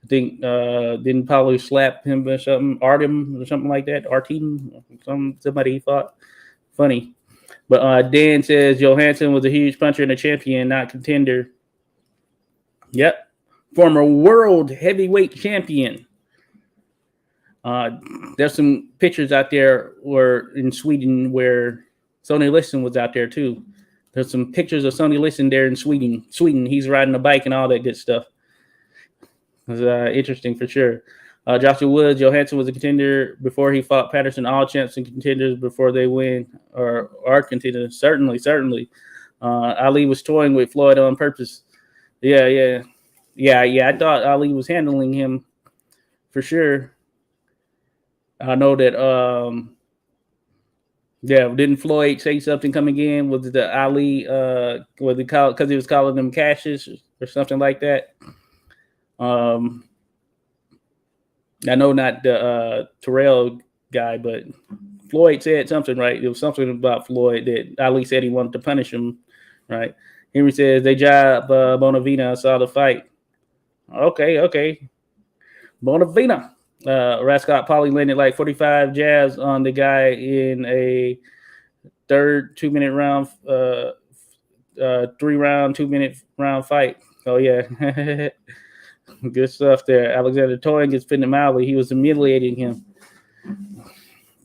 Speaker 1: think didn't Paulie slap him or something, Artem or something like that. Artem, somebody he fought. Funny. But Dan says Johansson was a huge puncher and a champion, not contender. Yep. Former world heavyweight champion. There's some pictures out there in Sweden where Sonny Liston was out there too. There's some pictures of Sonny Liston there in Sweden. He's riding a bike and all that good stuff. It was interesting for sure. Joshua Woods, Johansson was a contender before he fought Patterson. All champs and contenders before they win or are contenders. Certainly. Ali was toying with Floyd on purpose. Yeah. I thought Ali was handling him for sure. I know that. Didn't Floyd say something coming in? Was the Ali? Was he called because he was calling them cashes or something like that? I know not the Terrell guy, but Floyd said something, right? It was something about Floyd that Ali said he wanted to punish him, right? Henry says they job Bonavina. I saw the fight. Okay. Bonavina. Rascot Paulie landed like 45 jabs on the guy in a third 2-minute round, 3-round, 2-minute round fight. Oh, yeah. Good stuff there. Alexander Toyin gets pinned mildly. He was humiliating him.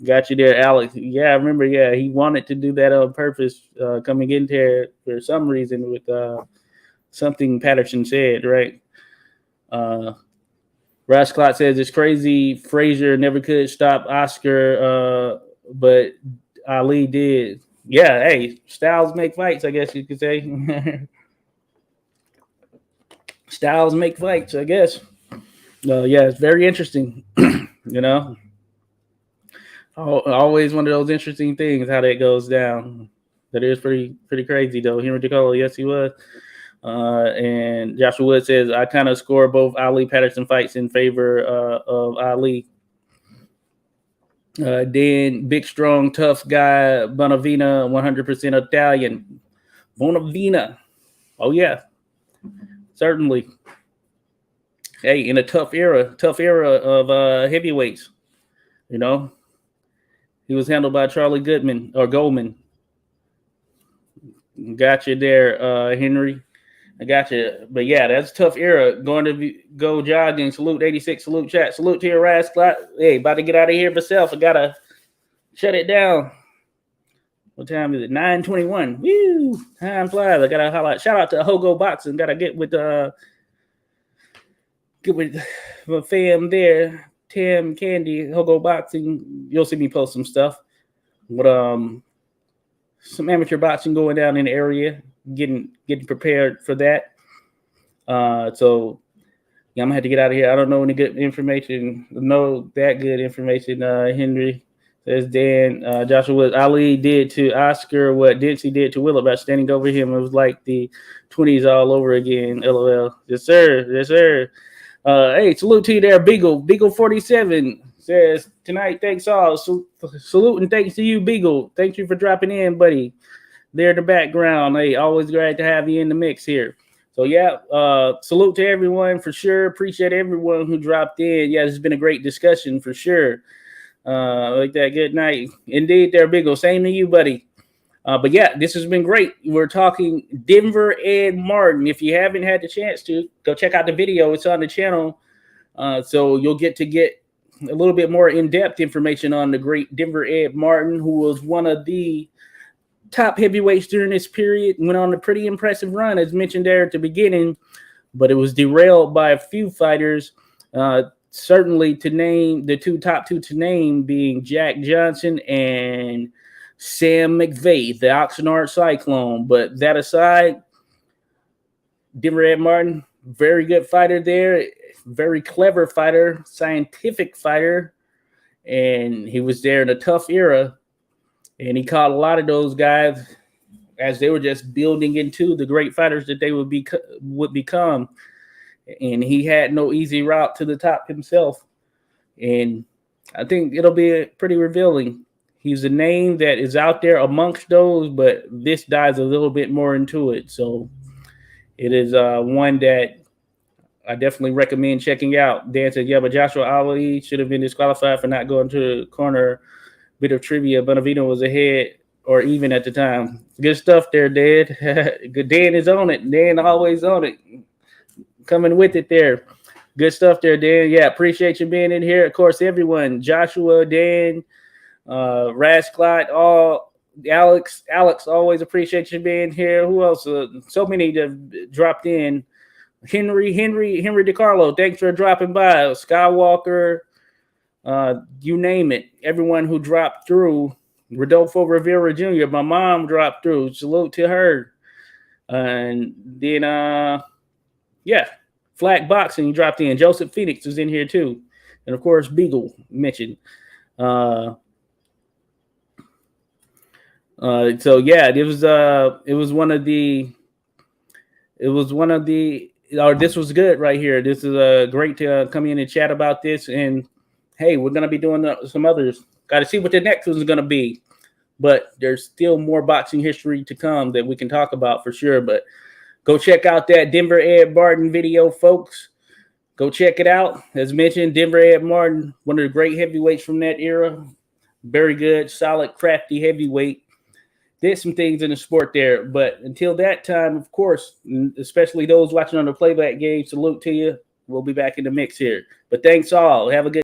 Speaker 1: Got you there, Alex. Yeah, I remember. Yeah, he wanted to do that on purpose, coming in there for some reason with something Patterson said, right? Rasclot says it's crazy. Frazier never could stop Oscar, but Ali did. Yeah, hey, styles make fights, I guess you could say. Styles make fights, I guess. Yeah, it's very interesting. Always one of those interesting things how that goes down. That is pretty crazy though. Henry DeColo, yes, he was. And Joshua Wood says I kind of score both Ali Patterson fights in favor of Ali. Then big, strong, tough guy Bonavina, 100% Italian. Bonavina, oh yeah. Certainly. Hey, in a tough era of heavyweights, he was handled by Charlie Goldman. Got you there, Henry. I got you. But yeah, that's a tough era. Going to go jogging. Salute 86. Salute chat. Salute to your Rasclot. Hey, about to get out of here myself. I gotta shut it down. What time is it? 9:21. Woo! Time flies. I gotta highlight. Shout out to Hogo Boxing. Gotta get with my fam there. Tim, Candy, Hogo Boxing. You'll see me post some stuff. But some amateur boxing going down in the area. Getting prepared for that. So yeah, I'm gonna have to get out of here. I don't know any good information. Henry. Says Dan, Joshua Woods, Ali did to Oscar what Dempsey did to Willard by standing over him. It was like the 20s all over again. LOL. Yes, sir. Hey, salute to you there, Beagle. Beagle 47 says tonight. Thanks all. Salute and thanks to you, Beagle. Thank you for dropping in, buddy. There in the background. Hey, always glad to have you in the mix here. So yeah, salute to everyone for sure. Appreciate everyone who dropped in. Yeah, this has been a great discussion for sure. Like that. Good night. Indeed, there, Biggle. Same to you, buddy. But yeah, this has been great. We're talking Denver Ed Martin. If you haven't had the chance to, go check out the video. It's on the channel. So you'll get a little bit more in-depth information on the great Denver Ed Martin, who was one of the top heavyweights during this period. Went on a pretty impressive run, as mentioned there at the beginning. but it was derailed by a few fighters. Certainly, to name the top two to name being Jack Johnson and Sam McVeigh, the Oxnard Cyclone. But that aside, Denver Ed Martin, very good fighter there, very clever fighter, scientific fighter, and he was there in a tough era, and he caught a lot of those guys as they were just building into the great fighters that they would become. And he had no easy route to the top himself. And I think it'll be pretty revealing. He's a name that is out there amongst those, but this dives a little bit more into it. So it is one that I definitely recommend checking out. Dan said, yeah, but Joshua Ali should have been disqualified for not going to the corner. Bit of trivia. Bonavino was ahead or even at the time. Good stuff there, Dan. Good. Dan is on it. Dan always on it. Coming with it there. Good stuff there, Dan. Yeah, appreciate you being in here. Of course, everyone, Joshua, Dan, Rasclot, all Alex, always appreciate you being here. Who else? So many that dropped in. Henry DiCarlo, thanks for dropping by. Skywalker, you name it. Everyone who dropped through. Rodolfo Rivera Jr., my mom dropped through. Salute to her. And then yeah, Black Boxing dropped in. Joseph Phoenix was in here too, and of course Beagle mentioned. So yeah, it was one of the. This was good right here. This is great to come in and chat about this. And hey, we're gonna be doing some others. Got to see what the next one's gonna be, but there's still more boxing history to come that we can talk about for sure. But go check out that Denver Ed Martin video, folks. Go check it out. As mentioned, Denver Ed Martin, one of the great heavyweights from that era. Very good, solid, crafty heavyweight. Did some things in the sport there. But until that time, of course, especially those watching on the playback game, salute to you. We'll be back in the mix here. But thanks all. Have a good